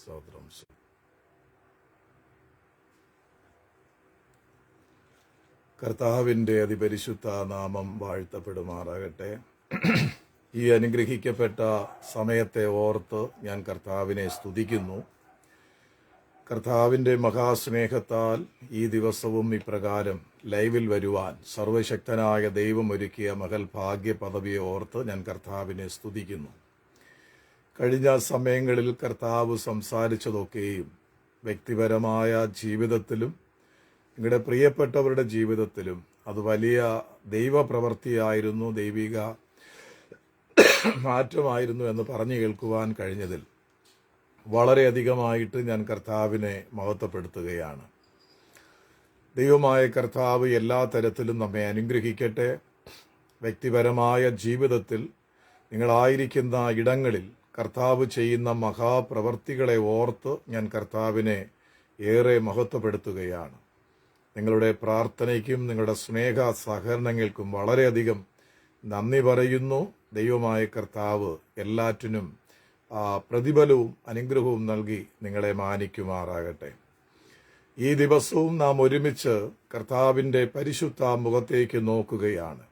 സ്തോത്രം. കർത്താവിൻ്റെ അതിപരിശുദ്ധ നാമം വാഴ്ത്തപ്പെടുമാറാകട്ടെ. ഈ അനുഗ്രഹിക്കപ്പെട്ട സമയത്തെ ഓർത്ത് ഞാൻ കർത്താവിനെ സ്തുതിക്കുന്നു. കർത്താവിൻ്റെ മഹാസ്നേഹത്താൽ ഈ ദിവസവും ഇപ്രകാരം ലൈവിൽ വരുവാൻ സർവശക്തനായ ദൈവം ഒരുക്കിയ മകൾ ഭാഗ്യ പദവിയെ ഓർത്ത് ഞാൻ കർത്താവിനെ സ്തുതിക്കുന്നു. കഴിഞ്ഞ സമയങ്ങളിൽ കർത്താവ് സംസാരിച്ചതൊക്കെയും വ്യക്തിപരമായ ജീവിതത്തിലും നിങ്ങളുടെ പ്രിയപ്പെട്ടവരുടെ ജീവിതത്തിലും അത് വലിയ ദൈവപ്രവൃത്തിയായിരുന്നു, ദൈവിക മാറ്റമായിരുന്നു എന്ന് പറഞ്ഞു കേൾക്കുവാൻ കഴിഞ്ഞതിൽ വളരെയധികമായിട്ട് ഞാൻ കർത്താവിനെ മഹത്വപ്പെടുത്തുകയാണ്. ദൈവമായ കർത്താവ് എല്ലാ തരത്തിലും നമ്മെ അനുഗ്രഹിക്കട്ടെ. വ്യക്തിപരമായ ജീവിതത്തിൽ നിങ്ങളായിരിക്കുന്ന ഇടങ്ങളിൽ കർത്താവ് ചെയ്യുന്ന മഹാപ്രവർത്തികളെ ഓർത്ത് ഞാൻ കർത്താവിനെ ഏറെ മഹത്വപ്പെടുത്തുകയാണ്. നിങ്ങളുടെ പ്രാർത്ഥനയ്ക്കും നിങ്ങളുടെ സ്നേഹ സഹകരണങ്ങൾക്കും വളരെയധികം നന്ദി പറയുന്നു. ദൈവമായ കർത്താവ് എല്ലാറ്റിനും പ്രതിഫലവും അനുഗ്രഹവും നൽകി നിങ്ങളെ മാനിക്കുമാറാകട്ടെ. ഈ ദിവസവും നാം ഒരുമിച്ച് കർത്താവിൻ്റെ പരിശുദ്ധ മുഖത്തേക്ക് നോക്കുകയാണ്.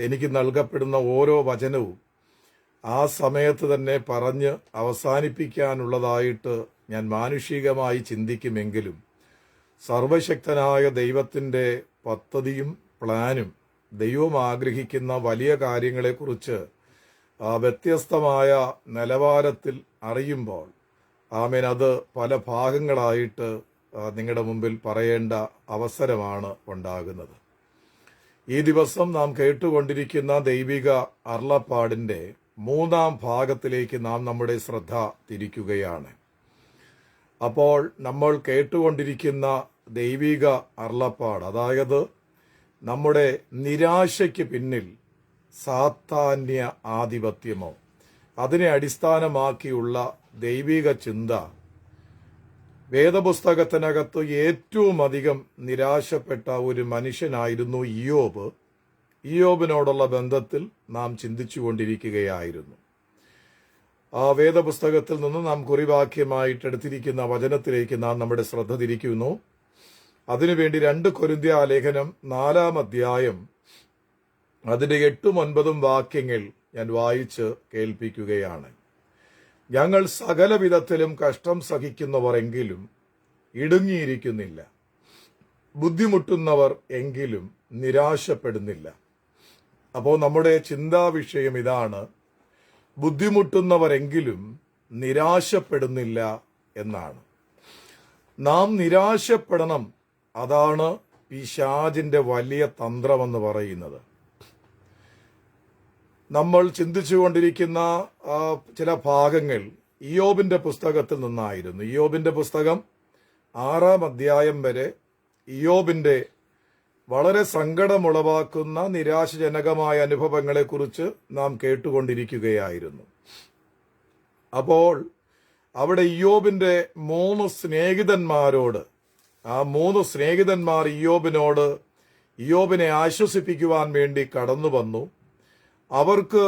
എനിക്ക് നൽകപ്പെടുന്ന ഓരോ വചനവും ആ സമയത്ത് തന്നെ പറഞ്ഞ് അവസാനിപ്പിക്കാനുള്ളതായിട്ട് ഞാൻ മാനുഷികമായി ചിന്തിക്കുമെങ്കിലും സർവശക്തനായ ദൈവത്തിൻ്റെ പദ്ധതിയും പ്ലാനും ദൈവം ആഗ്രഹിക്കുന്ന വലിയ കാര്യങ്ങളെക്കുറിച്ച് വ്യത്യസ്തമായ നിലവാരത്തിൽ അറിയുമ്പോൾ അത് പല ഭാഗങ്ങളായിട്ട് നിങ്ങളുടെ മുമ്പിൽ പറയേണ്ട അവസരമാണ് ഉണ്ടാകുന്നത്. ഈ ദിവസം നാം കേട്ടുകൊണ്ടിരിക്കുന്ന ദൈവിക അരുളപ്പാടിൻ്റെ 3-ാം ഭാഗത്തിലേക്ക് നാം നമ്മുടെ ശ്രദ്ധ തിരിക്കുകയാണ്. അപ്പോൾ നമ്മൾ കേട്ടുകൊണ്ടിരിക്കുന്ന ദൈവിക അരുളപ്പാട്, അതായത് നമ്മുടെ നിരാശയ്ക്ക് പിന്നിൽ സാത്താന്യ ആധിപത്യമോ അതിനെ അടിസ്ഥാനമാക്കിയുള്ള ദൈവിക ചിന്ത, വേദപുസ്തകത്തിനകത്ത് ഏറ്റവും അധികം നിരാശപ്പെട്ട ഒരു മനുഷ്യനായിരുന്നു ഇയ്യോബ്. ഇയ്യോബിനോടുള്ള ബന്ധത്തിൽ നാം ചിന്തിച്ചുകൊണ്ടിരിക്കുകയായിരുന്നു. ആ വേദപുസ്തകത്തിൽ നിന്ന് നാം കുറിവാക്യമായിട്ട് എടുത്തിരിക്കുന്ന വചനത്തിലേക്ക് നാം നമ്മുടെ ശ്രദ്ധ തിരിക്കുന്നു. അതിനുവേണ്ടി 2 കൊരിന്ത്യ ലേഖനം 4-ാം അധ്യായം അതിന്റെ 8ഉം 9ഉം വാക്യങ്ങൾ ഞാൻ വായിച്ച് കേൾപ്പിക്കുകയാണ്. ഞങ്ങൾ സകല വിധത്തിലും കഷ്ടം സഹിക്കുന്നവർ എങ്കിലും ഇടുങ്ങിയിരിക്കുന്നില്ല, ബുദ്ധിമുട്ടുന്നവർ എങ്കിലും നിരാശപ്പെടുന്നില്ല. അപ്പോൾ നമ്മുടെ ചിന്താ വിഷയം ഇതാണ്: ബുദ്ധിമുട്ടുന്നവരെങ്കിലും നിരാശപ്പെടുന്നില്ല എന്നാണ്. നാം നിരാശപ്പെടണം. അതാണ് പിശാചിന്റെ വലിയ തന്ത്രമെന്ന് പറയുന്നത്. നമ്മൾ ചിന്തിച്ചുകൊണ്ടിരിക്കുന്ന ചില ഭാഗങ്ങൾ ഇയ്യോബിന്റെ പുസ്തകത്തിൽ നിന്നായിരുന്നു. ഇയ്യോബിന്റെ പുസ്തകം 6-ാം അധ്യായം വരെ ഇയ്യോബിന്റെ വളരെ സങ്കടമുളവാക്കുന്ന നിരാശജനകമായ അനുഭവങ്ങളെക്കുറിച്ച് നാം കേട്ടുകൊണ്ടിരിക്കുകയായിരുന്നു. അപ്പോൾ അവിടെ ഇയ്യോബിന്റെ 3 സ്നേഹിതന്മാരോട്, ആ 3 സ്നേഹിതന്മാർ ഇയ്യോബിനെ ആശ്വസിപ്പിക്കുവാൻ വേണ്ടി കടന്നു വന്നു. അവർക്ക്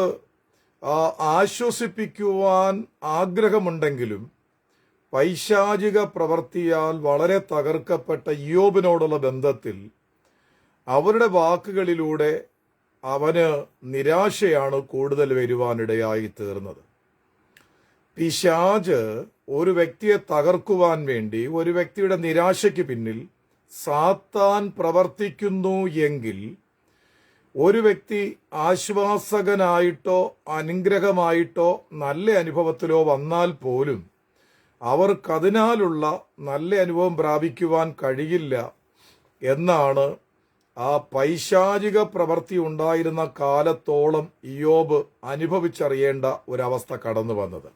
ആശ്വസിപ്പിക്കുവാൻ ആഗ്രഹമുണ്ടെങ്കിലും പൈശാചിക പ്രവൃത്തിയാൽ വളരെ തകർക്കപ്പെട്ട ഇയ്യോബിനോടുള്ള ബന്ധത്തിൽ അവരുടെ വാക്കുകളിലൂടെ അവന് നിരാശയാണ് കൂടുതൽ വരുവാനിടയായി തീർന്നത്. പിശാച് ഒരു വ്യക്തിയെ തകർക്കുവാൻ വേണ്ടി, ഒരു വ്യക്തിയുടെ നിരാശയ്ക്ക് പിന്നിൽ സാത്താൻ പ്രവർത്തിക്കുന്നു എങ്കിൽ ഒരു വ്യക്തി ആശ്വാസകനായിട്ടോ അനുഗ്രഹമായിട്ടോ നല്ല അനുഭവത്തിലോ വന്നാൽ പോലും അവർക്കതിനാലുള്ള നല്ല അനുഭവം പ്രാപിക്കുവാൻ കഴിയില്ല എന്നാണ് ആ പൈശാചിക പ്രവൃത്തി ഉണ്ടായിരുന്ന കാലത്തോളം ഇയ്യോബ് അനുഭവിച്ചറിയേണ്ട ഒരവസ്ഥ കടന്നു വന്നത്.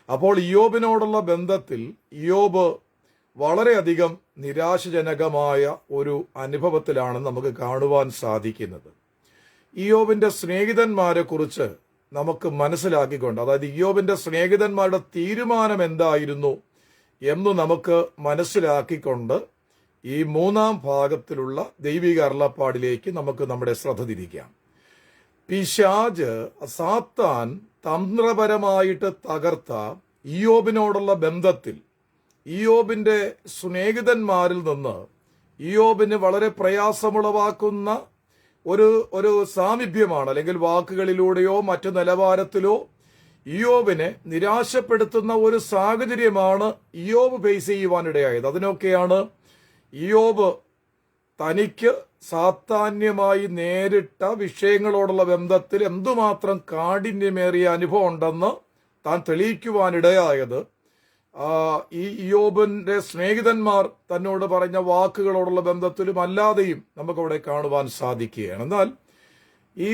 അപ്പോൾ ഇയ്യോബിനോടുള്ള ബന്ധത്തിൽ ഇയ്യോബ് വളരെയധികം നിരാശജനകമായ ഒരു അനുഭവത്തിലാണ് നമുക്ക് കാണുവാൻ സാധിക്കുന്നത്. ഇയ്യോബിന്റെ സ്നേഹിതന്മാരെ കുറിച്ച് നമുക്ക് മനസ്സിലാക്കിക്കൊണ്ട്, അതായത് ഇയ്യോബിന്റെ സ്നേഹിതന്മാരുടെ തീരുമാനം എന്തായിരുന്നു എന്ന് നമുക്ക് മനസ്സിലാക്കിക്കൊണ്ട് ഈ 3-ാം ഭാഗത്തിലുള്ള ദൈവിക അരുളപ്പാടിലേക്ക് നമുക്ക് നമ്മുടെ ശ്രദ്ധ തിരിക്കാം. പിശാച്, സാത്താൻ തന്ത്രപരമായിട്ട് തകർത്ത ഇയ്യോബിനോടുള്ള ബന്ധത്തിൽ ഇയ്യോബിന്റെ സ്നേഹിതന്മാരിൽ നിന്ന് ഇയ്യോബിന് വളരെ പ്രയാസമുളവാക്കുന്ന ഒരു സാമീപ്യമാണ്, അല്ലെങ്കിൽ വാക്കുകളിലൂടെയോ മറ്റു നിലവാരത്തിലോ ഇയ്യോബിനെ നിരാശപ്പെടുത്തുന്ന ഒരു സാഹചര്യമാണ് ഇയ്യോബ് ഫേസ് ചെയ്യുവാനിടയായത്. അതിനൊക്കെയാണ് ഇയ്യോബ് തനിക്ക് സാത്താന്യമായി നേരിട്ട വിഷയങ്ങളോടുള്ള ബന്ധത്തിൽ എന്തുമാത്രം കാഠിന്യമേറിയ അനുഭവം ഉണ്ടെന്ന് താൻ തെളിയിക്കുവാനിടയായത്. ഈ ഇയ്യോബിന്റെ സ്നേഹിതന്മാർ തന്നോട് പറഞ്ഞ വാക്കുകളോടുള്ള ബന്ധത്തിലും അല്ലാതെയും നമുക്കവിടെ കാണുവാൻ സാധിക്കുകയാണ്. എന്നാൽ ഈ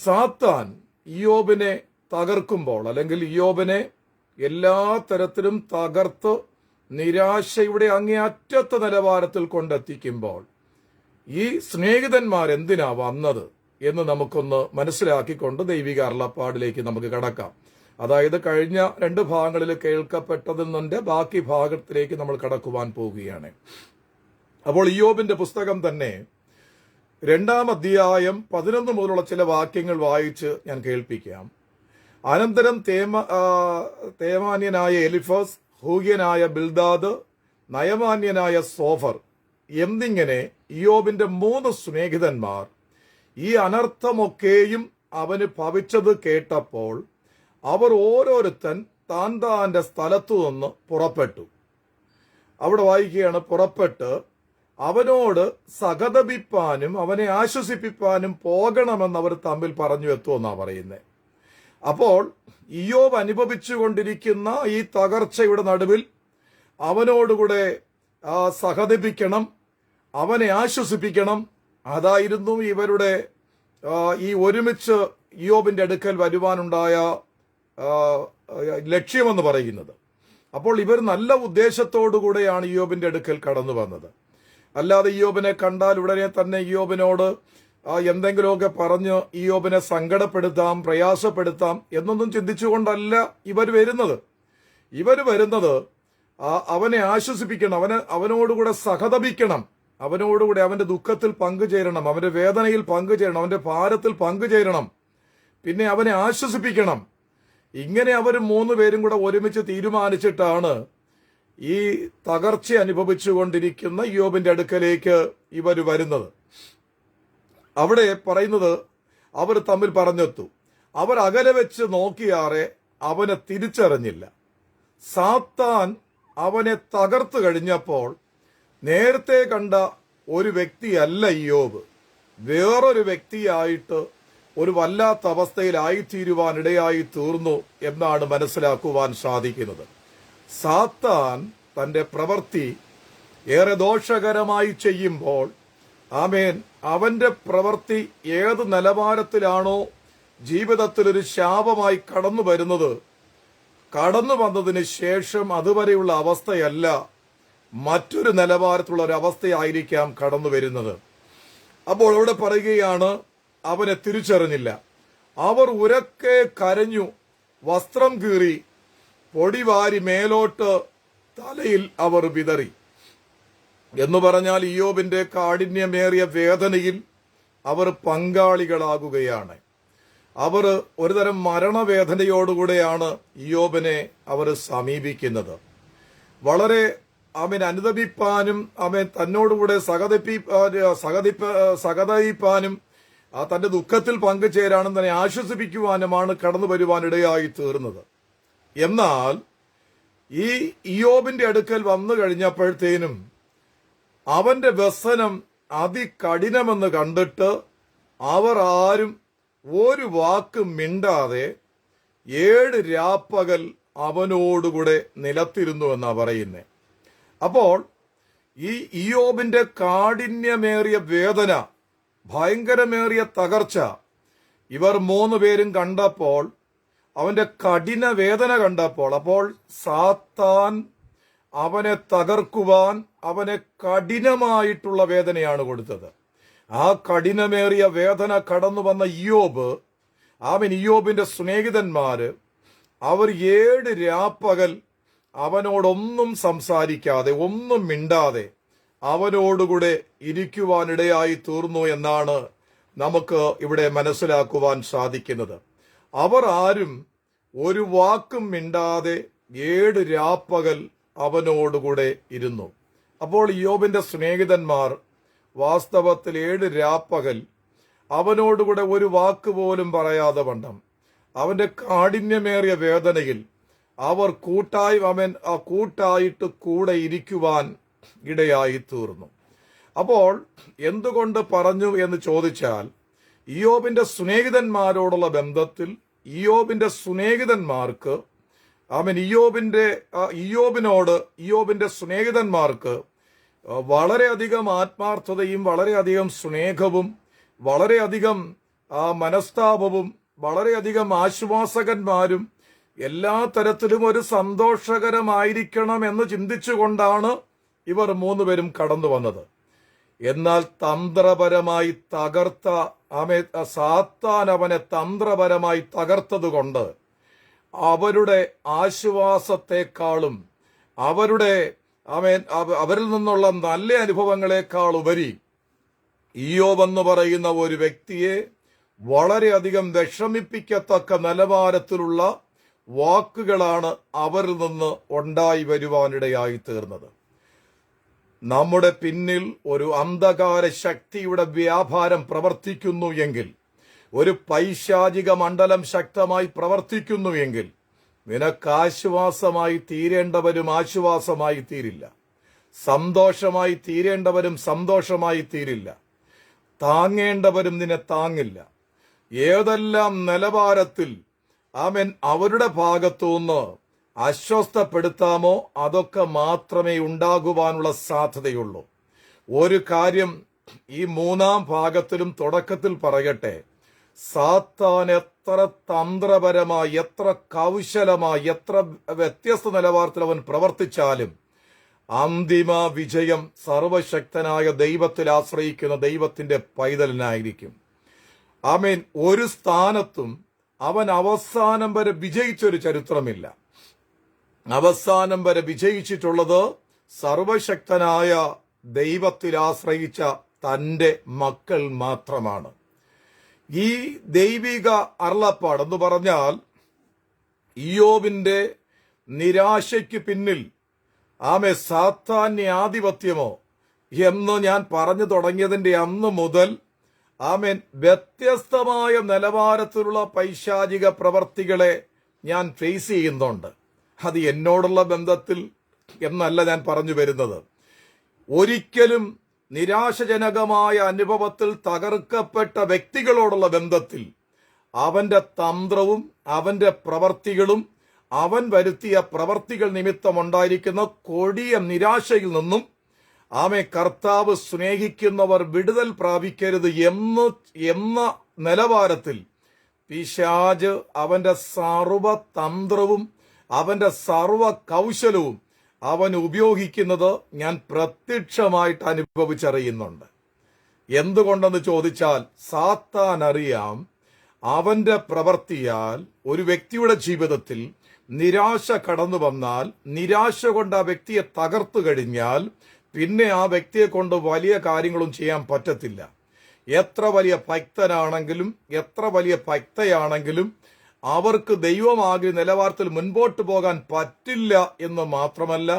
സാത്താൻ ഇയ്യോബിനെ തകർക്കുമ്പോൾ, അല്ലെങ്കിൽ ഇയ്യോബിനെ എല്ലാ തരത്തിലും തകർത്ത് നിരാശയുടെ അങ്ങേയറ്റത്തെ നിലവാരത്തിൽ കൊണ്ടെത്തിക്കുമ്പോൾ ഈ സ്നേഹിതന്മാർ എന്തിനാ വന്നത് എന്ന് നമുക്കൊന്ന് മനസ്സിലാക്കിക്കൊണ്ട് ദൈവിക അരുളപ്പാടിലേക്ക് നമുക്ക് കടക്കാം. അതായത് കഴിഞ്ഞ 2 ഭാഗങ്ങളിൽ കേൾക്കപ്പെട്ടതിൽ നിന്റെ ബാക്കി ഭാഗത്തിലേക്ക് നമ്മൾ കടക്കുവാൻ പോവുകയാണ്. അപ്പോൾ ഇയ്യോബിന്റെ പുസ്തകം തന്നെ 2-ാം അധ്യായം 11 മുതലുള്ള ചില വാക്യങ്ങൾ വായിച്ച് ഞാൻ കേൾപ്പിക്കാം. അനന്തരം തേമാന്യനായ എലിഫസ്, ഹൂഗ്യനായ ബിൽദാദ്, നയമാന്യനായ സോഫർ എന്നിങ്ങനെ ഇയ്യോബിന്റെ 3 സ്നേഹിതന്മാർ ഈ അനർത്ഥമൊക്കെയും അവന് ഭവിച്ചത് കേട്ടപ്പോൾ അവർ ഓരോരുത്തൻ താൻ്റെ സ്ഥലത്തു നിന്ന് പുറപ്പെട്ടു. അവിടെ വായിക്കുകയാണ്, പുറപ്പെട്ട് അവനോട് സഹതപിപ്പാനും അവനെ ആശ്വസിപ്പിപ്പാനും പോകണമെന്ന് അവർ തമ്മിൽ പറഞ്ഞു എത്തുമെന്നാണ് പറയുന്നത്. അപ്പോൾ ഇയ്യോബ് അനുഭവിച്ചുകൊണ്ടിരിക്കുന്ന ഈ തകർച്ചയുടെ നടുവിൽ അവനോടുകൂടെ സഹതപിക്കണം, അവനെ ആശ്വസിപ്പിക്കണം. അതായിരുന്നു ഇവരുടെ ഈ ഒരുമിച്ച് ഇയ്യോബിന്റെ അടുക്കൽ വരുവാനുണ്ടായ ലക്ഷ്യമെന്ന് പറയുന്നത്. അപ്പോൾ ഇവർ നല്ല ഉദ്ദേശത്തോടുകൂടെയാണ് ഇയ്യോബിന്റെ അടുക്കൽ കടന്നു വന്നത്. അല്ലാതെ ഇയ്യോബിനെ കണ്ടാൽ ഉടനെ തന്നെ ഇയ്യോബിനോട് എന്തെങ്കിലുമൊക്കെ പറഞ്ഞ് ഇയ്യോബിനെ സങ്കടപ്പെടുത്താം, പ്രയാസപ്പെടുത്താം എന്നൊന്നും ചിന്തിച്ചുകൊണ്ടല്ല ഇവർ വരുന്നത്. അവനെ ആശ്വസിപ്പിക്കണം, അവനോടുകൂടെ സഹതപിക്കണം, അവനോടുകൂടെ അവന്റെ ദുഃഖത്തിൽ പങ്കുചേരണം, അവന്റെ വേദനയിൽ പങ്കുചേരണം, അവന്റെ ഭാരത്തിൽ പങ്കുചേരണം, പിന്നെ അവനെ ആശ്വസിപ്പിക്കണം. ഇങ്ങനെ അവർ 3 പേരും കൂടെ ഒരുമിച്ച് തീരുമാനിച്ചിട്ടാണ് ഈ തകർച്ച അനുഭവിച്ചുകൊണ്ടിരിക്കുന്ന ഇയ്യോബിന്റെ അടുക്കലേക്ക് ഇവർ വരുന്നത്. അവിടെ പറയുന്നത്, അവർ തമ്മിൽ പറഞ്ഞെത്തു. അവർ അകലെ വെച്ച് നോക്കിയാറെ അവനെ തിരിച്ചറിഞ്ഞില്ല. സാത്താൻ അവനെ തകർത്തു കഴിഞ്ഞപ്പോൾ നേരത്തെ കണ്ട ഒരു വ്യക്തിയല്ല ഇയ്യോബ്, വേറൊരു വ്യക്തിയായിട്ട് ഒരു വല്ലാത്ത അവസ്ഥയിലായിത്തീരുവാനിടയായി തീർന്നു എന്നാണ് മനസ്സിലാക്കുവാൻ സാധിക്കുന്നത്. സാത്താൻ തന്റെ പ്രവൃത്തി ഏറെ ദോഷകരമായി ചെയ്യുമ്പോൾ അവന്റെ പ്രവൃത്തി ഏത് നിലവാരത്തിലാണോ ജീവിതത്തിൽ ഒരു ശാപമായി കടന്നു വരുന്നത്, കടന്നു വന്നതിന് ശേഷം അതുവരെയുള്ള അവസ്ഥയല്ല, മറ്റൊരു നിലവാരത്തിലുള്ള ഒരു അവസ്ഥയായിരിക്കാം കടന്നു വരുന്നത്. അപ്പോൾ അവിടെ പറയുകയാണ്, അവനെ തിരിച്ചറിഞ്ഞില്ല. അവർ ഉരക്കെ കരഞ്ഞു, വസ്ത്രം കീറി, പൊടിവാരി മേലോട്ട് തലയിൽ അവർ വിതറി. എന്ന് പറഞ്ഞാൽ ഇയ്യോബിന്റെ കാഠിന്യമേറിയ വേദനയിൽ അവർ പങ്കാളികളാകുകയാണ്. അവർ ഒരുതരം മരണവേദനയോടുകൂടെയാണ് ഇയ്യോബിനെ അവർ സമീപിക്കുന്നത്. വളരെ അനുദപിപ്പാനും തന്നോടുകൂടെ സഹതപിപ്പാനും തന്റെ ദുഃഖത്തിൽ പങ്കുചേരാനും തന്നെ ആശ്വസിപ്പിക്കുവാനുമാണ് കടന്നു വരുവാനിടയായി തീർന്നത്. എന്നാൽ ഈ ഇയ്യോബിന്റെ അടുക്കൽ വന്നു കഴിഞ്ഞപ്പോഴത്തേനും അവന്റെ വ്യസനം അതികഠിനമെന്ന് കണ്ടിട്ട് അവർ ആരും ഒരു വാക്ക് മിണ്ടാതെ 7 രാപ്പകൽ അവനോടുകൂടെ നിലത്തിരുന്നു എന്നാ പറയുന്നേ. അപ്പോൾ ഈ ഇയ്യോബിന്റെ കാഠിന്യമേറിയ വേദന, ഭയങ്കരമേറിയ തകർച്ച ഇവർ 3 പേരും കണ്ടപ്പോൾ, അവന്റെ കഠിന വേദന കണ്ടപ്പോൾ, അപ്പോൾ സാത്താൻ അവനെ തകർക്കുവാൻ അവനെ കഠിനമായിട്ടുള്ള വേദനയാണ് കൊടുത്തത്. ആ കഠിനമേറിയ വേദന കടന്നു വന്ന ഇയ്യോബിന്റെ സ്നേഹിതന്മാര് അവർ 7 രാപ്പകൽ അവനോടൊന്നും സംസാരിക്കാതെ, ഒന്നും മിണ്ടാതെ അവനോടുകൂടെ ഇരിക്കുവാനിടയായി തീർന്നു എന്നാണ് നമുക്ക് ഇവിടെ മനസ്സിലാക്കുവാൻ സാധിക്കുന്നത്. അവർ ആരും ഒരു വാക്കും മിണ്ടാതെ 7 രാപ്പകൽ അവനോടുകൂടെ ഇരുന്നു. അപ്പോൾ ഇയ്യോബിന്റെ സ്നേഹിതന്മാർ വാസ്തവത്തിൽ 7 രാപ്പകൽ അവനോടുകൂടെ ഒരു വാക്ക് പോലും പറയാതെ വണ്ണം അവന്റെ കാഠിന്യമേറിയ വേദനയിൽ അവർ കൂട്ടായിട്ട് കൂടെ ഇരിക്കുവാൻ ഇടയായി തീർന്നു. അപ്പോൾ എന്തുകൊണ്ട് പറഞ്ഞു എന്ന് ചോദിച്ചാൽ, ഇയ്യോബിന്റെ സ്നേഹിതന്മാരോടുള്ള ബന്ധത്തിൽ ഇയ്യോബിന്റെ സ്നേഹിതന്മാർക്ക് ഇയ്യോബിന്റെ സ്നേഹിതന്മാർക്ക് വളരെയധികം ആത്മാർത്ഥതയും വളരെയധികം സ്നേഹവും വളരെയധികം മനസ്താപവും വളരെയധികം ആശ്വാസകന്മാരും എല്ലാ തരത്തിലും ഒരു സന്തോഷകരമായിരിക്കണം എന്ന് ചിന്തിച്ചുകൊണ്ടാണ് ഇവർ 3 പേരും കടന്നു വന്നത്. എന്നാൽ തന്ത്രപരമായി സാത്താൻ അവനെ തന്ത്രപരമായി തകർത്തതുകൊണ്ട് അവരുടെ ആശ്വാസത്തെക്കാളും അവരിൽ നിന്നുള്ള നല്ല അനുഭവങ്ങളെക്കാൾ ഉപരി ഇയ്യോബ് എന്ന് പറയുന്ന ഒരു വ്യക്തിയെ വളരെയധികം വിഷമിപ്പിക്കത്തക്ക നിലവാരത്തിലുള്ള വാക്കുകളാണ് അവരിൽ നിന്ന് ഉണ്ടായി വരുവാനിടയായി തീർന്നത്. നമ്മുടെ പിന്നിൽ ഒരു അന്ധകാര ശക്തിയുടെ വ്യാപാരം പ്രവർത്തിക്കുന്നു എങ്കിൽ, ഒരു പൈശാചിക മണ്ഡലം ശക്തമായി പ്രവർത്തിക്കുന്നു എങ്കിൽ, നിനക്ക് ആശ്വാസമായി തീരേണ്ടവരും ആശ്വാസമായി തീരില്ല, സന്തോഷമായി തീരേണ്ടവരും സന്തോഷമായി തീരില്ല, താങ്ങേണ്ടവരും നിന്നെ താങ്ങില്ല. ഏതെല്ലാം നിലവാരത്തിൽ അവരുടെ ഭാഗത്തുനിന്ന് അസ്വസ്ഥപ്പെടുത്താമോ അതൊക്കെ മാത്രമേ ഉണ്ടാകുവാനുള്ള സാധ്യതയുള്ളൂ. ഒരു കാര്യം ഈ 3-ാം ഭാഗത്തിലും തുടക്കത്തിൽ പറയട്ടെ, സാത്താൻ എത്ര തന്ത്രപരമായി, എത്ര കൗശലമായി, എത്ര വ്യത്യസ്ത നിലവാരത്തിൽ അവൻ പ്രവർത്തിച്ചാലും അന്തിമ വിജയം സർവശക്തനായ ദൈവത്തിൽ ആശ്രയിക്കുന്ന ദൈവത്തിന്റെ പൈതലിനായിരിക്കും. ഒരു സ്ഥാനത്തും അവൻ അവസാനം വരെ വിജയിച്ചൊരു ചരിത്രമില്ല. അവസാനം വരെ വിജയിച്ചിട്ടുള്ളത് സർവശക്തനായ ദൈവത്തിൽ ആശ്രയിച്ച തന്റെ മക്കൾ മാത്രമാണ്. ഈ ദൈവിക അരുളപ്പാട് എന്ന് പറഞ്ഞാൽ ഇയ്യോബിന്റെ നിരാശയ്ക്ക് പിന്നിൽ സാത്താന്യ ആധിപത്യമോ എന്ന് ഞാൻ പറഞ്ഞു തുടങ്ങിയതിന്റെ അന്ന് മുതൽ വ്യത്യസ്തമായ നിലവാരത്തിലുള്ള പൈശാചിക പ്രവർത്തികളെ ഞാൻ ഫേസ് ചെയ്യുന്നുണ്ട്. അത് എന്നോടുള്ള ബന്ധത്തിൽ എന്നല്ല ഞാൻ പറഞ്ഞു വരുന്നത്. ഒരിക്കലും നിരാശജനകമായ അനുഭവത്തിൽ തകർക്കപ്പെട്ട വ്യക്തികളോടുള്ള ബന്ധത്തിൽ അവന്റെ തന്ത്രവും അവന്റെ പ്രവർത്തികളും അവൻ വരുത്തിയ പ്രവർത്തികൾ നിമിത്തമുണ്ടായിരിക്കുന്ന കൊടിയ നിരാശയിൽ നിന്നും കർത്താവ് സ്നേഹിക്കുന്നവർ വിടുതൽ പ്രാപിക്കരുത് എന്ന നിലവാരത്തിൽ പിശാച് അവന്റെ സർവ തന്ത്രവും അവന്റെ സർവ കൗശലവും അവൻ ഉപയോഗിക്കുന്നത് ഞാൻ പ്രത്യക്ഷമായിട്ട് അനുഭവിച്ചറിയുന്നുണ്ട്. എന്തുകൊണ്ടെന്ന് ചോദിച്ചാൽ, സാത്താൻ അറിയാം അവന്റെ പ്രവൃത്തിയാൽ ഒരു വ്യക്തിയുടെ ജീവിതത്തിൽ നിരാശ കടന്നു വന്നാൽ, നിരാശ കൊണ്ട് ആ വ്യക്തിയെ തകർത്തു കഴിഞ്ഞാൽ പിന്നെ ആ വ്യക്തിയെ കൊണ്ട് വലിയ കാര്യങ്ങളും ചെയ്യാൻ പറ്റത്തില്ല. എത്ര വലിയ ഭക്തനാണെങ്കിലും എത്ര വലിയ ഭക്തയാണെങ്കിലും അവർക്ക് ദൈവമാകിയ നിലവാരത്തിൽ മുൻപോട്ട് പോകാൻ പറ്റില്ല എന്ന് മാത്രമല്ല,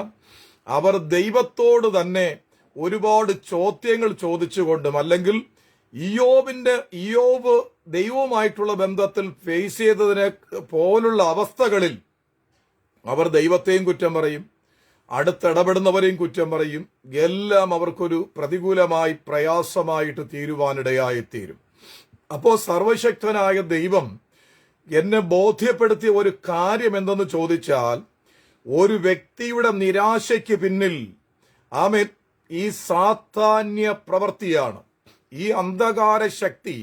അവർ ദൈവത്തോട് തന്നെ ഒരുപാട് ചോദ്യങ്ങൾ ചോദിച്ചുകൊണ്ടും, അല്ലെങ്കിൽ ഇയ്യോബ് ദൈവവുമായിട്ടുള്ള ബന്ധത്തിൽ ഫേസ് ചെയ്തതിനെ പോലുള്ള അവസ്ഥകളിൽ അവർ ദൈവത്തെയും കുറ്റം പറയും, അടുത്തിടപെടുന്നവരെയും കുറ്റം പറയും. എല്ലാം അവർക്കൊരു പ്രതികൂലമായി പ്രയാസമായിട്ട് തീരുവാനിടയായിത്തീരും. അപ്പോൾ സർവശക്തനായ ദൈവം എന്നെ ബോധ്യപ്പെടുത്തിയ ഒരു കാര്യം എന്തെന്ന് ചോദിച്ചാൽ, ഒരു വ്യക്തിയുടെ നിരാശയ്ക്ക് പിന്നിൽ ഈ സാത്താന്യ പ്രവൃത്തിയാണ്. ഈ അന്ധകാര ശക്തി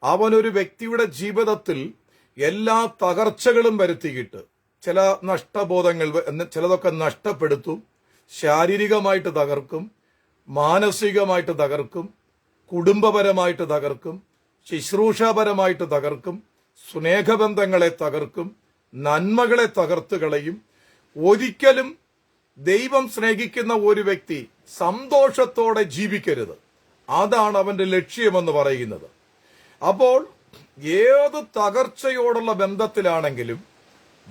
അവനൊരു വ്യക്തിയുടെ ജീവിതത്തിൽ എല്ലാ തകർച്ചകളും വരുത്തിയിട്ട് ചില നഷ്ടബോധങ്ങൾ ചിലതൊക്കെ നഷ്ടപ്പെടുത്തും, ശാരീരികമായിട്ട് തകർക്കും, മാനസികമായിട്ട് തകർക്കും, കുടുംബപരമായിട്ട് തകർക്കും, ശുശ്രൂഷാപരമായിട്ട് തകർക്കും, സ്നേഹബന്ധങ്ങളെ തകർക്കും, നന്മകളെ തകർത്ത് കളയും. ഒരിക്കലും ദൈവം സ്നേഹിക്കുന്ന ഒരു വ്യക്തി സന്തോഷത്തോടെ ജീവിക്കരുത്. അതാണ് അവന്റെ ലക്ഷ്യമെന്ന് പറയുന്നത്. അപ്പോൾ ഏത് തകർച്ചയോടുള്ള ബന്ധത്തിലാണെങ്കിലും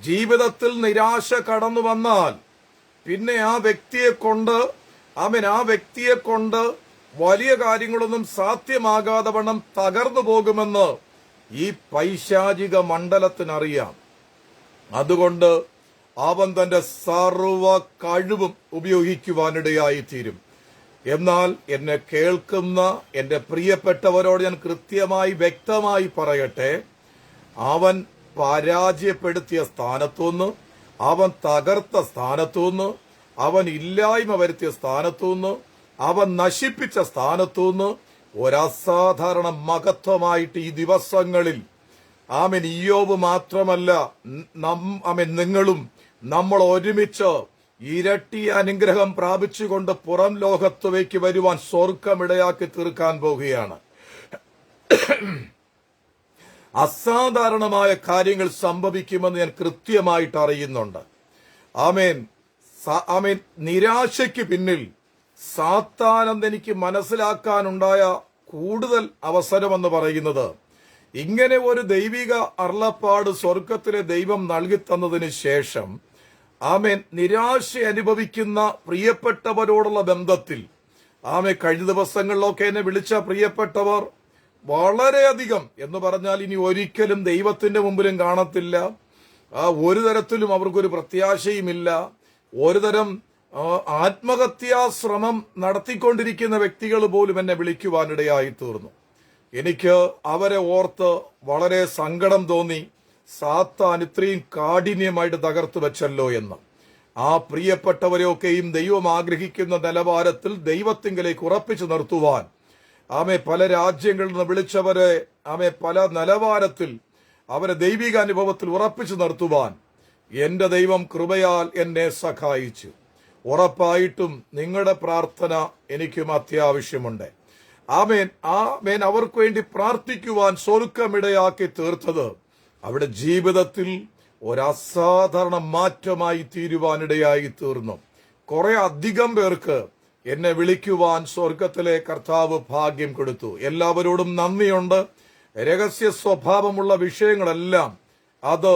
ജീവിതത്തിൽ നിരാശ കടന്നു വന്നാൽ പിന്നെ ആ വ്യക്തിയെ കൊണ്ട് വലിയ കാര്യങ്ങളൊന്നും സാധ്യമാകാതെ വണ്ണം തകർന്നു പോകുമെന്ന് ഈ പൈശാചിക മണ്ഡലത്തിനറിയാം. അതുകൊണ്ട് അവൻ തന്റെ സർവ കഴിവും ഉപയോഗിക്കുവാനിടയായിത്തീരും. എന്നാൽ എന്നെ കേൾക്കുന്ന എന്റെ പ്രിയപ്പെട്ടവരോട് ഞാൻ കൃത്യമായി വ്യക്തമായി പറയട്ടെ, അവൻ പരാജയപ്പെടുത്തിയ സ്ഥാനത്തുനിന്ന്, അവൻ തകർത്ത സ്ഥാനത്തുനിന്ന്, അവൻ ഇല്ലായ്മ വരുത്തിയ സ്ഥാനത്തുനിന്ന്, അവൻ നശിപ്പിച്ച സ്ഥാനത്തുനിന്ന് ഒരസാധാരണ മഹത്വമായിട്ട് ഈ ദിവസങ്ങളിൽ ഇയ്യോബ് മാത്രമല്ല നിങ്ങളും നമ്മൾ ഒരുമിച്ച് ഇരട്ടി അനുഗ്രഹം പ്രാപിച്ചുകൊണ്ട് പുറം ലോകത്തുവയ്ക്ക് വരുവാൻ സ്വർഗമിടയാക്കി തീർക്കാൻ പോവുകയാണ്. അസാധാരണമായ കാര്യങ്ങൾ സംഭവിക്കുമെന്ന് ഞാൻ കൃത്യമായിട്ട് അറിയുന്നുണ്ട്. ആമേൻ. നിരാശയ്ക്ക് പിന്നിൽ സാത്താനെന്ന് എനിക്ക് മനസ്സിലാക്കാനുണ്ടായ കൂടുതൽ അവസരമെന്ന് പറയുന്നത്, ഇങ്ങനെ ഒരു ദൈവിക അരുളപ്പാട് സ്വർഗത്തിലെ ദൈവം നൽകി തന്നതിന് ശേഷം നിരാശ അനുഭവിക്കുന്ന പ്രിയപ്പെട്ടവരോടുള്ള ബന്ധത്തിൽ കഴിഞ്ഞ ദിവസങ്ങളിലൊക്കെ എന്നെ വിളിച്ച പ്രിയപ്പെട്ടവർ വളരെയധികം എന്ന് പറഞ്ഞാൽ ഇനി ഒരിക്കലും ദൈവത്തിന്റെ മുമ്പിലും കാണത്തില്ല, ഒരു തരത്തിലും അവർക്കൊരു പ്രത്യാശയുമില്ല, ഒരു തരം ആത്മഹത്യാശ്രമം നടത്തിക്കൊണ്ടിരിക്കുന്ന വ്യക്തികൾ പോലും എന്നെ വിളിക്കുവാനിടയായി തീർന്നു. എനിക്ക് അവരെ ഓർത്ത് വളരെ സങ്കടം തോന്നി. സാത്താൻ ഇത്രയും കാഠിന്യമായിട്ട് തകർത്തു വെച്ചല്ലോ എന്ന്. ആ പ്രിയപ്പെട്ടവരെയൊക്കെയും ദൈവം ആഗ്രഹിക്കുന്ന നിലവാരത്തിൽ ദൈവത്തിങ്കലേക്ക് ഉറപ്പിച്ചു നിർത്തുവാൻ പല രാജ്യങ്ങളിൽ നിന്ന് വിളിച്ചവരെ പല നിലവാരത്തിൽ അവരെ ദൈവിക അനുഭവത്തിൽ ഉറപ്പിച്ചു നിർത്തുവാൻ എന്റെ ദൈവം കൃപയാൽ എന്നെ സഹായിച്ചു. ഉറപ്പായിട്ടും നിങ്ങളുടെ പ്രാർത്ഥന എനിക്കും അത്യാവശ്യമുണ്ട്. അവർക്ക് വേണ്ടി പ്രാർത്ഥിക്കുവാൻ സ്വർഗമിടയാക്കി തീർത്തത് അവിടെ ജീവിതത്തിൽ ഒരസാധാരണ മാറ്റമായി തീരുവാനിടയായി തീർന്നു. കുറെ അധികം പേർക്ക് എന്നെ വിളിക്കുവാൻ സ്വർഗത്തിലെ കർത്താവ് ഭാഗ്യം കൊടുത്തു. എല്ലാവരോടും നന്ദിയുണ്ട്. രഹസ്യ സ്വഭാവമുള്ള വിഷയങ്ങളെല്ലാം അത്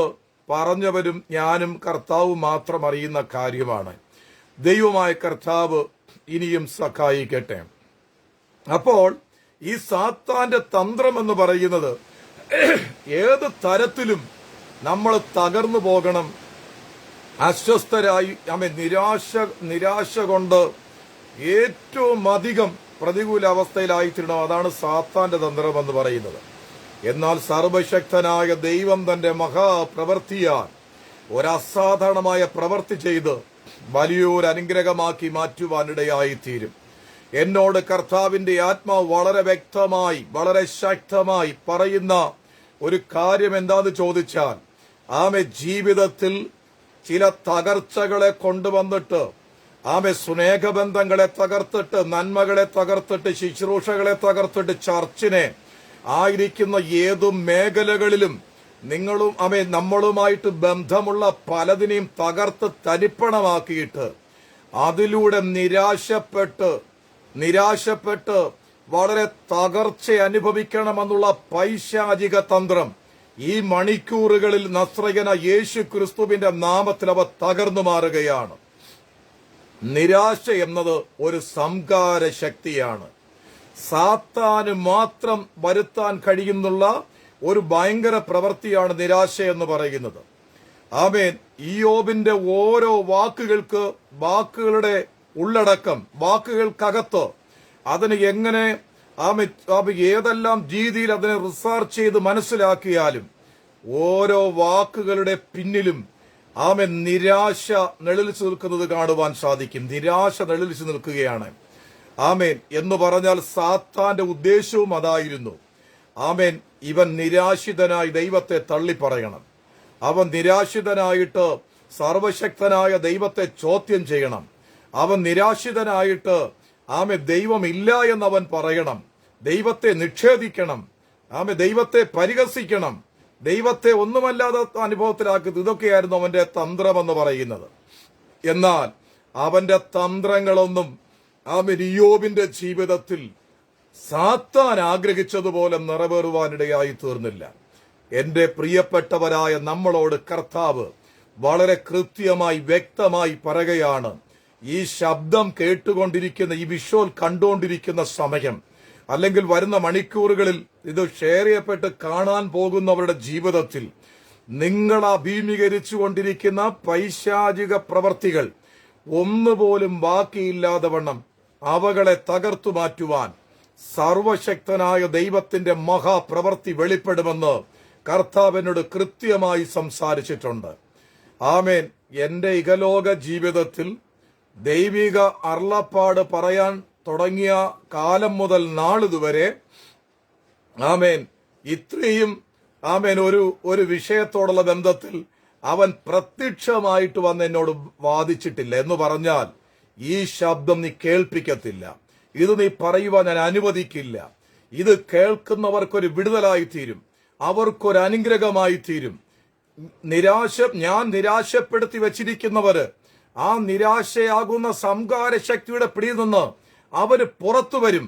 പറഞ്ഞവരും ഞാനും കർത്താവ് മാത്രം അറിയുന്ന കാര്യമാണ്. ദൈവമായ കർത്താവ് ഇനിയും സഹായിക്കട്ടെ. അപ്പോൾ ഈ സാത്താന്റെ തന്ത്രം എന്ന് പറയുന്നത് ഏത് തരത്തിലും നമ്മൾ തകർന്നു പോകണം, അസ്വസ്ഥരായി നിരാശ കൊണ്ട് ഏറ്റവും അധികം പ്രതികൂല അവസ്ഥയിലായിത്തീരണം. അതാണ് സാത്താന്റെ തന്ത്രം എന്ന് പറയുന്നത്. എന്നാൽ സർവശക്തനായ ദൈവം തന്റെ മഹാപ്രവൃത്തിയാൽ ഒരസാധാരണമായ പ്രവൃത്തി ചെയ്ത് വലിയൊരു അനുഗ്രഹമാക്കി മാറ്റുവാനിടയായിത്തീരും. എന്നോട് കർത്താവിന്റെ ആത്മാവ് വളരെ വ്യക്തമായി വളരെ ശക്തമായി പറയുന്ന ഒരു കാര്യം എന്താന്ന് ചോദിച്ചാൽ, ജീവിതത്തിൽ ചില തകർച്ചകളെ കൊണ്ടുവന്നിട്ട് സ്നേഹബന്ധങ്ങളെ തകർത്തിട്ട്, നന്മകളെ തകർത്തിട്ട്, ശുശ്രൂഷകളെ തകർത്തിട്ട്, ചർച്ചിനെ ആയിരിക്കുന്ന ഏതു മേഖലകളിലും നിങ്ങളും നമ്മളുമായിട്ട് ബന്ധമുള്ള പലതിനെയും തകർത്ത് തരിപ്പണമാക്കിയിട്ട് അതിലൂടെ നിരാശപ്പെട്ട് വളരെ തകർച്ച അനുഭവിക്കണമെന്നുള്ള പൈശാചിക തന്ത്രം ഈ മണിക്കൂറുകളിൽ നസ്രയന യേശു ക്രിസ്തുവിന്റെ നാമത്തിൽ അവ തകർന്നു മാറുകയാണ്. നിരാശ എന്നത് ഒരു സംഹാര ശക്തിയാണ്. സാത്താന് മാത്രം വരുത്താൻ കഴിയുന്നുള്ള ഒരു ഭയങ്കര പ്രവൃത്തിയാണ് നിരാശ എന്ന് പറയുന്നത്. ഇയ്യോബിന്റെ ഓരോ വാക്കുകളുടെ ഉള്ളടക്കം, വാക്കുകൾക്കകത്ത് അതിന് എങ്ങനെ ഏതെല്ലാം രീതിയിൽ അതിനെ റിസർച്ച് ചെയ്ത് മനസ്സിലാക്കിയാലും ഓരോ വാക്കുകളുടെ പിന്നിലും നിരാശ നിഴലിച്ചു നിൽക്കുന്നത് കാണുവാൻ സാധിക്കും. നിരാശ നിഴലിച്ചു നിൽക്കുകയാണ്. എന്ന് പറഞ്ഞാൽ സാത്താന്റെ ഉദ്ദേശവും അതായിരുന്നു. ഇവൻ നിരാശിതനായി ദൈവത്തെ തള്ളിപ്പറയണം. അവൻ നിരാശിതനായിട്ട് സർവശക്തനായ ദൈവത്തെ ചോദ്യം ചെയ്യണം. അവൻ നിരാശിതനായിട്ട് ദൈവമില്ല എന്നവൻ പറയണം. ദൈവത്തെ നിഷേധിക്കണം. ദൈവത്തെ പരിഹസിക്കണം. ദൈവത്തെ ഒന്നുമല്ലാതെ അനുഭവത്തിലാക്കുന്നത്. ഇതൊക്കെയായിരുന്നു അവന്റെ തന്ത്രമെന്ന് പറയുന്നത്. എന്നാൽ അവന്റെ തന്ത്രങ്ങളൊന്നും ഇയ്യോബിന്റെ ജീവിതത്തിൽ സാത്താൻ ആഗ്രഹിച്ചതുപോലെ നിറവേറുവാനിടയായി തീർന്നില്ല. എന്റെ പ്രിയപ്പെട്ടവരായ നമ്മളോട് കർത്താവ് വളരെ കൃത്യമായി വ്യക്തമായി പറയുകയാണ്. ഈ ശബ്ദം കേട്ടുകൊണ്ടിരിക്കുന്ന, ഈ വിഷ്വൽ കണ്ടുകൊണ്ടിരിക്കുന്ന സമയം, അല്ലെങ്കിൽ വരുന്ന മണിക്കൂറുകളിൽ ഇത് ഷെയർ ചെയ്യപ്പെട്ട് കാണാൻ പോകുന്നവരുടെ ജീവിതത്തിൽ നിങ്ങൾ അഭിമുഖീകരിച്ചു കൊണ്ടിരിക്കുന്ന പൈശാചിക പ്രവർത്തികൾ ഒന്നുപോലും ബാക്കിയില്ലാതെ വണ്ണം അവകളെ തകർത്തു മാറ്റുവാൻ സർവശക്തനായ ദൈവത്തിന്റെ മഹാപ്രവൃത്തി വെളിപ്പെടുമെന്ന് കർത്താവിനോട് കൃത്യമായി സംസാരിച്ചിട്ടുണ്ട്. ആമേൻ. എന്റെ ഇഹലോക ജീവിതത്തിൽ ദൈവിക അരുളപ്പാട് പറയാൻ തുടങ്ങിയ കാലം മുതൽ നാളിതുവരെ ആമേൻ ഇത്രയും ആമേൻ ഒരു വിഷയത്തോടുള്ള ബന്ധത്തിൽ അവൻ പ്രത്യക്ഷമായിട്ട് വന്ന് എന്നോട് വാദിച്ചിട്ടില്ല. എന്ന് പറഞ്ഞാൽ ഈ ശബ്ദം നീ കേൾപ്പിക്കത്തില്ല, ഇത് നീ പറയുവാൻ ഞാൻ അനുവദിക്കില്ല, ഇത് കേൾക്കുന്നവർക്കൊരു വിടുതലായി തീരും, അവർക്കൊരു അനുഗ്രഹമായി തീരും. ഞാൻ നിരാശപ്പെടുത്തി വച്ചിരിക്കുന്നവര് ആ നിരാശയാകുന്ന സംഹാര ശക്തിയുടെ പിടിയിൽ നിന്ന് അവര് പുറത്തു വരും.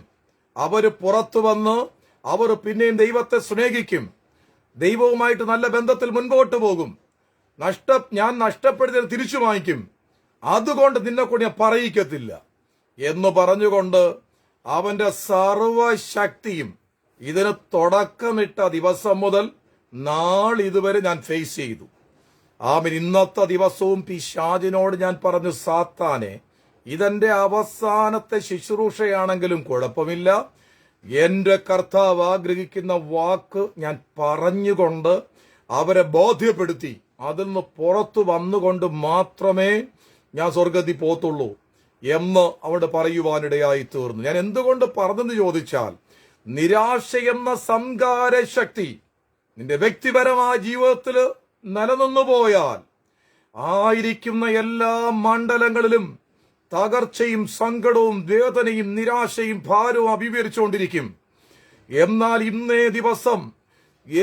അവര് പുറത്തു വന്ന് അവർ പിന്നെയും ദൈവത്തെ സ്നേഹിക്കും, ദൈവവുമായിട്ട് നല്ല ബന്ധത്തിൽ മുൻപോട്ട് പോകും. ഞാൻ നഷ്ടപ്പെടുത്തിയത് തിരിച്ചു വാങ്ങിക്കും, അതുകൊണ്ട് നിന്നെ കൊണ്ട് ഞാൻ പറയിക്കത്തില്ല എന്ന് പറഞ്ഞുകൊണ്ട് അവന്റെ സർവശക്തിയും ഇതിന് തുടക്കമിട്ട ദിവസം മുതൽ നാളിതുവരെ ഞാൻ ഫേസ് ചെയ്തു. ആമേൻ. ഇന്നത്തെ ദിവസവും പിശാചിനോട് ഞാൻ പറഞ്ഞു, സാത്താനെ, ഇതെന്റെ അവസാനത്തെ ശുശ്രൂഷയാണെങ്കിലും കുഴപ്പമില്ല, എന്റെ കർത്താവ് ആഗ്രഹിക്കുന്ന വാക്ക് ഞാൻ പറഞ്ഞുകൊണ്ട് അവരെ ബോധ്യപ്പെടുത്തി അതിൽ നിന്ന് പുറത്തു വന്നുകൊണ്ട് മാത്രമേ ഞാൻ സ്വർഗത്തിൽ പോത്തുള്ളൂ എന്ന് അവിടെ പറയുവാനിടയായി തീർന്നു. ഞാൻ എന്തുകൊണ്ട് പറഞ്ഞെന്ന് ചോദിച്ചാൽ, നിരാശയെന്ന സംഹാര ശക്തി നിന്റെ വ്യക്തിപരമായ ജീവിതത്തിൽ നിലനിന്നു പോയാൽ ആയിരിക്കുന്ന എല്ലാ മണ്ഡലങ്ങളിലും തകർച്ചയും സങ്കടവും വേദനയും നിരാശയും ഭാരവും അഭിമുഖീകരിച്ചുകൊണ്ടിരിക്കും. എന്നാൽ ഇന്നേ ദിവസം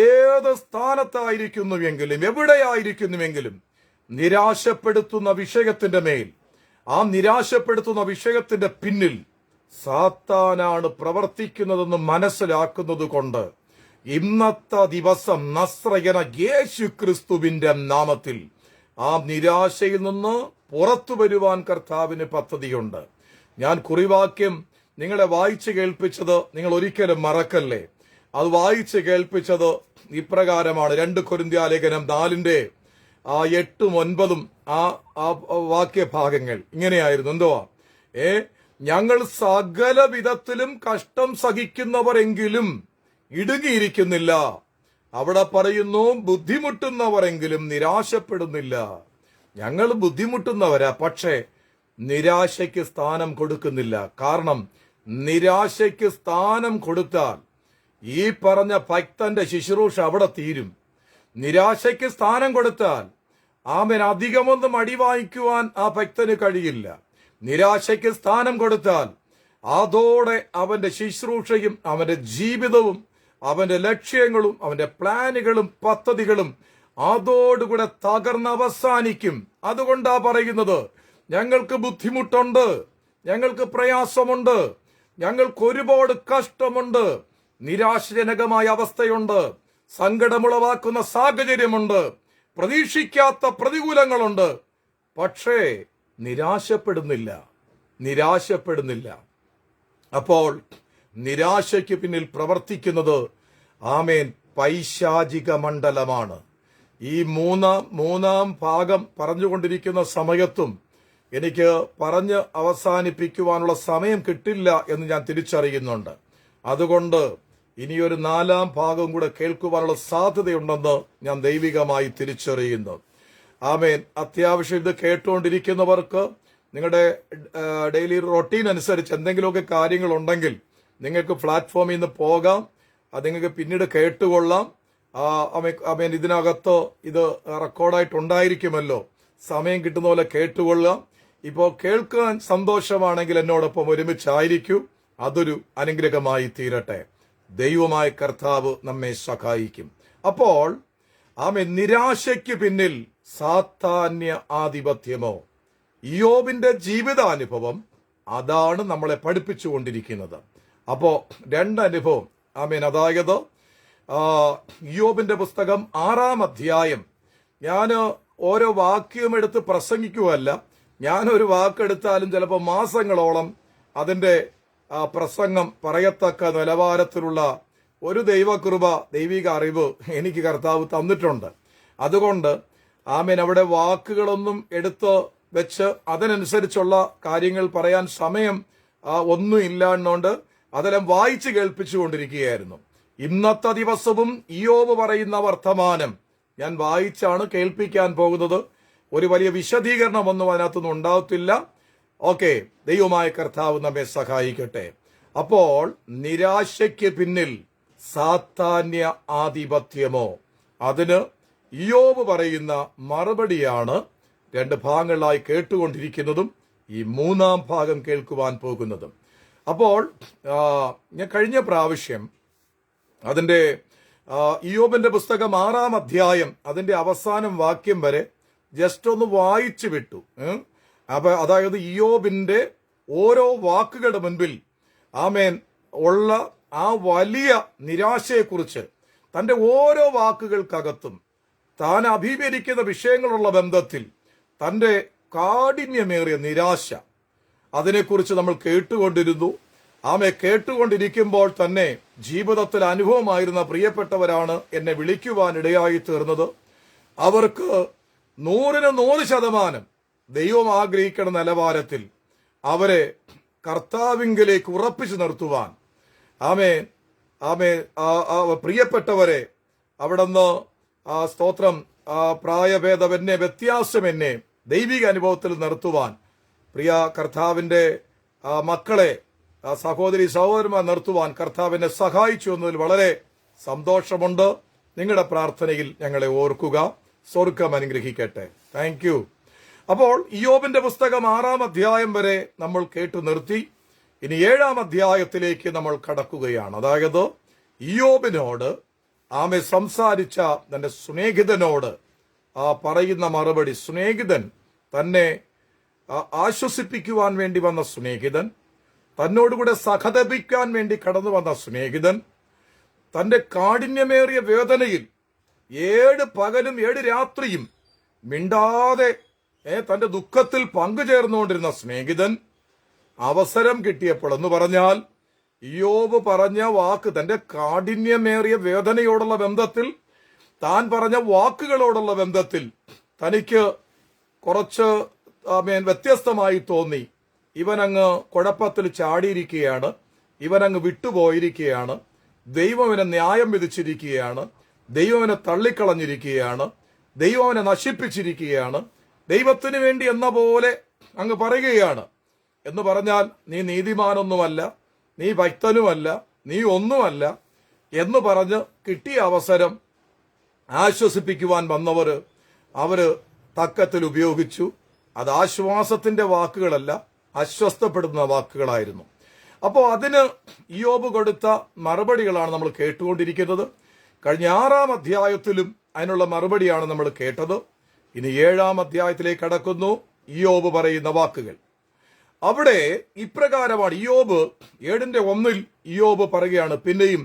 ഏത് സ്ഥാനത്തായിരിക്കുന്നുവെങ്കിലും എവിടെയായിരിക്കുന്നുവെങ്കിലും നിരാശപ്പെടുത്തുന്ന വിഷയത്തിന്റെ മേൽ, ആ നിരാശപ്പെടുത്തുന്ന വിഷയത്തിന്റെ പിന്നിൽ സാത്താനാണ് പ്രവർത്തിക്കുന്നതെന്ന് മനസ്സിലാക്കുന്നത് കൊണ്ട് ഇന്നത്തെ ദിവസം നസ്രയന യേശു ക്രിസ്തുവിന്റെ നാമത്തിൽ ആ നിരാശയിൽ നിന്ന് പുറത്തു വരുവാൻ കർത്താവിന് പദ്ധതിയുണ്ട്. ഞാൻ കുറിവാക്യം നിങ്ങളെ വായിച്ചു കേൾപ്പിച്ചത് നിങ്ങൾ ഒരിക്കലും മറക്കല്ലേ. അത് വായിച്ചു കേൾപ്പിച്ചത് ഇപ്രകാരമാണ്. 2 കൊരിന്ത്യലേഖനം 4:8-9 ആ വാക്യഭാഗങ്ങൾ ഇങ്ങനെയായിരുന്നു. എന്തുവാ? ഞങ്ങൾ സകല വിധത്തിലും കഷ്ടം സഹിക്കുന്നവരെങ്കിലും ഇടുങ്ങിയിരിക്കുന്നില്ല. അവിടെ പറയുന്നു, ബുദ്ധിമുട്ടുന്നവരെങ്കിലും നിരാശപ്പെടുന്നില്ല. ഞങ്ങൾ ബുദ്ധിമുട്ടുന്നവരാ, പക്ഷേ നിരാശയ്ക്ക് സ്ഥാനം കൊടുക്കുന്നില്ല. കാരണം നിരാശയ്ക്ക് സ്ഥാനം കൊടുത്താൽ ഈ പറഞ്ഞ ഭക്തന്റെ ശുശ്രൂഷ അവിടെ തീരും. നിരാശയ്ക്ക് സ്ഥാനം കൊടുത്താൽ ആമേൻ അധികമൊന്നും അടിവാങ്ങിക്കുവാൻ ആ ഭക്തന് കഴിയില്ല. നിരാശയ്ക്ക് സ്ഥാനം കൊടുത്താൽ അതോടെ അവന്റെ ശുശ്രൂഷയും അവന്റെ ജീവിതവും അവന്റെ ലക്ഷ്യങ്ങളും അവന്റെ പ്ലാനുകളും പദ്ധതികളും അതോടുകൂടെ തകർന്നവസാനിക്കും. അതുകൊണ്ടാ പറയുന്നത്, ഞങ്ങൾക്ക് ബുദ്ധിമുട്ടുണ്ട്, ഞങ്ങൾക്ക് പ്രയാസമുണ്ട്, ഞങ്ങൾക്ക് ഒരുപാട് കഷ്ടമുണ്ട്, നിരാശജനകമായ അവസ്ഥയുണ്ട്, സങ്കടമുളവാക്കുന്ന സാഹചര്യമുണ്ട്, പ്രതീക്ഷിക്കാത്ത പ്രതികൂലങ്ങളുണ്ട്. പക്ഷേ നിരാശപ്പെടുന്നില്ല. അപ്പോൾ നിരാശയ്ക്ക് പിന്നിൽ പ്രവർത്തിക്കുന്നത് ആമേൻ പൈശാചിക മണ്ഡലമാണ്. ഈ മൂന്നാം ഭാഗം പറഞ്ഞുകൊണ്ടിരിക്കുന്ന സമയത്തും എനിക്ക് പറഞ്ഞ് അവസാനിപ്പിക്കുവാനുള്ള സമയം കിട്ടില്ല എന്ന് ഞാൻ തിരിച്ചറിയുന്നുണ്ട്. അതുകൊണ്ട് ഇനിയൊരു 4ാം ഭാഗം കൂടെ കേൾക്കുവാനുള്ള സാധ്യതയുണ്ടെന്ന് ഞാൻ ദൈവികമായി തിരിച്ചറിയുന്നു. ആമേൻ. അത്യാവശ്യം ഇത് കേട്ടുകൊണ്ടിരിക്കുന്നവർക്ക് നിങ്ങളുടെ ഡെയിലി റൊട്ടീൻ അനുസരിച്ച് എന്തെങ്കിലുമൊക്കെ കാര്യങ്ങളുണ്ടെങ്കിൽ നിങ്ങൾക്ക് പ്ലാറ്റ്ഫോമിൽ നിന്ന് പോകാം, അത് നിങ്ങൾക്ക് പിന്നീട് കേട്ടുകൊള്ളാം. ആമേൻ. ഇതിനകത്ത് ഇത് റെക്കോർഡായിട്ടുണ്ടായിരിക്കുമല്ലോ, സമയം കിട്ടുന്ന പോലെ കേട്ടുകൊള്ളാം. ഇപ്പോൾ കേൾക്കാൻ സന്തോഷമാണെങ്കിൽ എന്നോടൊപ്പം ഒരുമിച്ചായിരിക്കൂ. അതൊരു അനുഗ്രഹമായി തീരട്ടെ. ദൈവമായ കർത്താവ് നമ്മെ സഹായിക്കും. അപ്പോൾ ആമേൻ, നിരാശയ്ക്ക് പിന്നിൽ സാത്താന്യ ആധിപത്യമോ? ഇയ്യോബിന്റെ ജീവിതാനുഭവം അതാണ് നമ്മളെ പഠിപ്പിച്ചുകൊണ്ടിരിക്കുന്നത്. അപ്പോ 2 അനുഭവം. ആമേൻ. അതായത് ഇയ്യോബിന്റെ പുസ്തകം 6-ാം അധ്യായം ഞാൻ ഓരോ വാക്യം എടുത്ത് പ്രസംഗിക്കുകയല്ല. ഞാനൊരു വാക്കെടുത്താലും ചിലപ്പോൾ മാസങ്ങളോളം അതിന്റെ പ്രസംഗം പറയത്തക്ക നിലവാരത്തിലുള്ള ഒരു ദൈവകൃപ, ദൈവിക അറിവ് എനിക്ക് കർത്താവ് തന്നിട്ടുണ്ട്. അതുകൊണ്ട് ആമേൻ, അവിടെ വാക്കുകളൊന്നും എടുത്ത് വെച്ച് അതിനനുസരിച്ചുള്ള കാര്യങ്ങൾ പറയാൻ സമയം ഒന്നും ഇല്ലാണ്ടോണ്ട് അതെല്ലാം വായിച്ച് കേൾപ്പിച്ചുകൊണ്ടിരിക്കുകയായിരുന്നു. ഇന്നത്തെ ദിവസവും ഇയ്യോബ് പറയുന്ന വർത്തമാനം ഞാൻ വായിച്ചാണ് കേൾപ്പിക്കാൻ പോകുന്നത്. ഒരു വലിയ വിശദീകരണമൊന്നും അതിനകത്തൊന്നും ഉണ്ടാവത്തില്ല. ഓക്കെ, ദൈവമായ കർത്താവ് നമ്മെ സഹായിക്കട്ടെ. അപ്പോൾ നിരാശയ്ക്ക് പിന്നിൽ സാത്താന്യ ആധിപത്യമോ? അതിന് ഇയ്യോബ് പറയുന്ന മറുപടിയാണ് രണ്ട് ഭാഗങ്ങളായി കേട്ടുകൊണ്ടിരിക്കുന്നതും ഈ മൂന്നാം ഭാഗം കേൾക്കുവാൻ പോകുന്നതും. അപ്പോൾ ഞാൻ കഴിഞ്ഞ പ്രാവശ്യം അതിന്റെ ഇയ്യോബിന്റെ പുസ്തകം 6-ാം അധ്യായം അതിന്റെ അവസാനം വാക്യം വരെ ജസ്റ്റ് ഒന്ന് വായിച്ചു വിട്ടു. അപ്പൊ അതായത് ഇയ്യോബിന്റെ ഓരോ വാക്കുകളുടെ മുൻപിൽ ആമേൻ ഉള്ള ആ വലിയ നിരാശയെക്കുറിച്ച്, തന്റെ ഓരോ വാക്കുകൾക്കകത്തും താൻ അഭിമുഖീകരിക്കുന്ന വിഷയങ്ങളുള്ള ബന്ധത്തിൽ തന്റെ കാഠിന്യമേറിയ നിരാശ, അതിനെക്കുറിച്ച് നമ്മൾ കേട്ടുകൊണ്ടിരുന്നു. ആമെ കേട്ടുകൊണ്ടിരിക്കുമ്പോൾ തന്നെ ജീവിതത്തിൽ അനുഭവമായിരുന്ന പ്രിയപ്പെട്ടവരാണ് എന്നെ വിളിക്കുവാനിടയായി തീർന്നത്. അവർക്ക് 100% ദൈവം ആഗ്രഹിക്കുന്ന നിലവാരത്തിൽ അവരെ കർത്താവിങ്കലേക്ക് ഉറപ്പിച്ചു നിർത്തുവാൻ, പ്രിയപ്പെട്ടവരെ അവിടുന്ന് സ്തോത്രം, പ്രായഭേദമെന്നെ വ്യത്യാസമെന്നെ ദൈവിക അനുഭവത്തിൽ നിർത്തുവാൻ, പ്രിയ കർത്താവിന്റെ മക്കളെ, സഹോദരി സഹോദരന്മാർ നിർത്തുവാൻ കർത്താവിനെ സഹായിച്ചു എന്നതിൽ വളരെ സന്തോഷമുണ്ട്. നിങ്ങളുടെ പ്രാർത്ഥനയിൽ ഞങ്ങളെ ഓർക്കുക. സ്വർഗ്ഗം അനുഗ്രഹിക്കട്ടെ. Thank you. അപ്പോൾ ഇയ്യോബിന്റെ പുസ്തകം 6-ാം അധ്യായം വരെ നമ്മൾ കേട്ടു നിർത്തി. ഇനി 7-ാം അധ്യായത്തിലേക്ക് നമ്മൾ കടക്കുകയാണ്. അതായത് ഇയ്യോബിനോട് ആമെ സംസാരിച്ച തന്റെ സ്നേഹിതനോട് പറയുന്ന മറുപടി. സ്നേഹിതൻ, തന്നെ ആശ്വസിപ്പിക്കുവാൻ വേണ്ടി വന്ന സ്നേഹിതൻ, തന്നോടുകൂടെ സഹതപിക്കാൻ വേണ്ടി കടന്നു വന്ന സ്നേഹിതൻ, തന്റെ കാഠിന്യമേറിയ വേദനയിൽ 7 പകലും 7 രാത്രിയും മിണ്ടാതെ തന്റെ ദുഃഖത്തിൽ പങ്കുചേർന്നുകൊണ്ടിരുന്ന സ്നേഹിതൻ, അവസരം കിട്ടിയപ്പോൾ എന്ന് പറഞ്ഞാൽ ഇയ്യോബ് പറഞ്ഞ വാക്ക്, തന്റെ കാഠിന്യമേറിയ വേദനയോടുള്ള ബന്ധത്തിൽ, താൻ പറഞ്ഞ വാക്കുകളോടുള്ള ബന്ധത്തിൽ തനിക്ക് കുറച്ച് വ്യത്യസ്തമായി തോന്നി. ഇവനങ്ങ് കുഴപ്പത്തിൽ ചാടിയിരിക്കുകയാണ്, ഇവനങ്ങ് വിട്ടുപോയിരിക്കുകയാണ്, ദൈവം അവനെ ന്യായം വിധിച്ചിരിക്കുകയാണ്, ദൈവം അവനെ തള്ളിക്കളഞ്ഞിരിക്കുകയാണ്, ദൈവം അവനെ നശിപ്പിച്ചിരിക്കുകയാണ്, ദൈവത്തിന് വേണ്ടി എന്ന പോലെ അങ്ങ് പറയുകയാണ്. എന്ന് പറഞ്ഞാൽ നീ നീതിമാനൊന്നുമല്ല, നീ ഭക്തനുമല്ല, നീ ഒന്നുമല്ല എന്ന് പറഞ്ഞ് കിട്ടിയ അവസരം ആശ്വസിപ്പിക്കുവാൻ വന്നവര് അവര് തക്കത്തിൽ ഉപയോഗിച്ചു. അത് ആശ്വാസത്തിന്റെ വാക്കുകളല്ല, അസ്വസ്ഥപ്പെടുന്ന വാക്കുകളായിരുന്നു. അപ്പോൾ അതിന് ഇയ്യോബ് കൊടുത്ത മറുപടികളാണ് നമ്മൾ കേട്ടുകൊണ്ടിരിക്കുന്നത്. കഴിഞ്ഞ 6-ാം അധ്യായത്തിലും അതിനുള്ള മറുപടിയാണ് നമ്മൾ കേട്ടത്. ഇനി 7-ാം അധ്യായത്തിലേക്ക് കടക്കുന്നു. ഇയ്യോബ് പറയുന്ന വാക്കുകൾ അവിടെ ഇപ്രകാരമാണ്. ഇയ്യോബ് 7:1 ഇയ്യോബ് പറയുകയാണ്, പിന്നെയും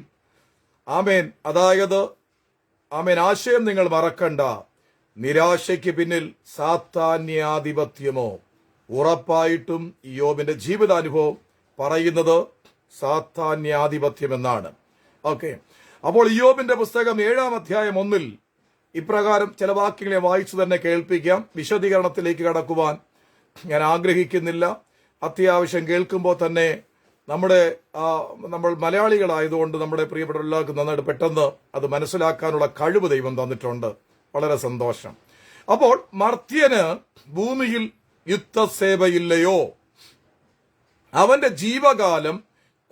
ആമേൻ, അതായത് ആമേൻ, ആശയം നിങ്ങൾ മറക്കണ്ട, നിരാശയ്ക്ക് പിന്നിൽ സാത്താന്യാധിപത്യമോ? ഉറപ്പായിട്ടും ഇയ്യോബിന്റെ ജീവിതാനുഭവം പറയുന്നത് സാത്താന്യാധിപത്യം എന്നാണ്. ഓക്കെ, അപ്പോൾ ഇയ്യോബിന്റെ പുസ്തകം 7-ാം അധ്യായം 1 ഇപ്രകാരം ചില വാക്യങ്ങളെ വായിച്ചു തന്നെ കേൾപ്പിക്കാം. വിശദീകരണത്തിലേക്ക് കടക്കുവാൻ ഞാൻ ആഗ്രഹിക്കുന്നില്ല. അത്യാവശ്യം കേൾക്കുമ്പോൾ തന്നെ നമ്മൾ മലയാളികളായതുകൊണ്ട് നമ്മുടെ പ്രിയപ്പെട്ട എല്ലാവർക്കും നന്നായിട്ട് പെട്ടെന്ന് അത് മനസ്സിലാക്കാനുള്ള കഴിവ് ദൈവം തന്നിട്ടുണ്ട്. വളരെ സന്തോഷം. അപ്പോൾ മർത്യന് ഭൂമിയിൽ യുദ്ധസേവയില്ലയോ? അവന്റെ ജീവകാലം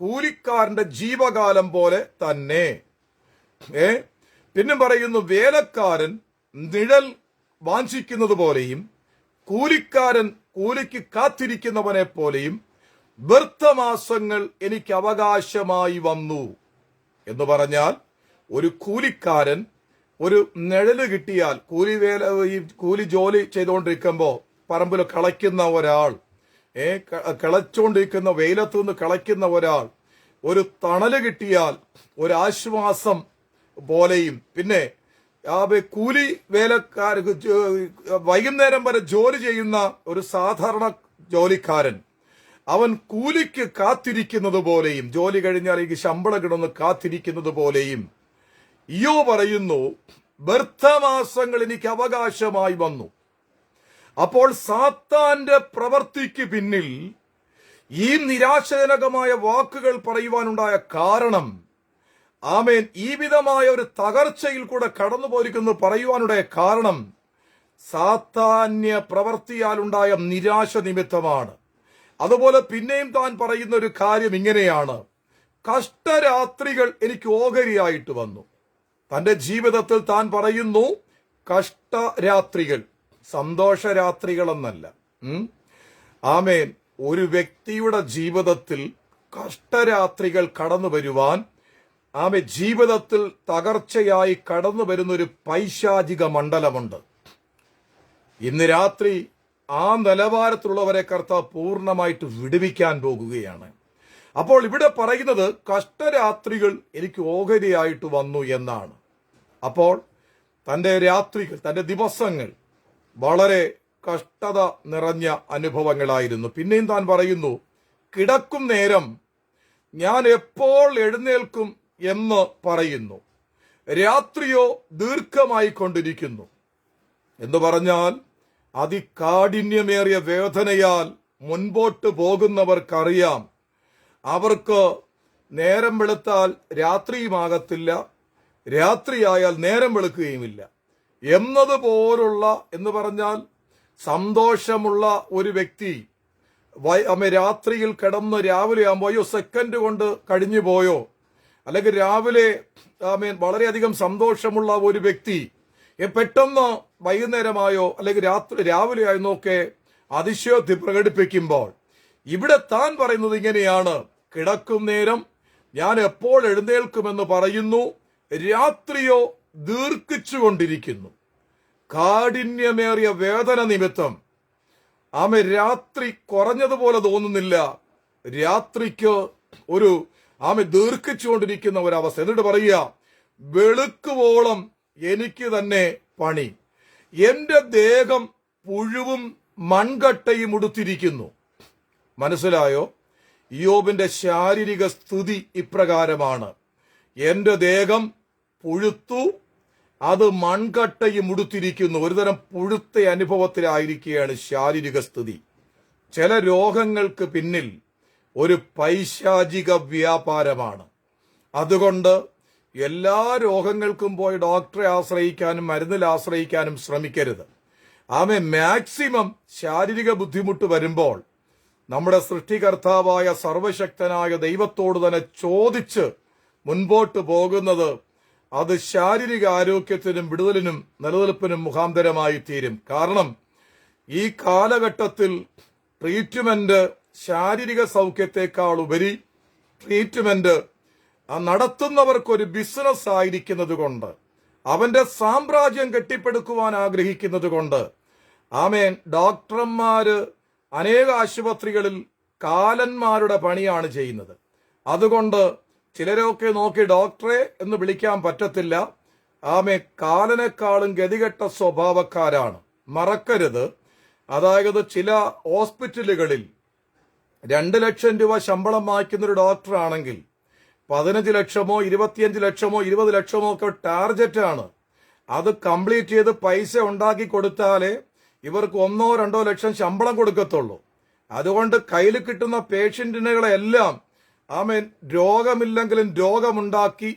കൂലിക്കാരന്റെ ജീവകാലം പോലെ തന്നെ. പിന്നെ പറയുന്നു, വേലക്കാരൻ നിഴൽ വാഞ്ചിക്കുന്നത് പോലെയും കൂലിക്കാരൻ കൂലിക്ക് കാത്തിരിക്കുന്നവനെ പോലെയും വ്യർത്ഥമാസങ്ങൾ എനിക്ക് അവകാശമായി വന്നു. എന്ന് പറഞ്ഞാൽ ഒരു കൂലിക്കാരൻ ഒരു നിഴല് കിട്ടിയാൽ, കൂലി ജോലി ചെയ്തുകൊണ്ടിരിക്കുമ്പോൾ പറമ്പിൽ കളയ്ക്കുന്ന ഒരാൾ, കിളച്ചുകൊണ്ടിരിക്കുന്ന വെയിലത്തു നിന്ന് കളയ്ക്കുന്ന ഒരാൾ ഒരു തണല് കിട്ടിയാൽ ഒരാശ്വാസം പോലെയും, പിന്നെ കൂലി വേലക്കാർക്ക് വൈകുന്നേരം വരെ ജോലി ചെയ്യുന്ന ഒരു സാധാരണ ജോലിക്കാരൻ അവൻ കൂലിക്ക് കാത്തിരിക്കുന്നത് പോലെയും, ജോലി കഴിഞ്ഞാൽ എനിക്ക് ശമ്പളം കിടന്ന് കാത്തിരിക്കുന്നത് പോലെയും ഇയ്യോബ് പറയുന്നു, വ്യർത്ഥമാസങ്ങൾ എനിക്ക് അവകാശമായി വന്നു. അപ്പോൾ സാത്താന്റെ പ്രവൃത്തിക്ക് പിന്നിൽ ഈ നിരാശജനകമായ വാക്കുകൾ പറയുവാനുണ്ടായ കാരണം, ആമേൻ, ഈ വിധമായ ഒരു തകർച്ചയിൽ കൂടെ കടന്നു പോയിരിക്കുന്നു പറയുവാനുണ്ടായ കാരണം സാത്താന്യ പ്രവൃത്തിയാലുണ്ടായ നിരാശ നിമിത്തമാണ്. അതുപോലെ പിന്നെയും താൻ പറയുന്ന ഒരു കാര്യം ഇങ്ങനെയാണ്, കഷ്ടരാത്രികൾ എനിക്ക് ഓഹരിയായിട്ട് വന്നു. തന്റെ ജീവിതത്തിൽ താൻ പറയുന്നു കഷ്ടരാത്രികൾ, സന്തോഷരാത്രികളെന്നല്ല. ആമേൻ. ഒരു വ്യക്തിയുടെ ജീവിതത്തിൽ കഷ്ടരാത്രികൾ കടന്നു വരുവാൻ, ജീവിതത്തിൽ തകർച്ചയായി കടന്നു വരുന്ന ഒരു പൈശാചിക മണ്ഡലമുണ്ട്. ഇന്ന് രാത്രി ആ നിലവാരത്തിലുള്ളവരെ കർത്താവ് പൂർണ്ണമായിട്ട് വിടുവിക്കാൻ പോകുകയാണ്. അപ്പോൾ ഇവിടെ പറയുന്നത് കഷ്ടരാത്രികൾ എനിക്ക് ഓഹരിയായിട്ട് വന്നു എന്നാണ്. അപ്പോൾ തന്റെ രാത്രികൾ, തന്റെ ദിവസങ്ങൾ വളരെ കഷ്ടത നിറഞ്ഞ അനുഭവങ്ങളായിരുന്നു. പിന്നെയും താൻ പറയുന്നു, കിടക്കും നേരം ഞാൻ എപ്പോൾ എഴുന്നേൽക്കും എന്ന് പറയുന്നു, രാത്രിയോ ദീർഘമായി കൊണ്ടിരിക്കുന്നു എന്ന് പറഞ്ഞാൽ അതികാഠിന്യമേറിയ വേദനയാൽ മുൻപോട്ട് പോകുന്നവർക്കറിയാം, അവർക്ക് നേരം വെളുത്താൽ രാത്രിയുമാകത്തില്ല, രാത്രിയായാൽ നേരം വെളുക്കുകയുമില്ല എന്നതുപോലുള്ള, എന്ന് പറഞ്ഞാൽ സന്തോഷമുള്ള ഒരു വ്യക്തി രാത്രിയിൽ കിടന്ന് രാവിലെ ആകുമ്പോൾ അയ്യോ സെക്കൻഡ് കൊണ്ട് കഴിഞ്ഞു പോയോ, അല്ലെങ്കിൽ രാവിലെ വളരെയധികം സന്തോഷമുള്ള ഒരു വ്യക്തി പെട്ടെന്ന് വൈകുന്നേരമായോ അല്ലെങ്കിൽ രാവിലെ ആയെന്നൊക്കെ അതിശയോക്തി പ്രകടിപ്പിക്കുമ്പോൾ ഇവിടെ താൻ പറയുന്നത് ഇങ്ങനെയാണ്, കിടക്കും നേരം ഞാൻ എപ്പോൾ എഴുന്നേൽക്കുമെന്ന് പറയുന്നു, രാത്രിയോ ദീർഘിച്ചുകൊണ്ടിരിക്കുന്നു. കാഠിന്യമേറിയ വേദന നിമിത്തം രാത്രി കുറഞ്ഞതുപോലെ തോന്നുന്നില്ല, രാത്രിക്ക് ഒരു ദീർഘിച്ചുകൊണ്ടിരിക്കുന്ന ഒരവസ്ഥ. എന്നിട്ട് പറയുക, വെളുക്കുവോളം എനിക്ക് തന്നെ പണി, എന്റെ ദേഹം പുഴുവും മൺകട്ടയും ഉടുത്തിരിക്കുന്നു. മനസ്സിലായോ? ഇയ്യോബിന്റെ ശാരീരിക സ്ഥിതി ഇപ്രകാരമാണ്, എന്റെ ദേഹം പുഴുത്തു, അത് മൺകട്ടയും ഉടുത്തിരിക്കുന്നു. ഒരുതരം പുഴുത്ത അനുഭവത്തിലായിരിക്കുകയാണ് ശാരീരിക സ്ഥിതി. ചില രോഗങ്ങൾക്ക് പിന്നിൽ ഒരു പൈശാചിക വ്യാപാരമാണ്. അതുകൊണ്ട് എല്ലാ രോഗങ്ങൾക്കും പോയി ഡോക്ടറെ ആശ്രയിക്കാനും മരുന്നിൽ ആശ്രയിക്കാനും ശ്രമിക്കരുത്. മാക്സിമം ശാരീരിക ബുദ്ധിമുട്ട് വരുമ്പോൾ നമ്മുടെ സൃഷ്ടികർത്താവായ സർവശക്തനായ ദൈവത്തോട് തന്നെ ചോദിച്ച് മുൻപോട്ട് പോകുന്നത് അത് ശാരീരിക ആരോഗ്യത്തിനും വിടുതലിനും നിലനിൽപ്പിനും മുഖാന്തരമായി തീരും. കാരണം ഈ കാലഘട്ടത്തിൽ ട്രീറ്റ്മെന്റ് ശാരീരിക സൗഖ്യത്തെക്കാൾ ഉപരി ട്രീറ്റ്മെന്റ് നടത്തുന്നവർക്കൊരു ബിസിനസ് ആയിരിക്കുന്നത് കൊണ്ട്, അവന്റെ സാമ്രാജ്യം കെട്ടിപ്പടുക്കുവാൻ ആഗ്രഹിക്കുന്നത് കൊണ്ട് ഡോക്ടർമാര് അനേക ആശുപത്രികളിൽ കാലന്മാരുടെ പണിയാണ് ചെയ്യുന്നത്. അതുകൊണ്ട് ചിലരൊക്കെ നോക്കി ഡോക്ടറെ എന്ന് വിളിക്കാൻ പറ്റത്തില്ല, കാലനേക്കാളും ഗതികെട്ട സ്വഭാവക്കാരാണ്. മറക്കരുത്, അതായത് ചില ഹോസ്പിറ്റലുകളിൽ 2 ലക്ഷം രൂപ ശമ്പളം വാങ്ങിക്കുന്ന ഒരു ഡോക്ടറാണെങ്കിൽ 15 ലക്ഷമോ 25 ലക്ഷമോ 20 ലക്ഷമോ ഒക്കെ ടാർജറ്റാണ്. അത് കംപ്ലീറ്റ് ചെയ്ത് പൈസ ഉണ്ടാക്കി കൊടുത്താലേ ഇവർക്ക് 1-2 ലക്ഷം ശമ്പളം കൊടുക്കത്തുള്ളൂ. അതുകൊണ്ട് കയ്യിൽ കിട്ടുന്ന പേഷ്യന്റിനുകളെല്ലാം രോഗമില്ലെങ്കിലും രോഗമുണ്ടാക്കി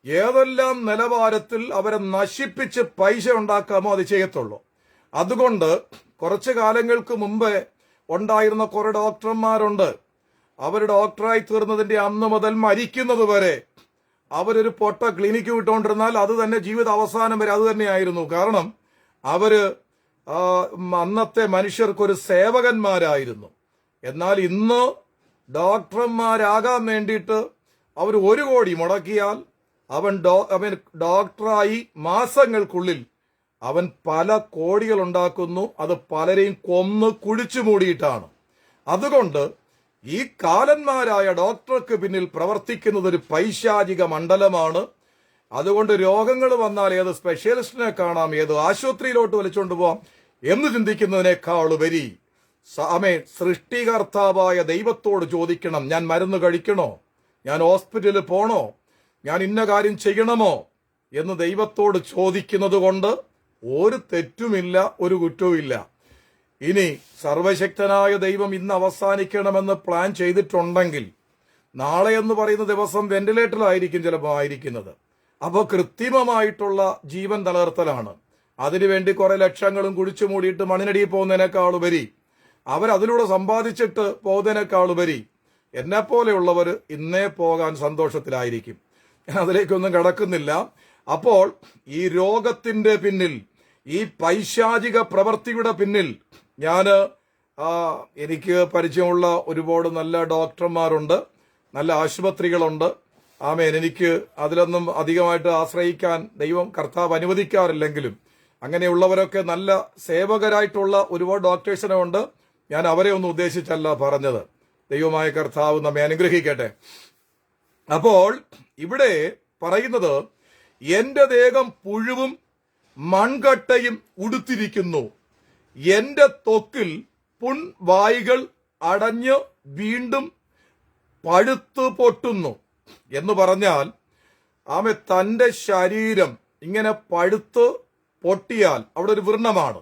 ഏതെല്ലാം നിലവാരത്തിൽ അവരെ നശിപ്പിച്ച് പൈസ ഉണ്ടാക്കാമോ അത് ചെയ്യത്തുള്ളൂ. അതുകൊണ്ട് കുറച്ചു കാലങ്ങൾക്ക് മുമ്പ് ഉണ്ടായിരുന്ന കുറെ ഡോക്ടർമാരുണ്ട്. അവർ ഡോക്ടറായി തീർന്നതിന്റെ അന്ന് മുതൽ മരിക്കുന്നത് വരെ അവരൊരു പൊട്ട ക്ലിനിക്ക് വിട്ടുകൊണ്ടിരുന്നാൽ അത് തന്നെ ജീവിത അവസാനം വരെ അത് തന്നെയായിരുന്നു. കാരണം അവര് അന്നത്തെ മനുഷ്യർക്കൊരു സേവകന്മാരായിരുന്നു. എന്നാൽ ഇന്ന് ഡോക്ടർമാരാകാൻ വേണ്ടിയിട്ട് അവർ 1 കോടി മുടക്കിയാൽ അവൻ ഡോക്ടറായി മാസങ്ങൾക്കുള്ളിൽ അവൻ പല കോടികൾ ഉണ്ടാക്കുന്നു. അത് പലരെയും കൊന്ന് കുഴിച്ചു മൂടിയിട്ടാണ്. അതുകൊണ്ട് ഈ കാലന്മാരായ ഡോക്ടർക്ക് പിന്നിൽ പ്രവർത്തിക്കുന്നത് ഒരു പൈശാചിക മണ്ഡലമാണ്. അതുകൊണ്ട് രോഗങ്ങൾ വന്നാൽ ഏത് സ്പെഷ്യലിസ്റ്റിനെ കാണാം, ഏത് ആശുപത്രിയിലോട്ട് വലിച്ചുകൊണ്ട് പോവാം എന്ന് ചിന്തിക്കുന്നതിനേക്കാൾ ഉപരി സൃഷ്ടികർത്താവായ ദൈവത്തോട് ചോദിക്കണം, ഞാൻ മരുന്ന് കഴിക്കണോ, ഞാൻ ഹോസ്പിറ്റലിൽ പോണോ, ഞാൻ ഇന്ന കാര്യം ചെയ്യണമോ എന്ന് ദൈവത്തോട് ചോദിക്കുന്നത് കൊണ്ട് ഒരു തെറ്റുമില്ല, ഒരു കുറ്റവുമില്ല. ഇനി സർവശക്തനായ ദൈവം ഇന്ന് അവസാനിക്കണമെന്ന് പ്ലാൻ ചെയ്തിട്ടുണ്ടെങ്കിൽ നാളെ എന്ന് പറയുന്ന ദിവസം വെന്റിലേറ്ററിലായിരിക്കും ചിലപ്പോൾ ആയിരിക്കുന്നത്. അപ്പോൾ കൃത്രിമമായിട്ടുള്ള ജീവൻ തളർത്തലാണ്. അതിനുവേണ്ടി കുറെ ലക്ഷങ്ങളും കുഴിച്ചു മൂടിയിട്ട് മണ്ണിനടിയിൽ പോകുന്നതിനേക്കാളുപരി, അവരതിലൂടെ സമ്പാദിച്ചിട്ട് പോകുന്നതിനേക്കാളുപരി എന്നെപ്പോലെയുള്ളവർ ഇന്നേ പോകാൻ സന്തോഷത്തിലായിരിക്കും. ഞാൻ അതിലേക്കൊന്നും കടക്കുന്നില്ല. അപ്പോൾ ഈ രോഗത്തിന്റെ പിന്നിൽ, ഈ പൈശാചിക പ്രവൃത്തിയുടെ പിന്നിൽ എനിക്ക് പരിചയമുള്ള ഒരുപാട് നല്ല ഡോക്ടർമാരുണ്ട്, നല്ല ആശുപത്രികളുണ്ട്. ആമേൻ. എനിക്ക് അതിലൊന്നും അധികമായിട്ട് ആശ്രയിക്കാൻ കർത്താവ് അനുവദിക്കാറില്ലെങ്കിലും അങ്ങനെയുള്ളവരൊക്കെ നല്ല സേവകരായിട്ടുള്ള ഒരുപാട് ഡോക്ടേഴ്സിനെ ഉണ്ട്. ഞാൻ അവരെ ഒന്നും ഉദ്ദേശിച്ചല്ല പറഞ്ഞത്. ദൈവമായ കർത്താവ് നമ്മെ അനുഗ്രഹിക്കട്ടെ. അപ്പോൾ ഇവിടെ പറയുന്നത്, എന്റെ ദേഹം പുഴുവും മൺകട്ടയും ഉടുത്തിരിക്കുന്നു, എന്റെ ത്വക്കിൽ പുൺവായികൾ അടഞ്ഞ് വീണ്ടും പഴുത്തു പൊട്ടുന്നു എന്ന് പറഞ്ഞാൽ തന്റെ ശരീരം ഇങ്ങനെ പഴുത്ത് പൊട്ടിയാൽ അവിടെ ഒരു വ്രണമാണ്.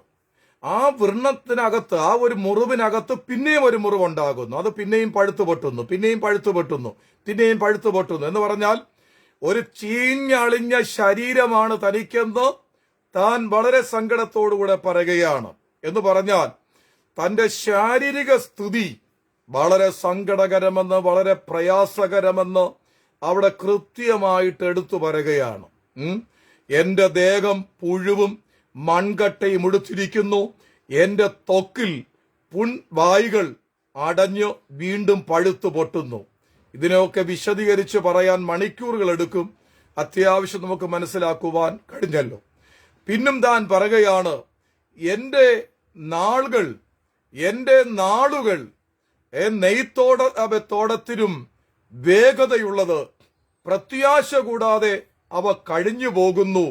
ആ വ്രണത്തിനകത്ത്, ആ ഒരു മുറിവിനകത്ത് പിന്നെയും ഒരു മുറിവുണ്ടാകുന്നു. അത് പിന്നെയും പഴുത്തു പൊട്ടുന്നു, പിന്നെയും പഴുത്തു പൊട്ടുന്നു, പിന്നെയും പഴുത്തു പൊട്ടുന്നു എന്ന് പറഞ്ഞാൽ ഒരു ചീഞ്ഞളിഞ്ഞ ശരീരമാണ് തനിക്കെന്ന് താൻ വളരെ സങ്കടത്തോടുകൂടെ പറയുകയാണ്. എന്ന് പറഞ്ഞാൽ തന്റെ ശാരീരിക സ്ഥിതി വളരെ സങ്കടകരമെന്ന്, വളരെ പ്രയാസകരമെന്ന് അവിടെ കൃത്യമായിട്ട് എടുത്തു പറയുകയാണ്. എന്റെ ദേഹം പുഴുവും മൺകട്ടയും ഉടുത്തിരിക്കുന്നു, എന്റെ ത്വക്കിൽ പുൺവായികൾ അടഞ്ഞു വീണ്ടും പഴുത്തു പൊട്ടുന്നു. ഇതിനെയൊക്കെ വിശദീകരിച്ച് പറയാൻ മണിക്കൂറുകൾ എടുക്കും. അത്യാവശ്യം നമുക്ക് മനസ്സിലാക്കുവാൻ കഴിഞ്ഞല്ലോ. പിന്നും താൻ പറയുകയാണ്, എന്റെ നാളുകൾ നെയ്ത്തോടത്തിനും വേഗതയുള്ളത്, പ്രത്യാശ കൂടാതെ അവ കഴിഞ്ഞു പോകുന്നു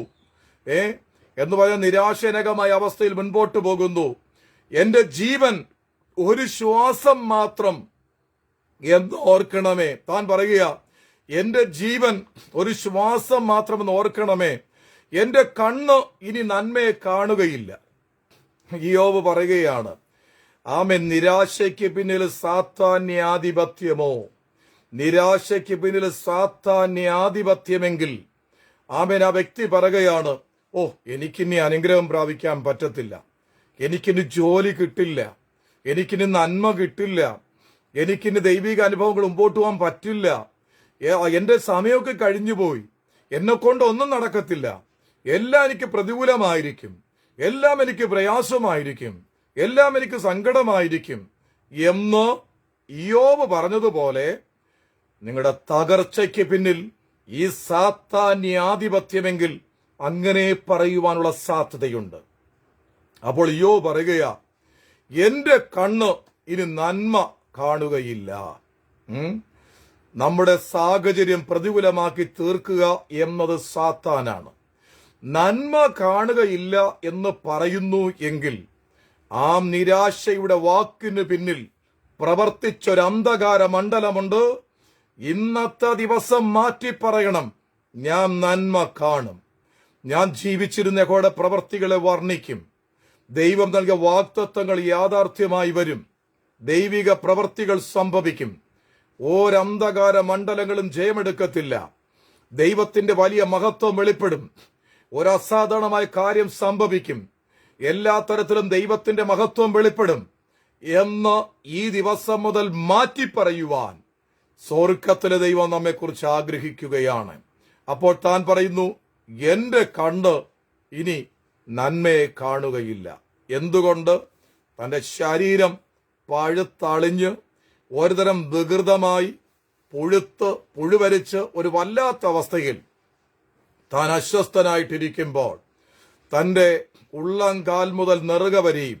എന്ന് പറഞ്ഞ നിരാശജനകമായ അവസ്ഥയിൽ മുൻപോട്ട് പോകുന്നു. എന്റെ ജീവൻ ഒരു ശ്വാസം മാത്രം എന്ന് ഓർക്കണമേ. താൻ പറയുക, എന്റെ ജീവൻ ഒരു ശ്വാസം മാത്രം എന്ന് ഓർക്കണമേ, എന്റെ കണ്ണ് ഇനി നന്മയെ കാണുകയില്ല. ഇയ്യോബ് പറയുകയാണ്, ആമേൻ. നിരാശയ്ക്ക് പിന്നിൽ സാത്താന്യാധിപത്യമോ, നിരാശയ്ക്ക് പിന്നിൽ സാത്താന്യാധിപത്യമെങ്കിൽ ആമേൻ ആ വ്യക്തി പറയുകയാണ്, എനിക്കിനി അനുഗ്രഹം പ്രാപിക്കാൻ പറ്റത്തില്ല, എനിക്കിനി ജോലി കിട്ടില്ല, എനിക്കിനി നന്മ കിട്ടില്ല, എനിക്കിനി ദൈവിക അനുഭവങ്ങൾ മുമ്പോട്ട് പോകാൻ പറ്റില്ല, എന്റെ സമയമൊക്കെ കഴിഞ്ഞുപോയി, എന്നെക്കൊണ്ട് ഒന്നും നടക്കത്തില്ല, എല്ലാം എനിക്ക് പ്രതികൂലമായിരിക്കും, എല്ലാം എനിക്ക് പ്രയാസമായിരിക്കും, എല്ലാം എനിക്ക് സങ്കടമായിരിക്കും എന്ന് ഇയ്യോബ് പറഞ്ഞതുപോലെ നിങ്ങളുടെ തകർച്ചയ്ക്ക് പിന്നിൽ ഈ സാത്താന്യാധിപത്യമെങ്കിൽ അങ്ങനെ പറയുവാനുള്ള സാധ്യതയുണ്ട്. അപ്പോൾ ഇയ്യോബ് പറയുകയാ, എന്റെ കണ്ണ് ഇനി നന്മ കാണുകയില്ല. നമ്മുടെ സാഹചര്യം പ്രതികൂലമാക്കി തീർക്കുക എന്നത് സാത്താനാണ്. നന്മ കാണുകയില്ല എന്ന് പറയുന്നു എങ്കിൽ ആ നിരാശയുടെ വാക്കിന് പിന്നിൽ പ്രവർത്തിച്ചൊരു അന്ധകാര മണ്ഡലമുണ്ട്. ഇന്നത്തെ ദിവസം മാറ്റി പറയണം, ഞാൻ നന്മ കാണും, ഞാൻ ജീവിച്ചിരുന്ന യഹോവയുടെ പ്രവർത്തികളെ വർണ്ണിക്കും, ദൈവം നൽകിയ വാഗ്ദത്തങ്ങൾ യാഥാർത്ഥ്യമായി വരും, ദൈവിക പ്രവർത്തികൾ സംഭവിക്കും, ഓരന്ധകാര മണ്ഡലങ്ങളും ജയമെടുക്കത്തില്ല, ദൈവത്തിന്റെ വലിയ മഹത്വം വെളിപ്പെടും, ഒരസാധാരണമായ കാര്യം സംഭവിക്കും, എല്ലാ തരത്തിലും ദൈവത്തിന്റെ മഹത്വം വെളിപ്പെടും എന്ന് ഈ ദിവസം മുതൽ മാറ്റി പറയുവാൻ സ്വർഗത്തിലെ ദൈവം നമ്മെക്കുറിച്ച് ആഗ്രഹിക്കുകയാണ്. അപ്പോൾ താൻ പറയുന്നു, എന്റെ കണ്ണ് ഇനി നന്മയെ കാണുകയില്ല. എന്തുകൊണ്ട്? തന്റെ ശരീരം പഴുത്തളിഞ്ഞ് ഒരുതരം വികൃതമായി പുഴുവരിച്ച് ഒരു വല്ലാത്ത അവസ്ഥയിൽ താൻ അസ്വസ്ഥനായിട്ടിരിക്കുമ്പോൾ തന്റെ ഉള്ളംകാൽ മുതൽ നെറുക വരെയും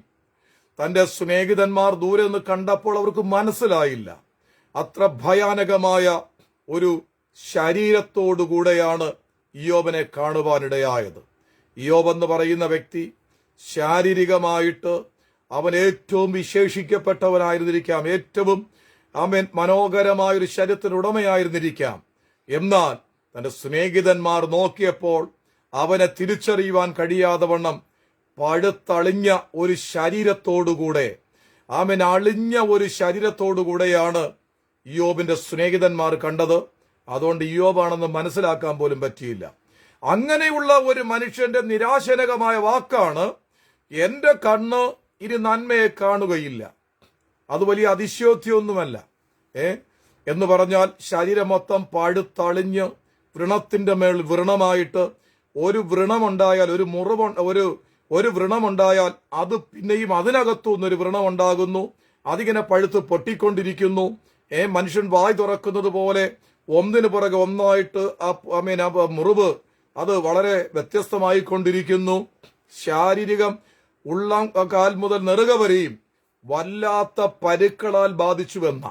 തന്റെ സ്നേഹിതന്മാർ ദൂരെ നിന്ന് കണ്ടപ്പോൾ അവർക്ക് മനസ്സിലായില്ല, അത്ര ഭയാനകമായ ഒരു ശരീരത്തോടുകൂടെയാണ് ഇയ്യോബിനെ കാണുവാനിടയായത്. ഇയ്യോബ് എന്ന് പറയുന്ന വ്യക്തി ശാരീരികമായിട്ട് അവൻ ഏറ്റവും വിശേഷിക്കപ്പെട്ടവനായിരുന്നിരിക്കാം, ഏറ്റവും മനോഹരമായൊരു ശരീരത്തിനുടമയായിരുന്നിരിക്കാം. എന്നാൽ തന്റെ സ്നേഹിതന്മാർ നോക്കിയപ്പോൾ അവനെ തിരിച്ചറിയുവാൻ കഴിയാതെ വണ്ണം പഴുത്തളിഞ്ഞ ഒരു ശരീരത്തോടുകൂടെ, അളിഞ്ഞ ഒരു ശരീരത്തോടുകൂടെയാണ് ഇയ്യോബിന്റെ സ്നേഹിതന്മാർ കണ്ടത്. അതുകൊണ്ട് ഇയ്യോബാണെന്ന് മനസ്സിലാക്കാൻ പോലും പറ്റിയില്ല. അങ്ങനെയുള്ള ഒരു മനുഷ്യന്റെ നിരാശനകമായ വാക്കാണ്, എന്റെ കണ്ണ് ഇനി നന്മയെ കാണുകയില്ല. അത് വലിയ അതിശയോക്തിയൊന്നുമല്ല. എന്ന് പറഞ്ഞാൽ ശരീരം മൊത്തം പഴുത്തളിഞ്ഞ് വ്രണത്തിന്റെ മേൽ വ്രണമായിട്ട്, ഒരു വ്രണമുണ്ടായാൽ, ഒരു വ്രണമുണ്ടായാൽ അത് പിന്നെയും അതിനകത്തുനിന്നൊരു വ്രണമുണ്ടാകുന്നു. അതിങ്ങനെ പഴുത്ത് പൊട്ടിക്കൊണ്ടിരിക്കുന്നു. മനുഷ്യൻ വായ് തുറക്കുന്നത് പോലെ ഒന്നിനു പുറകെ ഒന്നായിട്ട് മുറിവ് അത് വളരെ വ്യത്യസ്തമായിക്കൊണ്ടിരിക്കുന്നു. ശാരീരികം ഉള്ളം കാൽ മുതൽ നെറുക വരെയും വല്ലാത്ത പരുക്കളാൽ ബാധിച്ചുവെന്ന.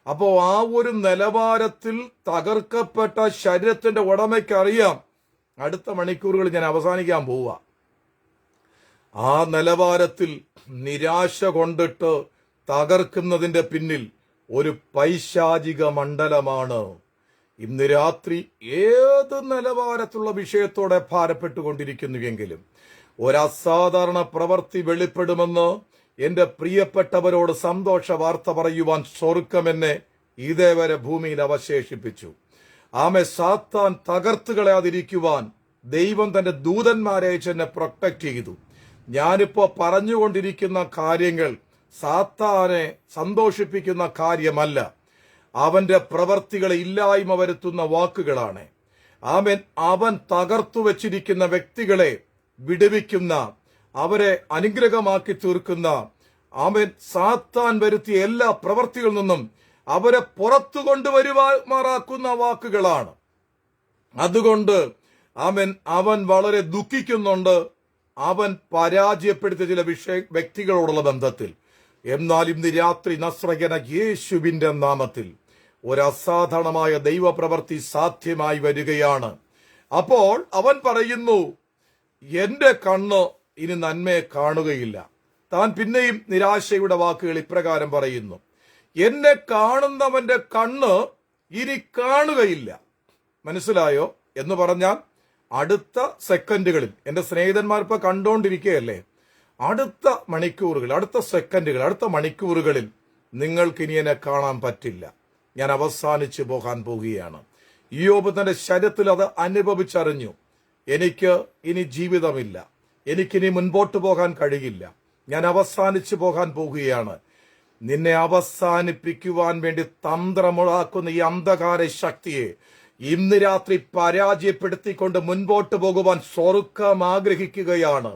അപ്പോ ആ ഒരു നിലവാരത്തിൽ തകർക്കപ്പെട്ട ശരീരത്തിന്റെ ഉടമയ്ക്കറിയാം, അടുത്ത മണിക്കൂറുകൾ ഞാൻ അവസാനിക്കാൻ പോവുക. ആ നിലവാരത്തിൽ നിരാശ കൊണ്ടിട്ട് തകർക്കുന്നതിന്റെ പിന്നിൽ ഒരു പൈശാചിക മണ്ഡലമാണ്. ഇന്ന് രാത്രി ഏത് നിലവാരത്തിലുള്ള വിഷയത്തോടെ ഭാരപ്പെട്ടുകൊണ്ടിരിക്കുന്നുവെങ്കിലും ഒരസാധാരണ പ്രവൃത്തി വെളിപ്പെടുമെന്ന് എന്റെ പ്രിയപ്പെട്ടവരോട് സന്തോഷ വാർത്ത പറയുവാൻ സ്വർഗം എന്നെ ഇതേവരെ ഭൂമിയിൽ അവശേഷിപ്പിച്ചു. സാത്താൻ തകർത്ത് കളയാതിരിക്കുവാൻ ദൈവം തന്റെ ദൂതന്മാരെ അയച്ച് എന്നെ പ്രൊട്ടക്ട് ചെയ്തു. ഞാനിപ്പോ പറഞ്ഞുകൊണ്ടിരിക്കുന്ന കാര്യങ്ങൾ സാത്താനെ സന്തോഷിപ്പിക്കുന്ന കാര്യമല്ല, അവന്റെ പ്രവർത്തികളെ ഇല്ലായ്മ വരുത്തുന്ന വാക്കുകളാണ്. അവൻ തകർത്തു വച്ചിരിക്കുന്ന വ്യക്തികളെ വിടുവിക്കുന്ന, അവരെ അനുഗ്രഹമാക്കി തീർക്കുന്ന, സാത്താൻ വരുത്തിയ എല്ലാ പ്രവർത്തികളിൽ നിന്നും അവരെ പുറത്തു കൊണ്ടുവരുമാറാക്കുന്ന വാക്കുകളാണ്. അതുകൊണ്ട് അവൻ വളരെ ദുഃഖിക്കുന്നുണ്ട്, അവൻ പരാജയപ്പെടുത്തിയ ചില വ്യക്തികളോടുള്ള ബന്ധത്തിൽ. എന്നാൽ ഇന്ന് രാത്രി നസ്രയനായ യേശുവിന്റെ നാമത്തിൽ ഒരു അസാധാരണമായ ദൈവപ്രവൃത്തി സാധ്യമായി വരികയാണ്. അപ്പോൾ അവൻ പറയുന്നു, എന്റെ കണ്ണ് ഇനി നന്മയെ കാണുകയില്ല. താൻ പിന്നെയും നിരാശയുടെ വാക്കുകൾ ഇപ്രകാരം പറയുന്നു, എന്നെ കാണുന്നവന്റെ കണ്ണ് ഇനി കാണുകയില്ല. മനസ്സിലായോ? എന്ന് പറഞ്ഞാൽ അടുത്ത സെക്കൻഡുകളിൽ, എന്റെ സ്നേഹിതന്മാർ ഇപ്പൊ കണ്ടോണ്ടിരിക്കുകയല്ലേ, അടുത്ത മണിക്കൂറുകൾ, അടുത്ത സെക്കൻഡുകൾ, അടുത്ത മണിക്കൂറുകളിൽ നിങ്ങൾക്ക് ഇനി എന്നെ കാണാൻ പറ്റില്ല. ഞാൻ അവസാനിച്ചു പോകാൻ പോകുകയാണ്. ഇയ്യോബ് തന്റെ ശരീരത്തിൽ അത് അനുഭവിച്ചറിഞ്ഞു. എനിക്ക് ഇനി ജീവിതമില്ല, എനിക്കിനി മുൻപോട്ട് പോകാൻ കഴിയില്ല, ഞാൻ അവസാനിച്ചു പോകാൻ പോകുകയാണ്. നിന്നെ അവസാനിപ്പിക്കുവാൻ വേണ്ടി തന്ത്രമുളാക്കുന്ന ഈ അന്ധകാര ശക്തിയെ ഇന്ന് രാത്രി പരാജയപ്പെടുത്തിക്കൊണ്ട് മുൻപോട്ട് പോകുവാൻ സ്വർഗം ആഗ്രഹിക്കുകയാണ്.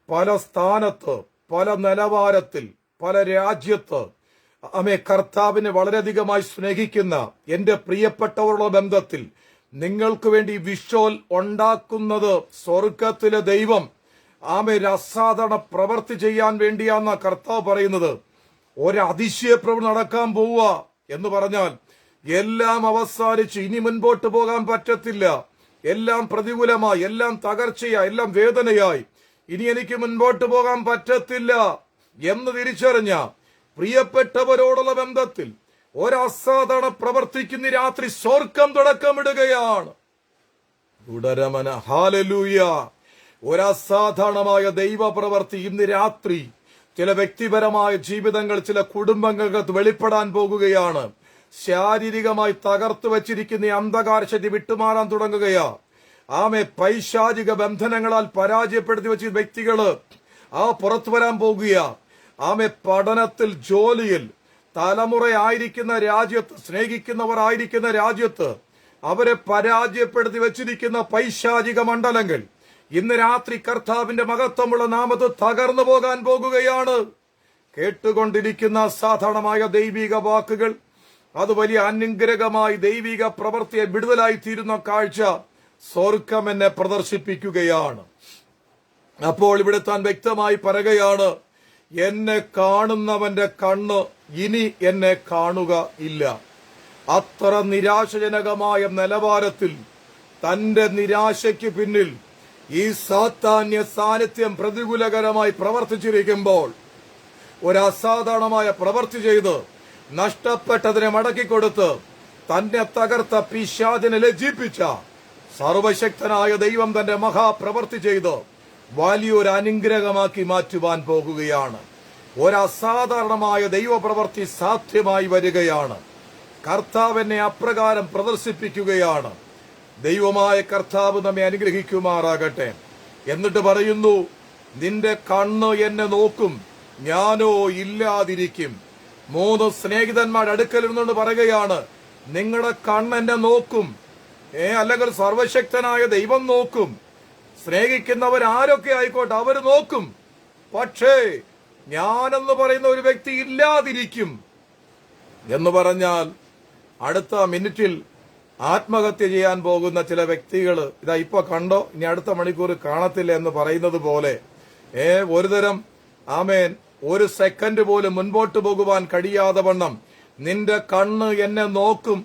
പല സ്ഥാനത്ത്, പല നിലവാരത്തിൽ, പല രാജ്യത്ത് കർത്താവിനെ വളരെയധികമായി സ്നേഹിക്കുന്ന എന്റെ പ്രിയപ്പെട്ടവരുടെ ബന്ധത്തിൽ നിങ്ങൾക്ക് വേണ്ടി വിഷ്വൽ ഉണ്ടാക്കുന്നത് സ്വർഗത്തിലെ ദൈവം അസാധാരണ പ്രവൃത്തി ചെയ്യാൻ വേണ്ടിയാന്ന കർത്താവ് പറയുന്നത്. ഒരതിശയ പ്രവൃത്തി നടക്കാൻ പോവുക എന്ന് പറഞ്ഞാൽ എല്ലാം അവസാനിച്ച് ഇനി മുൻപോട്ട് പോകാൻ പറ്റത്തില്ല, എല്ലാം പ്രതികൂലമായി, എല്ലാം തകർച്ചയായി, എല്ലാം വേദനയായി, ഇനി എനിക്ക് മുൻപോട്ട് പോകാൻ പറ്റത്തില്ല എന്ന് തിരിച്ചറിഞ്ഞ പ്രിയപ്പെട്ടവരോടുള്ള ബന്ധത്തിൽ ഒരസാധാരണ പ്രവർത്തിക്കുന്ന രാത്രി സ്വർഗം തുടക്കമിടുകയാണ്. തുടരമന ഹാലലൂയ. ഒരസാധാരണമായ ദൈവപ്രവർത്തി ഇന്ന് രാത്രി ചില വ്യക്തിപരമായ ജീവിതങ്ങൾ, ചില കുടുംബങ്ങൾക്ക് വെളിപ്പെടാൻ പോകുകയാണ്. ശാരീരികമായി തകർത്തു വച്ചിരിക്കുന്ന അന്ധകാര ശക്തി വിട്ടുമാറാൻ തുടങ്ങുകയാ. പൈശാചിക ബന്ധനങ്ങളാൽ പരാജയപ്പെടുത്തി വെച്ച വ്യക്തികള് പുറത്തു വരാൻ പോകുകയാ. പഠനത്തിൽ, ജോലിയിൽ, തലമുറയായിരിക്കുന്ന രാജ്യത്ത്, സ്നേഹിക്കുന്നവർ ആയിരിക്കുന്ന രാജ്യത്ത് അവരെ പരാജയപ്പെടുത്തി വെച്ചിരിക്കുന്ന പൈശാചിക മണ്ഡലങ്ങൾ ഇന്ന് രാത്രി കർത്താവിന്റെ മഹത്വമുള്ള നാമത്തിൽ തകർന്നു പോകാൻ പോകുകയാണ്. കേട്ടുകൊണ്ടിരിക്കുന്ന സാധാരണമായ ദൈവിക വാക്കുകൾ അത് വലിയ അനുഗ്രഹമായി ദൈവിക പ്രവൃത്തിയെ വിടുതലായി തീരുന്ന കാഴ്ച സ്വർഗം എന്നെ പ്രദർശിപ്പിക്കുകയാണ്. അപ്പോൾ ഇവിടെ താൻ വ്യക്തമായി പറയുകയാണ്, എന്നെ കാണുന്നവന്റെ കണ്ണ് ഇനി എന്നെ കാണുക ഇല്ല. അത്ര നിരാശജനകമായ നിലവാരത്തിൽ തന്റെ നിരാശയ്ക്ക് പിന്നിൽ ഈ സാത്താന്യ സാന്നിധ്യം പ്രതികൂലകരമായി പ്രവർത്തിച്ചിരിക്കുമ്പോൾ ഒരു അസാധാരണമായ പ്രവൃത്തി ചെയ്ത് നഷ്ടപ്പെട്ടതിനെ മടക്കിക്കൊടുത്ത് തന്നെ തകർത്ത പിശാചിനെ ലജ്ജിപ്പിച്ച സർവശക്തനായ ദൈവം തന്റെ മഹാപ്രവൃത്തി ചെയ്ത് വലിയൊരു അനുഗ്രഹമാക്കി മാറ്റുവാൻ പോകുകയാണ്. ഒരസാധാരണമായ ദൈവപ്രവൃത്തി സാധ്യമായി വരികയാണ്. കർത്താവ് എന്നെ അപ്രകാരം പ്രദർശിപ്പിക്കുകയാണ്. ദൈവമായ കർത്താവ് നമ്മെ അനുഗ്രഹിക്കുമാറാകട്ടെ. എന്നിട്ട് പറയുന്നു, നിന്റെ കണ്ണ് എന്നെ നോക്കും, ഞാനോ ഇല്ലാതിരിക്കും. 3 സ്നേഹിതന്മാർ അടുക്കലിരുന്നുകൊണ്ട് പറയുകയാണ്, നിങ്ങളുടെ കണ്ണ് എന്നെ നോക്കും, അല്ലെങ്കിൽ സർവശക്തനായ ദൈവം നോക്കും. സ്നേഹിക്കുന്നവർ ആരൊക്കെ ആയിക്കോട്ടെ, അവർ നോക്കും. പക്ഷേ ഞാനെന്ന് പറയുന്ന ഒരു വ്യക്തി ഇല്ലാതിരിക്കും എന്ന് പറഞ്ഞാൽ അടുത്ത മിനിറ്റിൽ ആത്മഹത്യ ചെയ്യാൻ പോകുന്ന ചില വ്യക്തികൾ ഇതാ ഇപ്പൊ കണ്ടോ, ഇനി അടുത്ത മണിക്കൂർ കാണത്തില്ല എന്ന് പറയുന്നത് പോലെ ഒരുതരം ആമേൻ ഒരു സെക്കൻഡ് പോലും മുൻപോട്ട് പോകുവാൻ കഴിയാതെ വണ്ണം നിന്റെ കണ്ണ് എന്നെ നോക്കും,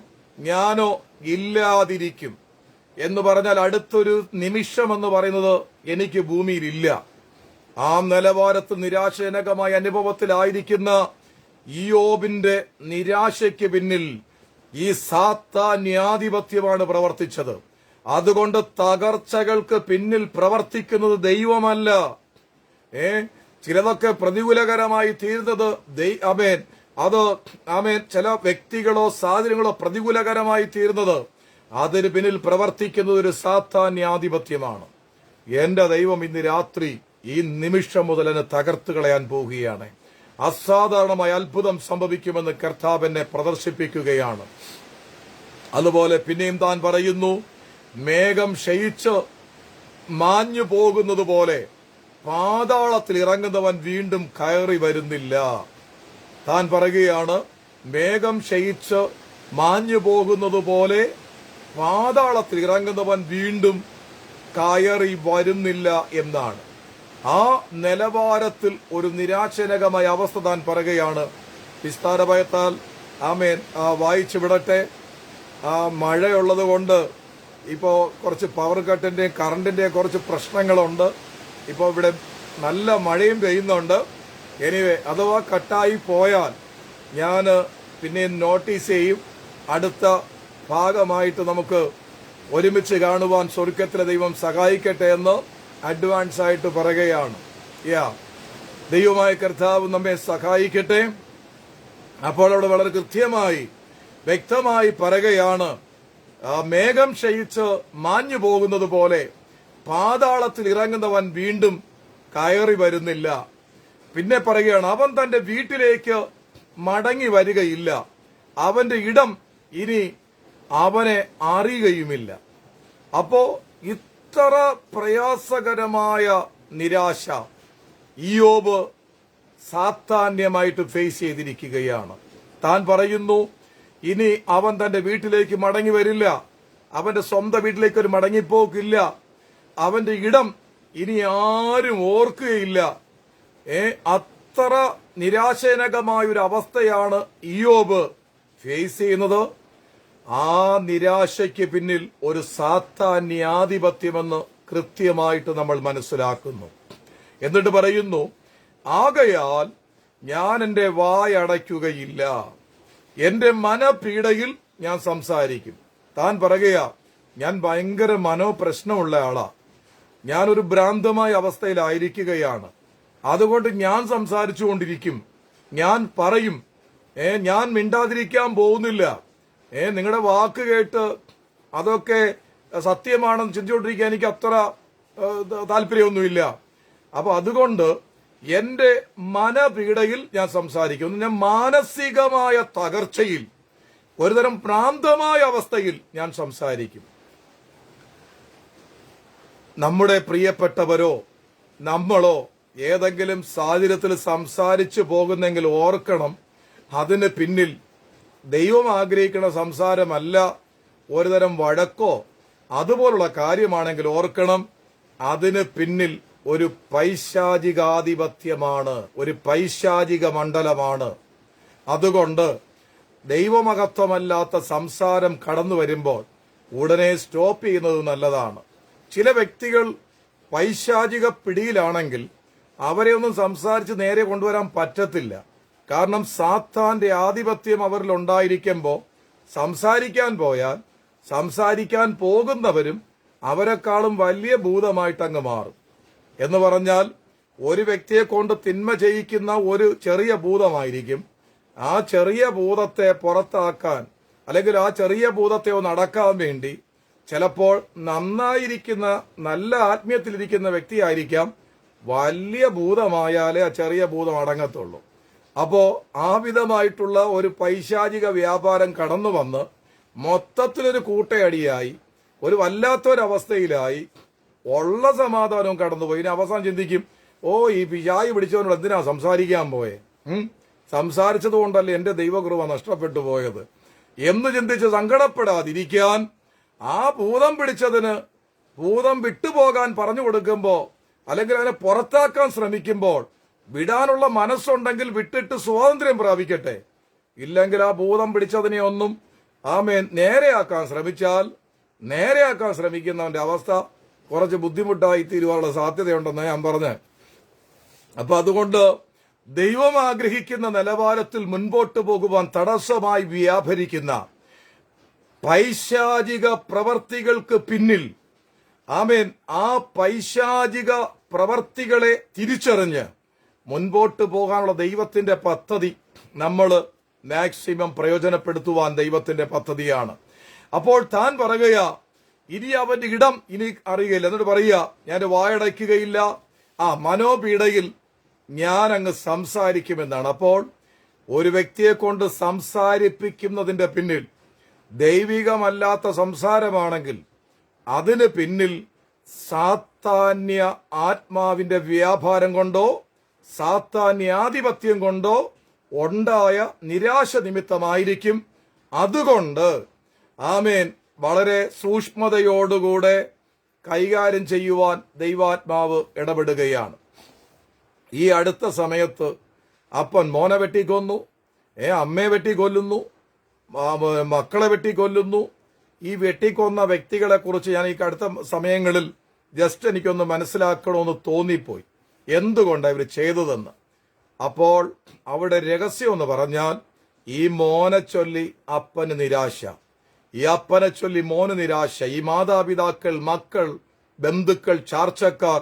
ഞാനോ ഇല്ലാതിരിക്കും എന്ന് പറഞ്ഞാൽ അടുത്തൊരു നിമിഷം എന്ന് പറയുന്നത് എനിക്ക് ഭൂമിയിലില്ല. ആ നിലവാരത്തിൽ നിരാശജനകമായ അനുഭവത്തിലായിരിക്കുന്ന ഇയ്യോബിന്റെ നിരാശയ്ക്ക് പിന്നിൽ ഈ സാത്താന്യാധിപത്യമാണ് പ്രവർത്തിച്ചത്. അതുകൊണ്ട് തകർച്ചകൾക്ക് പിന്നിൽ പ്രവർത്തിക്കുന്നത് ദൈവമല്ല. ചിലതൊക്കെ പ്രതികൂലകരമായി തീരുന്നത് ചില വ്യക്തികളോ സാഹചര്യങ്ങളോ പ്രതികൂലകരമായി തീരുന്നത് അതിന് പിന്നിൽ പ്രവർത്തിക്കുന്നത് ഒരു സാത്താന്യാധിപത്യമാണ്. എന്റെ ദൈവം ഇന്ന് രാത്രി ഈ നിമിഷം മുതൽ എന്നെ തകർത്തു കളയാൻ പോവുകയാണ്. അസാധാരണമായ അത്ഭുതം സംഭവിക്കുമെന്ന് കർത്താവ് എന്നെ പ്രദർശിപ്പിക്കുകയാണ്. അതുപോലെ പിന്നെയും താൻ പറയുന്നു, മേഘം ക്ഷയിച്ച് മാഞ്ഞു പോകുന്നത് പോലെ പാതാളത്തിൽ ഇറങ്ങുന്നവൻ വീണ്ടും കയറി വരുന്നില്ല. താൻ പറയുകയാണ്, മേഘം ക്ഷയിച്ച് മാഞ്ഞു പോകുന്നത് പോലെ പാതാളത്തിൽ ഇറങ്ങുന്നവൻ വീണ്ടും കയറി വരുന്നില്ല എന്നാണ്. ആ നിലവാരത്തിൽ ഒരു നിരാശജനകമായ അവസ്ഥ താൻ പറയുകയാണ്. വിസ്താരഭയത്താൽ ആമേൻ വായിച്ചു വിടട്ടെ. മഴയുള്ളത് കൊണ്ട് ഇപ്പോ കുറച്ച് പവർ കട്ടിന്റെയും കറണ്ടിന്റെയും കുറച്ച് പ്രശ്നങ്ങളുണ്ട്. ഇപ്പോ ഇവിടെ നല്ല മഴയും പെയ്യുന്നുണ്ട്. എനിവേ, അഥവാ കട്ടായി പോയാൽ ഞാൻ പിന്നെ നോട്ടീസ് ചെയ്യും. അടുത്ത ഭാഗമായിട്ട് നമുക്ക് ഒരുമിച്ച് കാണുവാൻ സ്വർഗത്തിലെ ദൈവം സഹായിക്കട്ടെ എന്ന് അഡ്വാൻസ് ആയിട്ട് പറയുകയാണ്. ദൈവമായ കർത്താവ് നമ്മെ സഹായിക്കട്ടെ. അപ്പോൾ അവിടെ വളരെ കൃത്യമായി വ്യക്തമായി പറയുകയാണ്, മേഘം ക്ഷയിച്ച് മാഞ്ഞു പോകുന്നത് പോലെ പാതാളത്തിൽ ഇറങ്ങുന്നവൻ വീണ്ടും കയറി വരുന്നില്ല. പിന്നെ പറയുകയാണ്, അവൻ തന്റെ വീട്ടിലേക്ക് മടങ്ങി വരികയില്ല, അവന്റെ ഇടം ഇനി അവനെ അറിയുകയുമില്ല. അപ്പോ ഇത്ര പ്രയാസകരമായ നിരാശ ഇയ്യോബ് സാത്താന്യമായിട്ട് ഫേസ് ചെയ്തിരിക്കുകയാണ്. താൻ പറയുന്നു, ഇനി അവൻ തന്റെ വീട്ടിലേക്ക് മടങ്ങി വരില്ല, അവന്റെ സ്വന്തം വീട്ടിലേക്ക് ഒരു മടങ്ങിപ്പോക്കില്ല, അവന്റെ ഇടം ഇനി ആരും ഓർക്കുകയില്ല. അത്ര നിരാശജനകമായ ഒരു അവസ്ഥയാണ് ഇയ്യോബ് ഫേസ് ചെയ്യുന്നത്. ആ നിരാശയ്ക്ക് പിന്നിൽ ഒരു സാത്താന്യാധിപത്യമെന്ന് കൃത്യമായിട്ട് നമ്മൾ മനസ്സിലാക്കുന്നു. എന്നിട്ട് പറയുന്നു, ആകയാൽ ഞാൻ എന്റെ വായടയ്ക്കുകയില്ല, എന്റെ മനപീഡയിൽ ഞാൻ സംസാരിക്കും. താൻ പറയുക, ഞാൻ ഭയങ്കര മനോപ്രശ്നമുള്ള ആളാ, ഞാനൊരു ഭ്രാന്തമായ അവസ്ഥയിലായിരിക്കുകയാണ്, അതുകൊണ്ട് ഞാൻ സംസാരിച്ചുകൊണ്ടിരിക്കും, ഞാൻ പറയും, ഞാൻ മിണ്ടാതിരിക്കാൻ പോകുന്നില്ല. നിങ്ങളുടെ വാക്ക് കേട്ട് അതൊക്കെ സത്യമാണെന്ന് ചിന്തിച്ചുകൊണ്ടിരിക്കാൻ എനിക്ക് അത്ര താല്പര്യമൊന്നുമില്ല. അപ്പൊ അതുകൊണ്ട് എന്റെ മനപീഡയിൽ ഞാൻ സംസാരിക്കും. ഞാൻ മാനസികമായ തകർച്ചയിൽ, ഒരുതരം ഭ്രാന്തമായ അവസ്ഥയിൽ ഞാൻ സംസാരിക്കും. നമ്മുടെ പ്രിയപ്പെട്ടവരോ നമ്മളോ ഏതെങ്കിലും സാഹചര്യത്തിൽ സംസാരിച്ചു പോകുന്നെങ്കിൽ ഓർക്കണം, അതിന് പിന്നിൽ ദൈവം ആഗ്രഹിക്കുന്ന സംസാരമല്ല, ഒരുതരം വഴക്കോ അതുപോലുള്ള കാര്യമാണെങ്കിൽ ഓർക്കണം, അതിന് പിന്നിൽ ഒരു പൈശാചികാധിപത്യമാണ്, ഒരു പൈശാചിക മണ്ഡലമാണ്. അതുകൊണ്ട് ദൈവമഹത്വമല്ലാത്ത സംസാരം കടന്നു വരുമ്പോൾ ഉടനെ സ്റ്റോപ്പ് ചെയ്യുന്നത് നല്ലതാണ്. ചില വ്യക്തികൾ പൈശാചിക പിടിയിലാണെങ്കിൽ അവരെ ഒന്നും സംസാരിച്ച് നേരെ കൊണ്ടുവരാൻ പറ്റത്തില്ല. കാരണം സാത്താന്റെ ആധിപത്യം അവരിൽ ഉണ്ടായിരിക്കുമ്പോൾ സംസാരിക്കാൻ പോയാൽ സംസാരിക്കാൻ പോകുന്നവരും അവരെക്കാളും വലിയ ഭൂതമായിട്ടങ്ങ് മാറും. എന്ന് പറഞ്ഞാൽ ഒരു വ്യക്തിയെ കൊണ്ട് തിന്മ ചെയ്യിക്കുന്ന ഒരു ചെറിയ ഭൂതമായിരിക്കും. ആ ചെറിയ ഭൂതത്തെ പുറത്താക്കാൻ അല്ലെങ്കിൽ ആ ചെറിയ ഭൂതത്തെ ഒന്ന് അടക്കാൻ വേണ്ടി ചിലപ്പോൾ നന്നായിരിക്കുന്ന നല്ല ആത്മീയത്തിലിരിക്കുന്ന വ്യക്തിയായിരിക്കാം വലിയ ഭൂതമായാലേ ആ ചെറിയ ഭൂതം അടങ്ങത്തുള്ളൂ. അപ്പോ ആ വിധമായിട്ടുള്ള ഒരു പൈശാചിക വ്യാപാരം കടന്നു വന്ന് മൊത്തത്തിലൊരു കൂട്ടയടിയായി ഒരു വല്ലാത്തൊരവസ്ഥയിലായി ഉള്ള സമാധാനവും കടന്നുപോയി. ഇനി അവസാനം ചിന്തിക്കും, ഓ ഈ പിശാചി പിടിച്ചവനോട് എന്തിനാ സംസാരിക്കാൻ പോയെ, സംസാരിച്ചത് കൊണ്ടല്ലേ എന്റെ ദൈവകൃപ നഷ്ടപ്പെട്ടു പോയത് എന്ന് ചിന്തിച്ച് സങ്കടപ്പെടാതിരിക്കാൻ ആ ഭൂതം പിടിച്ചതിന് ഭൂതം വിട്ടുപോകാൻ പറഞ്ഞു കൊടുക്കുമ്പോ അല്ലെങ്കിൽ അതിനെ പുറത്താക്കാൻ ശ്രമിക്കുമ്പോൾ വിടാനുള്ള മനസ്സുണ്ടെങ്കിൽ വിട്ടിട്ട് സ്വാതന്ത്ര്യം പ്രാപിക്കട്ടെ. ഇല്ലെങ്കിൽ ആ ഭൂതം പിടിച്ചതിനെ ഒന്നും നേരെയാക്കാൻ ശ്രമിക്കുന്നവന്റെ അവസ്ഥ കുറച്ച് ബുദ്ധിമുട്ടായി തീരുവാനുള്ള സാധ്യതയുണ്ടെന്ന് ഞാൻ പറഞ്ഞു. അപ്പൊ അതുകൊണ്ട് ദൈവം ആഗ്രഹിക്കുന്ന നിലവാരത്തിൽ മുൻപോട്ട് പോകുവാൻ തടസ്സമായി വ്യാപരിക്കുന്ന പൈശാചിക പ്രവർത്തികൾക്ക് പിന്നിൽ ആ പൈശാചിക പ്രവർത്തികളെ തിരിച്ചറിഞ്ഞ് മുൻപോട്ട് പോകാനുള്ള ദൈവത്തിന്റെ പദ്ധതി നമ്മൾ മാക്സിമം പ്രയോജനപ്പെടുത്തുവാൻ ദൈവത്തിന്റെ പദ്ധതിയാണ്. അപ്പോൾ താൻ പറയുക, ഇനി അവന്റെ ഇടം ഇനി അറിയുകയില്ല. എന്നിട്ട് പറയുക, ഞാൻ വായടയ്ക്കുകയില്ല, മനോപീഡയിൽ ഞാൻ അങ്ങ് സംസാരിക്കുമെന്നാണ്. അപ്പോൾ ഒരു വ്യക്തിയെ കൊണ്ട് സംസാരിപ്പിക്കുന്നതിന്റെ പിന്നിൽ ദൈവികമല്ലാത്ത സംസാരമാണെങ്കിൽ അതിന് പിന്നിൽ സാത്താന്യ ആത്മാവിന്റെ വ്യാപാരം കൊണ്ടോ സാത്താന്യാധിപത്യം കൊണ്ടോ ഉണ്ടായ നിരാശ നിമിത്തമായിരിക്കും. അതുകൊണ്ട് വളരെ സൂക്ഷ്മതയോടുകൂടെ കൈകാര്യം ചെയ്യുവാൻ ദൈവാത്മാവ് ഇടപെടുകയാണ്. ഈ അടുത്ത സമയത്ത് അപ്പൻ മോനെ വെട്ടിക്കൊന്നു, അമ്മയെ വെട്ടിക്കൊല്ലുന്നു, മക്കളെ വെട്ടിക്കൊല്ലുന്നു. ഈ വെട്ടിക്കൊന്ന വ്യക്തികളെ കുറിച്ച് ഞാൻ ഈ അടുത്ത സമയങ്ങളിൽ ജസ്റ്റ് എനിക്കൊന്ന് മനസ്സിലാക്കണമെന്ന് തോന്നിപ്പോയി, എന്തുകൊണ്ടാണ് ഇവർ ചെയ്തതെന്ന്. അപ്പോൾ അവിടെ രഹസ്യം എന്ന് പറഞ്ഞാൽ, ഈ മോനെ ചൊല്ലി അപ്പന് നിരാശ, ഈ അപ്പനെ ചൊല്ലി മോന് നിരാശ, ഈ മാതാപിതാക്കൾ, മക്കൾ, ബന്ധുക്കൾ, ചാർച്ചക്കാർ,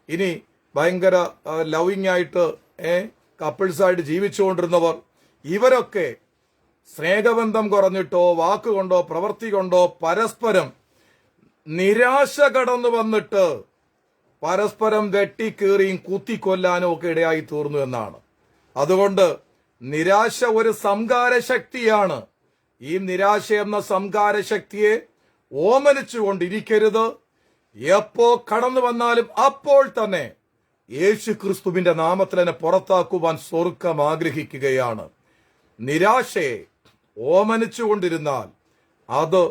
ഇനി ഭയങ്കര ലവിങ് ആയിട്ട് കപ്പിൾസായിട്ട് ജീവിച്ചുകൊണ്ടിരുന്നവർ, ഇവരൊക്കെ സ്നേഹബന്ധം കുറഞ്ഞിട്ടോ വാക്കുകൊണ്ടോ പ്രവൃത്തി കൊണ്ടോ പരസ്പരം നിരാശ കടന്നു വന്നിട്ട് പരസ്പരം വെട്ടിക്കീറിയും കുത്തിക്കൊല്ലാനും ഒക്കെ ഇടയായി തീർന്നു എന്നാണ്. അതുകൊണ്ട് നിരാശ ഒരു സംഹാര ശക്തിയാണ്. ഈ നിരാശ എന്ന സംഹാര ശക്തിയെ ഓമനിച്ചുകൊണ്ടിരിക്കരുത്. എപ്പോ കടന്നു വന്നാലും അപ്പോൾ തന്നെ യേശു ക്രിസ്തുവിന്റെ നാമത്തിൽ തന്നെ പുറത്താക്കുവാൻ സ്വർഗം ആഗ്രഹിക്കുകയാണ്. നിരാശയെ ഓമനിച്ചുകൊണ്ടിരുന്നാൽ അത്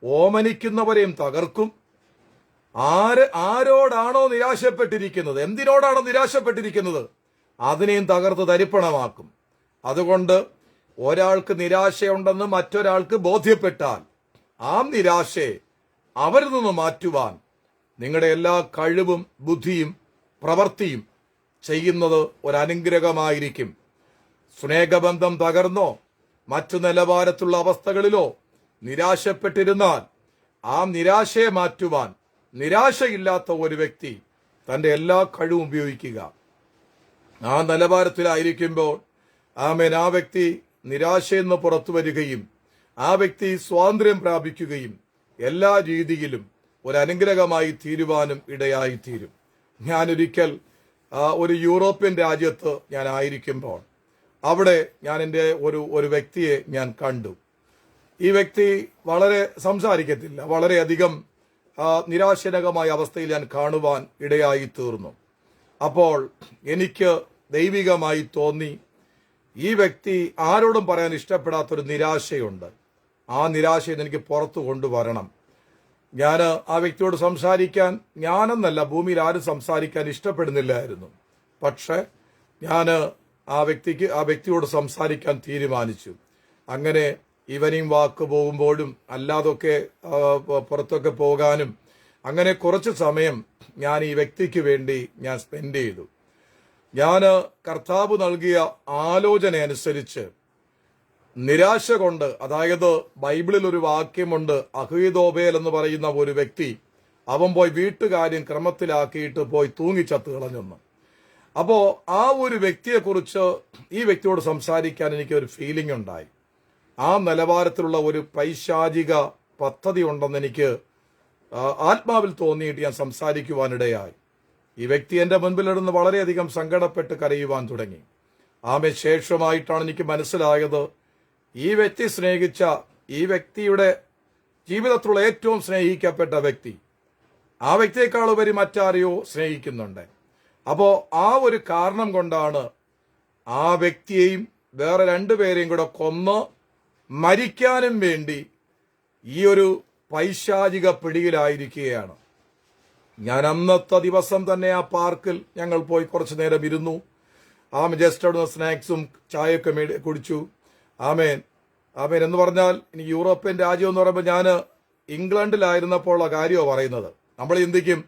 ഓമനിക്കുന്നവരെയും തകർക്കും. ആരോടാണോ നിരാശപ്പെട്ടിരിക്കുന്നത്, എന്തിനോടാണോ നിരാശപ്പെട്ടിരിക്കുന്നത്, അതിനെയും തകർത്ത് തരിപ്പണമാക്കും. അതുകൊണ്ട് ഒരാൾക്ക് നിരാശയുണ്ടെന്ന് മറ്റൊരാൾക്ക് ബോധ്യപ്പെട്ടാൽ ആ നിരാശയെ അവരിൽ നിന്ന് മാറ്റുവാൻ നിങ്ങളുടെ എല്ലാ കഴിവും ബുദ്ധിയും പ്രവൃത്തിയും ചെയ്യുന്നത് ഒരനുഗ്രഹമായിരിക്കും. സ്നേഹബന്ധം തകർന്നോ മറ്റു നിലവാരത്തുള്ള അവസ്ഥകളിലോ നിരാശപ്പെട്ടിരുന്നാൽ ആ നിരാശയെ മാറ്റുവാൻ നിരാശയില്ലാത്ത ഒരു വ്യക്തി തന്റെ എല്ലാ കഴിവും ഉപയോഗിക്കുക. ആ നിലവാരത്തിലായിരിക്കുമ്പോൾ ആ വ്യക്തി നിരാശയിൽ നിന്ന് പുറത്തു വരികയും ആ വ്യക്തി സ്വാതന്ത്ര്യം പ്രാപിക്കുകയും എല്ലാ രീതിയിലും ഒരു അനുഗ്രഹമായി തീരുവാനും ഇടയായിത്തീരും. ഞാനൊരിക്കൽ ഒരു യൂറോപ്യൻ രാജ്യത്ത് ഞാൻ ആയിരിക്കുമ്പോൾ അവിടെ ഞാൻ എൻ്റെ ഒരു വ്യക്തിയെ ഞാൻ കണ്ടു. ഈ വ്യക്തി വളരെ സംസാരിക്കത്തില്ല, വളരെയധികം നിരാശജനകമായ അവസ്ഥയിൽ ഞാൻ കാണുവാൻ ഇടയായി തീർന്നു. അപ്പോൾ എനിക്ക് ദൈവികമായി തോന്നി, ഈ വ്യക്തി ആരോടും പറയാൻ ഇഷ്ടപ്പെടാത്തൊരു നിരാശയുണ്ട്, ആ നിരാശയിൽ എനിക്ക് പുറത്തു കൊണ്ടുവരണം. ഞാൻ ആ വ്യക്തിയോട് സംസാരിക്കാൻ, ഞാനെന്നല്ല ഭൂമിയിൽ ആരും സംസാരിക്കാൻ ഇഷ്ടപ്പെടുന്നില്ലായിരുന്നു. പക്ഷെ ഞാൻ ആ വ്യക്തിയോട് സംസാരിക്കാൻ തീരുമാനിച്ചു. അങ്ങനെ ഈവനിങ് വാക്ക് പോകുമ്പോഴും അല്ലാതൊക്കെ പുറത്തൊക്കെ പോകാനും അങ്ങനെ കുറച്ച് സമയം ഞാൻ ഈ വ്യക്തിക്ക് വേണ്ടി ഞാൻ സ്പെൻഡ് ചെയ്തു. ഞാൻ കർത്താവ് നൽകിയ ആലോചന അനുസരിച്ച് നിരാശ കൊണ്ട്, അതായത് ബൈബിളിൽ ഒരു വാക്യമുണ്ട്, അഹീതോബേൽ എന്ന് പറയുന്ന ഒരു വ്യക്തി അവൻ പോയി വീട്ടുകാര്യം ക്രമത്തിലാക്കിയിട്ട് പോയി തൂങ്ങിച്ചത്ത് കളഞ്ഞെന്ന്. അപ്പോ ആ ഒരു വ്യക്തിയെക്കുറിച്ച് ഈ വ്യക്തിയോട് സംസാരിക്കാൻ എനിക്കൊരു ഫീലിംഗ് ഉണ്ടായി. ആ നിലവാരത്തിലുള്ള ഒരു പൈശാചിക പദ്ധതി ഉണ്ടെന്ന് എനിക്ക് ആത്മാവിൽ തോന്നിയിട്ട് ഞാൻ സംസാരിക്കുവാനിടയായി. ഈ വ്യക്തി എന്റെ മുൻപിലിരുന്ന് വളരെയധികം സങ്കടപ്പെട്ട് കരയുവാൻ തുടങ്ങി. ആമേ ശേഷമായിട്ടാണ് എനിക്ക് മനസ്സിലായത്, ഈ വ്യക്തി സ്നേഹിച്ച, ഈ വ്യക്തിയുടെ ജീവിതത്തിലുള്ള ഏറ്റവും സ്നേഹിക്കപ്പെട്ട വ്യക്തി, ആ വ്യക്തിയെക്കാൾ ഉപരി മറ്റാരെയോ സ്നേഹിക്കുന്നുണ്ട്. അപ്പോ ആ ഒരു കാരണം കൊണ്ടാണ് ആ വ്യക്തിയെയും വേറെ രണ്ടുപേരെയും കൂടെ കൊന്ന് മരിക്കാനും വേണ്ടി ഈ ഒരു പൈശാചിക പിടിയിലായിരിക്കുകയാണ്. ഞാൻ അന്നത്തെ ദിവസം തന്നെ ആ പാർക്കിൽ ഞങ്ങൾ പോയി കുറച്ചു നേരം ഇരുന്നു. ജസ്റ്റ് അവിടുന്ന് സ്നാക്സും ചായയൊക്കെ കുടിച്ചു. ആമേൻ ആമേൻ എന്ന് പറഞ്ഞാൽ, ഇനി യൂറോപ്യൻ രാജ്യം എന്ന് പറയുമ്പോൾ ഞാൻ ഇംഗ്ലണ്ടിലായിരുന്നപ്പോൾ ഉള്ള കാര്യമാണ് പറയുന്നത്. നമ്മൾ ചിന്തിക്കും,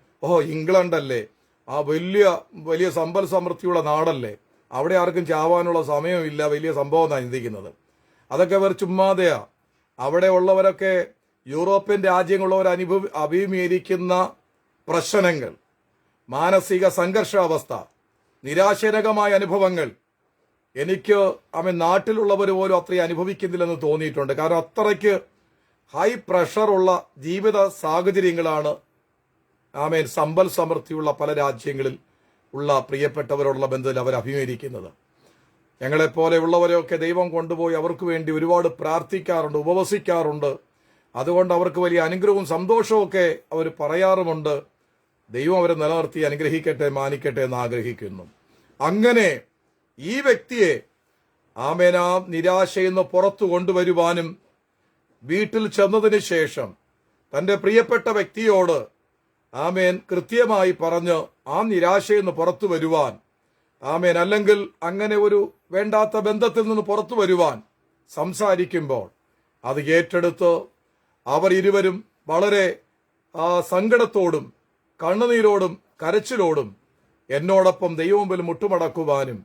ഇംഗ്ലണ്ടല്ലേ, ആ വലിയ വലിയ സമ്പൽ സമൃദ്ധിയുള്ള നാടല്ലേ, അവിടെ ആർക്കും ചാവാനുള്ള സമയമില്ല, വലിയ സംഭവം എന്നാണ് ചിന്തിക്കുന്നത്. അതൊക്കെ വേറെ ചുമ്മാതെയാ. അവിടെ ഉള്ളവരൊക്കെ യൂറോപ്യൻ രാജ്യങ്ങളുള്ളവർ അഭിമുഖീകരിക്കുന്ന പ്രശ്നങ്ങൾ, മാനസിക സംഘർഷാവസ്ഥ, നിരാശജനകമായ അനുഭവങ്ങൾ എനിക്ക് നാട്ടിലുള്ളവർ പോലും അത്രയും അനുഭവിക്കുന്നില്ലെന്ന് തോന്നിയിട്ടുണ്ട്. കാരണം അത്രയ്ക്ക് ഹൈ പ്രഷറുള്ള ജീവിത സാഹചര്യങ്ങളാണ് സമ്പൽ സമൃദ്ധിയുള്ള പല രാജ്യങ്ങളിൽ ഉള്ള പ്രിയപ്പെട്ടവരോടുള്ള ബന്ധത്തിൽ അവർ അഭിമുഖീകരിക്കുന്നത്. ഞങ്ങളെപ്പോലെയുള്ളവരെയൊക്കെ ദൈവം കൊണ്ടുപോയി അവർക്ക് വേണ്ടി ഒരുപാട് പ്രാർത്ഥിക്കാറുണ്ട്, ഉപവസിക്കാറുണ്ട്. അതുകൊണ്ട് അവർക്ക് വലിയ അനുഗ്രഹവും സന്തോഷവും ഒക്കെ അവർ പറയാറുമുണ്ട്. ദൈവം അവരെ നിലനിർത്തി അനുഗ്രഹിക്കട്ടെ, മാനിക്കട്ടെ എന്ന് ആഗ്രഹിക്കുന്നു. അങ്ങനെ ഈ വ്യക്തിയെ ആ നിരാശയിൽ നിന്ന് പുറത്തു കൊണ്ടുവരുവാനും വീട്ടിൽ ചെന്നതിന് ശേഷം തന്റെ പ്രിയപ്പെട്ട വ്യക്തിയോട് കൃത്യമായി പറഞ്ഞ് ആ നിരാശയിൽ നിന്ന് പുറത്തു വരുവാൻ, അല്ലെങ്കിൽ അങ്ങനെ ഒരു വേണ്ടാത്ത ബന്ധത്തിൽ നിന്ന് പുറത്തു വരുവാൻ സംസാരിക്കുമ്പോൾ അത് ഏറ്റെടുത്ത് അവർ ഇരുവരും വളരെ സങ്കടത്തോടും കണ്ണുനീരോടും കരച്ചിലോടും എന്നോടൊപ്പം ദൈവമുമ്പിൽ മുട്ടുമടക്കുവാനും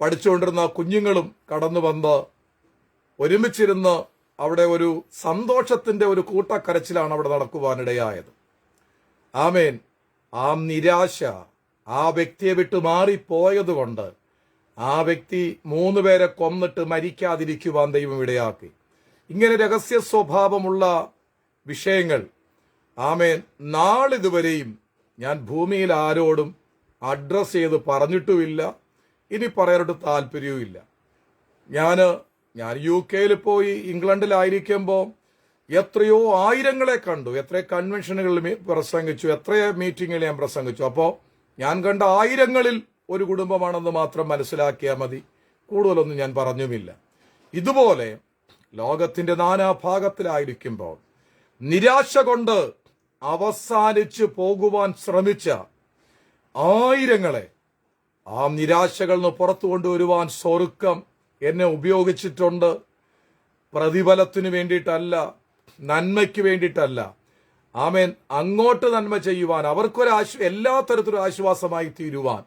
പഠിച്ചുകൊണ്ടിരുന്ന കുഞ്ഞുങ്ങളും കടന്നു വന്ന് ഒരുമിച്ചിരുന്ന് അവിടെ ഒരു സന്തോഷത്തിന്റെ ഒരു കൂട്ടക്കരച്ചിലാണ് അവിടെ നടക്കുവാനിടയായത്. ആമേൻ. ആ നിരാശ ആ വ്യക്തിയെ വിട്ട് മാറിപ്പോയതുകൊണ്ട് ആ വ്യക്തി 3 പേരെ കൊന്നിട്ട് മരിക്കാതിരിക്കുവാൻ ദൈവം ഇടയാക്കി. ഇങ്ങനെ രഹസ്യ സ്വഭാവമുള്ള വിഷയങ്ങൾ നാളിതുവരെയും ഞാൻ ഭൂമിയിൽ ആരോടും അഡ്രസ് ചെയ്ത് പറഞ്ഞിട്ടുമില്ല, ഇനി പറയാനൊട്ട് താല്പര്യവുമില്ല. ഞാൻ UK പോയി ഇംഗ്ലണ്ടിലായിരിക്കുമ്പോൾ എത്രയോ ആയിരങ്ങളെ കണ്ടു, എത്ര കൺവെൻഷനുകളിൽ പ്രസംഗിച്ചു, എത്രയോ മീറ്റിങ്ങുകളിൽ ഞാൻ പ്രസംഗിച്ചു. അപ്പോൾ ഞാൻ കണ്ട ആയിരങ്ങളിൽ ഒരു കുടുംബമാണെന്ന് മാത്രം മനസ്സിലാക്കിയാൽ മതി, കൂടുതലൊന്നും ഞാൻ പറഞ്ഞുമില്ല. ഇതുപോലെ ലോകത്തിന്റെ നാനാഭാഗത്തിലായിരിക്കുമ്പോൾ നിരാശ കൊണ്ട് അവസാനിച്ചു പോകുവാൻ ശ്രമിച്ച ആയിരങ്ങളെ ആ നിരാശകളിൽ നിന്ന് പുറത്തു കൊണ്ടുവരുവാൻ സ്വർഗം എന്നെ ഉപയോഗിച്ചിട്ടുണ്ട്. പ്രതിഫലത്തിനു വേണ്ടിയിട്ടല്ല, നന്മയ്ക്ക് വേണ്ടിയിട്ടല്ല. അങ്ങോട്ട് നന്മ ചെയ്യുവാൻ, എല്ലാ തരത്തിലും ആശ്വാസമായി തീരുവാൻ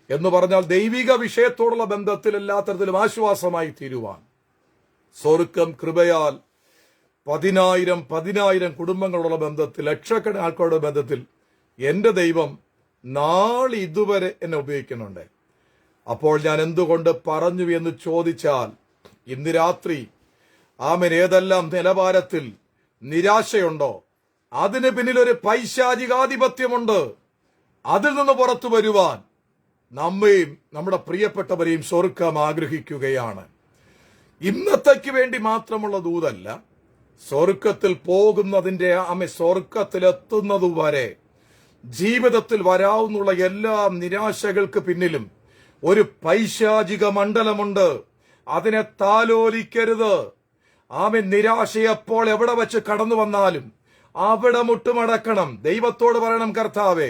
എന്ന് പറഞ്ഞാൽ ദൈവിക വിഷയത്തോടുള്ള ബന്ധത്തിൽ എല്ലാ തരത്തിലും ആശ്വാസമായി തീരുവാൻ സ്വർഗം കൃപയാൽ 10,000 കുടുംബങ്ങളുള്ള ബന്ധത്തിൽ, ലക്ഷക്കണക്കിന് ആൾക്കാരുടെ ബന്ധത്തിൽ എന്റെ ദൈവം ഇതുവരെ എന്നെ ഉപയോഗിക്കുന്നുണ്ട്. അപ്പോൾ ഞാൻ എന്തുകൊണ്ട് പറഞ്ഞു എന്ന് ചോദിച്ചാൽ, ഇന്ന് രാത്രി ഏതെല്ലാം നിലവാരത്തിൽ നിരാശയുണ്ടോ അതിന് പിന്നിൽ ഒരു പൈശാചികാധിപത്യമുണ്ട്. അതിൽ നിന്ന് പുറത്തു വരുവാൻ നമ്മയും നമ്മുടെ പ്രിയപ്പെട്ടവരെയും സ്വർഗം ആഗ്രഹിക്കുകയാണ്. ഇന്നത്തേക്ക് വേണ്ടി മാത്രമുള്ള ദൂതല്ല, സ്വർഗത്തിൽ പോകുന്നതിന്റെ സ്വർഗത്തിലെത്തുന്നതുവരെ ജീവിതത്തിൽ വരാവുന്ന എല്ലാ നിരാശകൾക്ക് പിന്നിലും ഒരു പൈശാചിക മണ്ഡലമുണ്ട്. അതിനെ താലോലിക്കരുത്. നിരാശയെപ്പോൾ എവിടെ വെച്ച് കടന്നു വന്നാലും അവിടെ മുട്ടുമടക്കണം. ദൈവത്തോട് പറയണം, കർത്താവേ,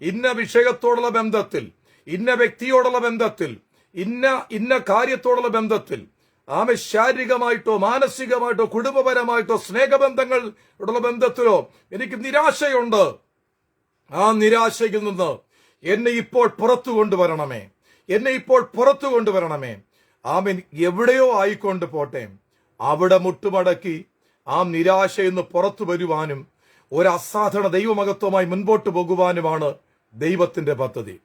ഇന്ന വിഷയത്തോടുള്ള ബന്ധത്തിൽ, ഇന്ന വ്യക്തിയോടുള്ള ബന്ധത്തിൽ, ഇന്ന കാര്യത്തോടുള്ള ബന്ധത്തിൽ ശാരീരികമായിട്ടോ മാനസികമായിട്ടോ കുടുംബപരമായിട്ടോ സ്നേഹബന്ധങ്ങളുള്ള ബന്ധത്തിലോ എനിക്ക് നിരാശയുണ്ട്. ആ നിരാശയിൽ നിന്ന് എന്നെ ഇപ്പോൾ പുറത്തു കൊണ്ടുവരണമേ, എന്നെ ഇപ്പോൾ പുറത്തു കൊണ്ടുവരണമേ. ആമേൻ. എവിടെയോ ആയിക്കൊണ്ട് പോട്ടെ, അവിടെ മുട്ടുമടക്കി ആ നിരാശയിൽ നിന്ന് പുറത്തു വരുവാനും ഒരു അസാധാരണ ദൈവമഹത്വമായി മുൻപോട്ട് പോകുവാനുമാണ് ദൈവത്തിന്റെ പദ്ധതി.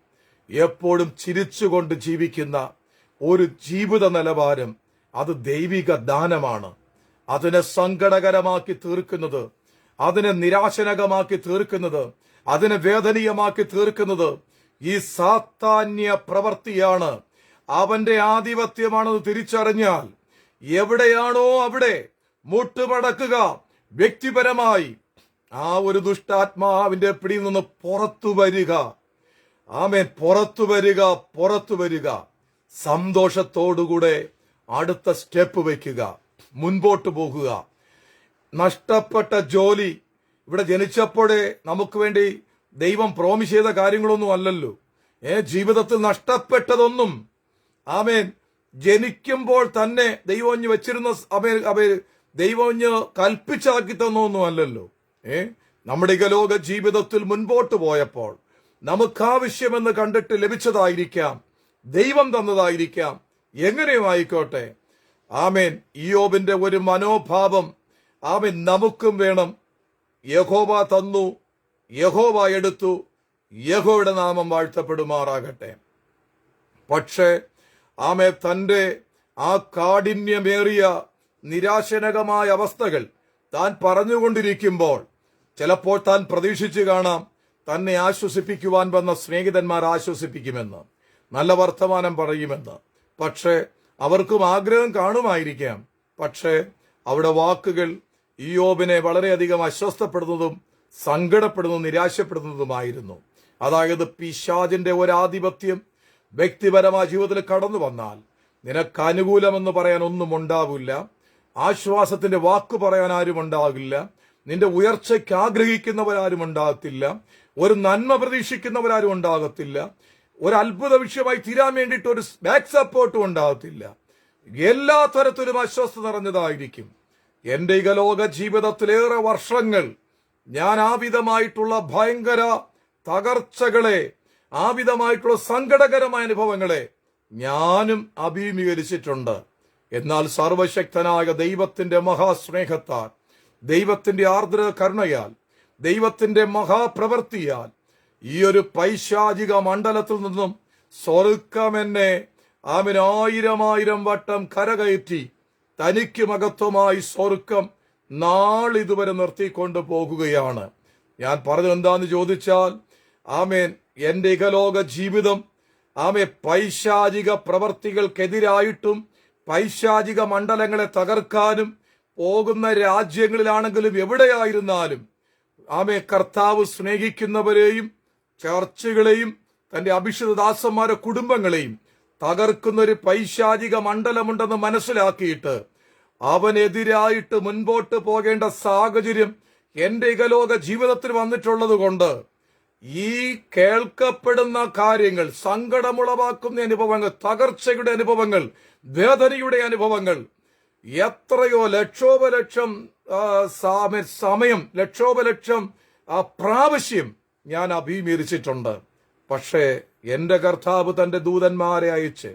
എപ്പോഴും ചിരിച്ചുകൊണ്ട് ജീവിക്കുന്ന ഒരു ജീവിത നിലവാരം അത് ദൈവിക ദാനമാണ്. അതിനെ സങ്കടകരമാക്കി തീർക്കുന്നത്, അതിനെ നിരാശനകമാക്കി തീർക്കുന്നത്, അതിനെ വേദനീയമാക്കി തീർക്കുന്നത് ഈ സാത്താന്യ പ്രവൃത്തിയാണ്. അവന്റെ ആധിപത്യമാണെന്ന് തിരിച്ചറിഞ്ഞാൽ എവിടെയാണോ അവിടെ മുട്ടുമടക്കുക. വ്യക്തിപരമായി ആ ഒരു ദുഷ്ടാത്മാവിന്റെ പിടിയിൽ നിന്ന് പുറത്തു വരിക. ആമേൻ. പുറത്തു വരിക, പുറത്തു വരിക. സന്തോഷത്തോടുകൂടെ അടുത്ത സ്റ്റെപ്പ് വയ്ക്കുക, മുൻപോട്ട് പോകുക. നഷ്ടപ്പെട്ട ജോലി, ഇവിടെ ജനിച്ചപ്പോഴേ നമുക്ക് വേണ്ടി ദൈവം പ്രോമിസ് ചെയ്ത കാര്യങ്ങളൊന്നും അല്ലല്ലോ. ജീവിതത്തിൽ നഷ്ടപ്പെട്ടതൊന്നും ആമേൻ ജനിക്കുമ്പോൾ തന്നെ ദൈവഞ്ഞ് വെച്ചിരുന്ന ദൈവഞ്ഞ് കൽപ്പിച്ചാക്കി തന്നൊന്നും അല്ലല്ലോ. നമ്മുടെ ഇഹലോക ജീവിതത്തിൽ മുൻപോട്ട് പോയപ്പോൾ നമുക്കാവശ്യമെന്ന് കണ്ടിട്ട് ലഭിച്ചതായിരിക്കാം, ദൈവം തന്നതായിരിക്കാം, എങ്ങനെയും ആയിക്കോട്ടെ. ആമേൻ. ഇയ്യോബിന്റെ ഒരു മനോഭാവം ആമേൻ നമുക്കും വേണം. യഹോവ തന്നു, യഹോവ എടുത്തു, യഹോവയുടെ നാമം വാഴ്ത്തപ്പെടുമാറാകട്ടെ. പക്ഷേ ആമേ തന്റെ ആ കാഠിന്യമേറിയ നിരാശനകമായ അവസ്ഥകൾ താൻ പറഞ്ഞുകൊണ്ടിരിക്കുമ്പോൾ ചിലപ്പോൾ താൻ പ്രതീക്ഷിച്ചു കാണാം തന്നെ ആശ്വസിപ്പിക്കുവാൻ വന്ന സ്നേഹിതന്മാർ ആശ്വസിപ്പിക്കുമെന്ന്, നല്ല വർത്തമാനം പറയുമെന്ന്. പക്ഷേ അവർക്കും ആഗ്രഹം കാണുമായിരിക്കാം. പക്ഷേ അവിടെ വാക്കുകൾ ഇയ്യോബിനെ വളരെയധികം അസ്വസ്ഥപ്പെടുന്നതും സങ്കടപ്പെടുന്നതും നിരാശപ്പെടുന്നതുമായിരുന്നു. അതായത് പിശാചിന്റെ ഒരാധിപത്യം വ്യക്തിപരമായ ജീവിതത്തിൽ കടന്നു വന്നാൽ നിനക്ക് അനുകൂലമെന്ന് പറയാൻ ഒന്നും ഉണ്ടാവില്ല, ആശ്വാസത്തിന്റെ വാക്ക് പറയാൻ ആരും ഉണ്ടാകില്ല, നിന്റെ ഉയർച്ചയ്ക്ക് ആഗ്രഹിക്കുന്നവരാരും ഉണ്ടാകത്തില്ല, ഒരു നന്മ പ്രതീക്ഷിക്കുന്നവരാരും ഉണ്ടാകത്തില്ല, ഒരു അത്ഭുത വിഷയമായി തീരാൻ വേണ്ടിയിട്ട് ഒരു ബാക്ക് സപ്പോർട്ടും ഉണ്ടാകത്തില്ല. എല്ലാ തരത്തിലും അസ്വസ്ഥത നിറഞ്ഞതായിരിക്കും. എന്റെ ഇഹലോക ജീവിതത്തിലേറെ വർഷങ്ങൾ ഞാൻ ആവിധമായിട്ടുള്ള ഭയങ്കര തകർച്ചകളെ, ആവിധമായിട്ടുള്ള സങ്കടകരമായ അനുഭവങ്ങളെ ഞാനും അഭിമുഖീകരിച്ചിട്ടുണ്ട്. എന്നാൽ സർവശക്തനായ ദൈവത്തിന്റെ മഹാസ്നേഹത്താൽ, ദൈവത്തിന്റെ ആർദ്ര കരുണയാൽ, ദൈവത്തിന്റെ മഹാപ്രവൃത്തിയാൽ ഈ ഒരു പൈശാചിക മണ്ഡലത്തിൽ നിന്നും സ്വർഗം എന്നെ ആയിരം വട്ടം കരകയറ്റി തനിക്ക് മഹത്വമായി സ്വർഗം നാളിതുവരെ നിർത്തിക്കൊണ്ട് പോകുകയാണ്. ഞാൻ പറഞ്ഞത് എന്താന്ന് ചോദിച്ചാൽ, ആമേൻ, എന്റെ ഇഹലോക ജീവിതം പൈശാചിക പ്രവർത്തികൾക്കെതിരായിട്ടും പൈശാചിക മണ്ഡലങ്ങളെ തകർക്കാനും പോകുന്ന രാജ്യങ്ങളിലാണെങ്കിലും എവിടെയായിരുന്നാലും കർത്താവ് സ്നേഹിക്കുന്നവരെയും ചർച്ചുകളെയും തന്റെ അഭിഷിക്തദാസന്മാരെ കുടുംബങ്ങളെയും തകർക്കുന്ന ഒരു പൈശാചിക മണ്ഡലമുണ്ടെന്ന് മനസ്സിലാക്കിയിട്ട് അവനെതിരായിട്ട് മുൻപോട്ട് പോകേണ്ട സാഹചര്യം എന്റെ ഇഹലോക ജീവിതത്തിൽ വന്നിട്ടുള്ളത് കൊണ്ട് ഈ കേൾക്കപ്പെടുന്ന കാര്യങ്ങൾ, സങ്കടമുളവാക്കുന്ന അനുഭവങ്ങൾ, തകർച്ചയുടെ അനുഭവങ്ങൾ, വേദനയുടെ അനുഭവങ്ങൾ എത്രയോ ലക്ഷോപലക്ഷം സമയം, ലക്ഷോപലക്ഷം പ്രാവശ്യം ഞാൻ അഭിമുഖീകരിച്ചിട്ടുണ്ട്. പക്ഷേ എന്റെ കർത്താവ് തന്റെ ദൂതന്മാരെ അയച്ച്,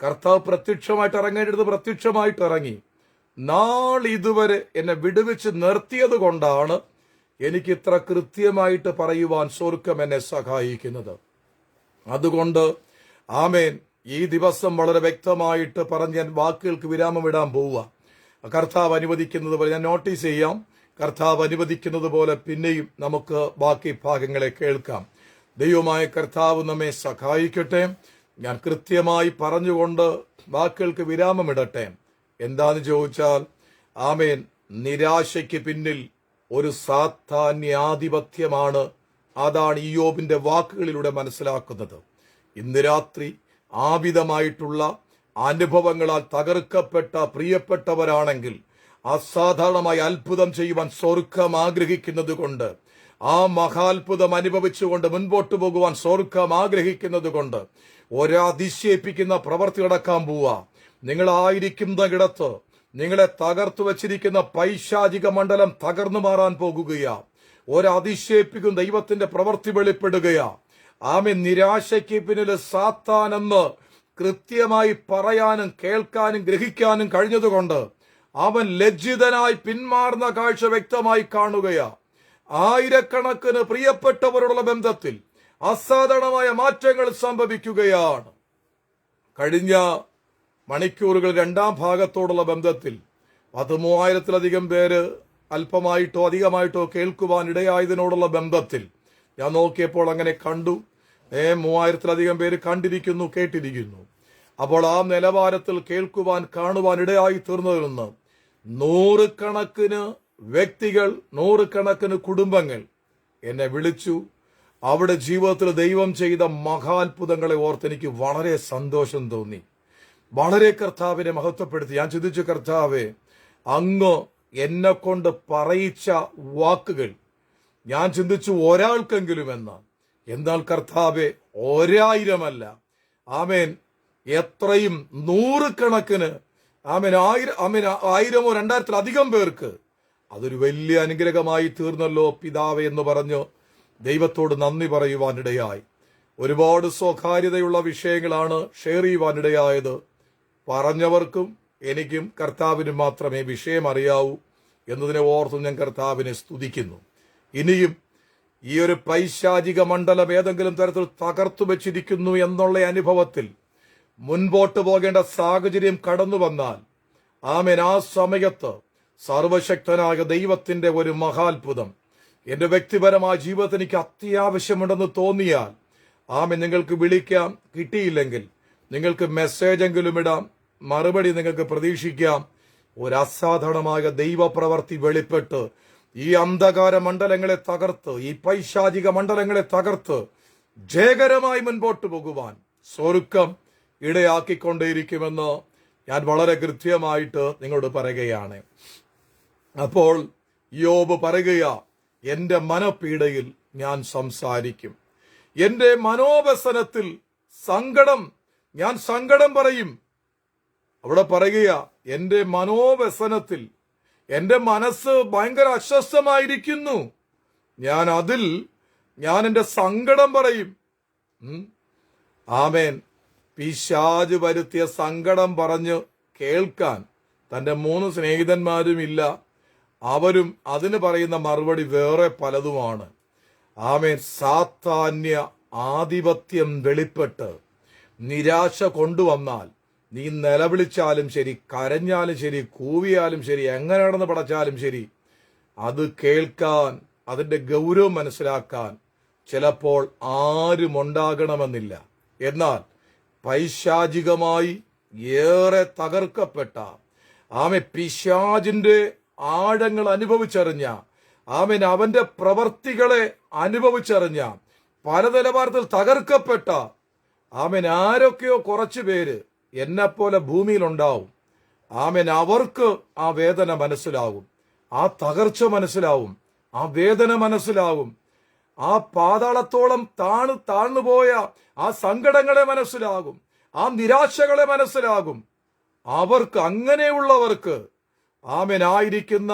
കർത്താവ് പ്രത്യക്ഷമായിട്ട് ഇറങ്ങേണ്ടത് പ്രത്യക്ഷമായിട്ട് ഇറങ്ങി നാളിതുവരെ എന്നെ വിടുവിച്ച് നിർത്തിയത് കൊണ്ടാണ് എനിക്ക് ഇത്ര കൃത്യമായിട്ട് പറയുവാൻ സ്വർഗം എന്നെ സഹായിക്കുന്നത്. അതുകൊണ്ട് ആമേൻ, ഈ ദിവസം വളരെ വ്യക്തമായിട്ട് പറഞ്ഞ് ഞാൻ വാക്കുകൾക്ക് വിരാമം ഇടാൻ പോവുക. കർത്താവ് അനുവദിക്കുന്നത് പോലെ ഞാൻ നോട്ടീസ് ചെയ്യാം. കർത്താവ് അനുവദിക്കുന്നത് പോലെ പിന്നെയും നമുക്ക് ബാക്കി ഭാഗങ്ങളെ കേൾക്കാം. ദൈവമായ കർത്താവ് നമ്മെ സഹായിക്കട്ടെ. ഞാൻ കൃത്യമായി പറഞ്ഞുകൊണ്ട് വാക്കുകൾക്ക് വിരാമമിടട്ടെ. എന്താന്ന് ചോദിച്ചാൽ, ആമേൻ, നിരാശയ്ക്ക് പിന്നിൽ ഒരു സാത്താന്യാധിപത്യമാണ്. അതാണ് ഇയ്യോബിന്റെ വാക്കുകളിലൂടെ മനസ്സിലാക്കുന്നത്. ഇന്ന് രാത്രി ആവിധമായിട്ടുള്ള അനുഭവങ്ങളാൽ തകർക്കപ്പെട്ട പ്രിയപ്പെട്ടവരാണെങ്കിൽ അസാധാരണമായി അത്ഭുതം ചെയ്യുവാൻ സ്വർഗം ആഗ്രഹിക്കുന്നത് കൊണ്ട്, ആ മഹാത്ഭുതം അനുഭവിച്ചുകൊണ്ട് മുൻപോട്ട് പോകുവാൻ സ്വർഗം ആഗ്രഹിക്കുന്നത് കൊണ്ട് ഒരതിശയിപ്പിക്കുന്ന പ്രവൃത്തി നടക്കാൻ പോവുക. നിങ്ങളായിരിക്കുന്നിടത്ത് നിങ്ങളെ തകർത്തു വച്ചിരിക്കുന്ന പൈശാചിക മണ്ഡലം തകർന്നു മാറാൻ പോകുകയാ. ഒരതിശയിപ്പിക്കും ദൈവത്തിന്റെ പ്രവൃത്തി വെളിപ്പെടുകയാ. ആമേൻ. നിരാശയ്ക്ക് പിന്നിൽ സാത്താനെന്ന് കൃത്യമായി പറയാനും കേൾക്കാനും ഗ്രഹിക്കാനും കഴിഞ്ഞതുകൊണ്ട് അവൻ ലജ്ജിതനായി പിന്മാറുന്ന കാഴ്ച വ്യക്തമായി കാണുകയാ. ആയിരക്കണക്കിന് പ്രിയപ്പെട്ടവരുള്ള ബന്ധത്തിൽ അസാധാരണമായ മാറ്റങ്ങൾ സംഭവിക്കുകയാണ്. കഴിഞ്ഞ മണിക്കൂറുകൾ രണ്ടാം ഭാഗത്തോടുള്ള ബന്ധത്തിൽ 3000-ത്തിലധികം പേര് അല്പമായിട്ടോ അധികമായിട്ടോ കേൾക്കുവാൻ ഇടയായതിനോടുള്ള ബന്ധത്തിൽ ഞാൻ നോക്കിയപ്പോൾ അങ്ങനെ കണ്ടു. 3000-ത്തിലധികം പേര് കണ്ടിരിക്കുന്നു, കേട്ടിരിക്കുന്നു. അപ്പോൾ ആ നിലവാരത്തിൽ കേൾക്കുവാൻ കാണുവാൻ ഇടയായി തീർന്നതിൽ നിന്ന് 100 കണക്കിന് വ്യക്തികൾ, 100 കണക്കിന് കുടുംബങ്ങൾ എന്നെ വിളിച്ചു. അവിടെ ജീവിതത്തിൽ ദൈവം ചെയ്ത മഹാത്ഭുതങ്ങളെ ഓർത്ത് എനിക്ക് വളരെ സന്തോഷം തോന്നി. വളരെ കർത്താവിനെ മഹത്വപ്പെടുത്തി. ഞാൻ ചിന്തിച്ചു, കർത്താവേ, അങ്ങ് എന്നെ കൊണ്ട് പറയിച്ച വാക്കുകൾ ഞാൻ ചിന്തിച്ചു ഒരാൾക്കെങ്കിലും എന്ന്. എന്നാൽ കർത്താവെ, 1000 ആമേൻ, എത്രയും 100 കണക്കിന് ആമേൻ, 1000-ഓ 2000-ത്തിലധികം പേർക്ക് അതൊരു വലിയ അനുഗ്രഹമായി തീർന്നല്ലോ പിതാവേ എന്ന് പറഞ്ഞു ദൈവത്തോട് നന്ദി പറയുവാനിടയായി. ഒരുപാട് സ്വകാര്യതയുള്ള വിഷയങ്ങളാണ് ഷെയർ ചെയ്യുവാനിടയായത്. പറഞ്ഞവർക്കും എനിക്കും കർത്താവിനും മാത്രമേ വിഷയം അറിയാവൂ എന്നതിനെ ഓർത്തും ഞാൻ കർത്താവിനെ സ്തുതിക്കുന്നു. ഇനിയും ഈ ഒരു പൈശാചിക മണ്ഡലം ഏതെങ്കിലും തരത്തിൽ തകർത്തു വെച്ചിരിക്കുന്നു എന്നുള്ള അനുഭവത്തിൽ മുൻപോട്ട് പോകേണ്ട സാഹചര്യം കടന്നു വന്നാൽ ആമേൻ, ആ സമയത്ത് സർവശക്തനായ ദൈവത്തിന്റെ ഒരു മഹാത്ഭുതം എന്റെ വ്യക്തിപരമായ ജീവിതത്തിൽ എനിക്ക് അത്യാവശ്യമുണ്ടെന്ന് തോന്നിയാൽ ആമേൻ, നിങ്ങൾക്ക് വിളിക്കാം. കിട്ടിയില്ലെങ്കിൽ നിങ്ങൾക്ക് മെസ്സേജ് എങ്കിലും ഇടാം. മറുപടി നിങ്ങൾക്ക് പ്രതീക്ഷിക്കാം. ഒരു അസാധാരണമായ ദൈവപ്രവർത്തി വെളിപ്പെട്ട് ഈ അന്ധകാര മണ്ഡലങ്ങളെ തകർത്ത്, ഈ പൈശാചിക മണ്ഡലങ്ങളെ തകർത്ത് ജയകരമായി മുൻപോട്ട് പോകുവാൻ സ്വർഗം ഇടയാക്കിക്കൊണ്ടേയിരിക്കുമെന്ന് ഞാൻ വളരെ കൃത്യമായിട്ട് നിങ്ങളോട് പറയുകയാണ്. അപ്പോൾ യോബ് പറയുകയാ, എന്റെ മനപീഡയിൽ ഞാൻ സംസാരിക്കും, എന്റെ മനോവ്യസനത്തിൽ ഞാൻ സങ്കടം പറയും. അവിടെ പറയുക, എന്റെ മനോവ്യസനത്തിൽ എന്റെ മനസ്സ് ഭയങ്കര അസ്വസ്ഥമായിരിക്കുന്നു, ഞാൻ എന്റെ സങ്കടം പറയും. ആമേൻ. പിശാച് വരുത്തിയ സങ്കടം പറഞ്ഞ് കേൾക്കാൻ തന്റെ 3 സ്നേഹിതന്മാരും ഇല്ല. അവരും അതിന് പറയുന്ന മറുപടി വേറെ പലതുമാണ്. ആമേൻ. സാത്താന്യ ആധിപത്യം വെളിപ്പെട്ട് നിരാശ കൊണ്ടുവന്നാൽ നീ നിലവിളിച്ചാലും ശരി, കരഞ്ഞാലും ശരി, കൂവിയാലും ശരി, എങ്ങനെ നടന്ന് പടച്ചാലും ശരി, അത് കേൾക്കാൻ, അതിന്റെ ഗൗരവം മനസ്സിലാക്കാൻ ചിലപ്പോൾ ആരും ഉണ്ടാകണമെന്നില്ല. എന്നാൽ പൈശാചികമായി ഏറെ തകർക്കപ്പെട്ട പിശാചിന്റെ ആഴങ്ങൾ അനുഭവിച്ചറിഞ്ഞ അവന്റെ പ്രവർത്തികളെ അനുഭവിച്ചറിഞ്ഞ പല നിലവാരത്തിൽ തകർക്കപ്പെട്ട ആരൊക്കെയോ കുറച്ചു പേര് എന്നെപ്പോലെ ഭൂമിയിലുണ്ടാവും. അവർക്ക് ആ വേദന മനസ്സിലാവും, ആ തകർച്ച മനസ്സിലാവും, ആ വേദന മനസ്സിലാവും, ആ പാതാളത്തോളം താഴ്ന്നുപോയ ആ സങ്കടങ്ങളെ മനസ്സിലാകും, ആ നിരാശകളെ മനസ്സിലാകും. അങ്ങനെയുള്ളവർക്ക് ആയിരിക്കുന്ന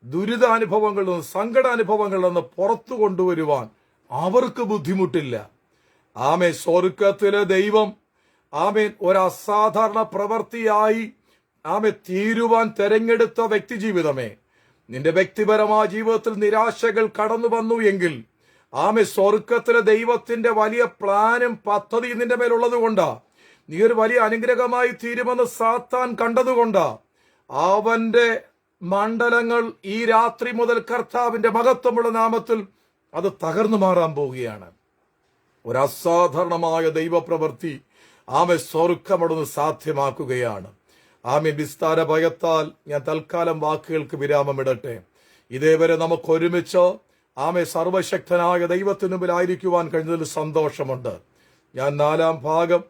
ദുരിതാനുഭവങ്ങളിൽ നിന്ന്, സങ്കടാനുഭവങ്ങളിൽ നിന്ന് പുറത്തു കൊണ്ടുവരുവാൻ അവർക്ക് ബുദ്ധിമുട്ടില്ല. സ്വർഗത്തിലെ ദൈവം ഒരു അസാധാരണ പ്രവൃത്തിയായി തീരുവാൻ തെരഞ്ഞെടുത്ത വ്യക്തി ജീവിതമേ, നിന്റെ വ്യക്തിപരമായ ജീവിതത്തിൽ നിരാശകൾ കടന്നു വന്നു എങ്കിൽ സ്വർഗത്തിലെ ദൈവത്തിന്റെ വലിയ പ്ലാനും പദ്ധതിയും നിന്റെ മേലുള്ളത് കൊണ്ടാ, നീ ഒരു വലിയ അനുഗ്രഹമായി തീരുമെന്ന് സാത്താൻ കണ്ടതുകൊണ്ടാ അവന്റെ മണ്ഡലങ്ങൾ ഈ രാത്രി മുതൽ കർത്താവിന്റെ മഹത്വമുള്ള നാമത്തിൽ അത് തകർന്നു മാറാൻ പോവുകയാണ്. ഒരു അസാധാരണമായ ദൈവപ്രവൃത്തി സ്വർഗമടന്ന് സാധ്യമാക്കുകയാണ്. വിസ്താര ഭയത്താൽ ഞാൻ തൽക്കാലം വാക്കുകൾക്ക് വിരാമമിടട്ടെ. ഇതേവരെ നമുക്ക് ഒരുമിച്ച് സർവശക്തനായ ദൈവത്തിനു മുമ്പിലായിരിക്കുവാൻ കഴിഞ്ഞതിൽ സന്തോഷമുണ്ട്. ഞാൻ 4ാം ഭാഗം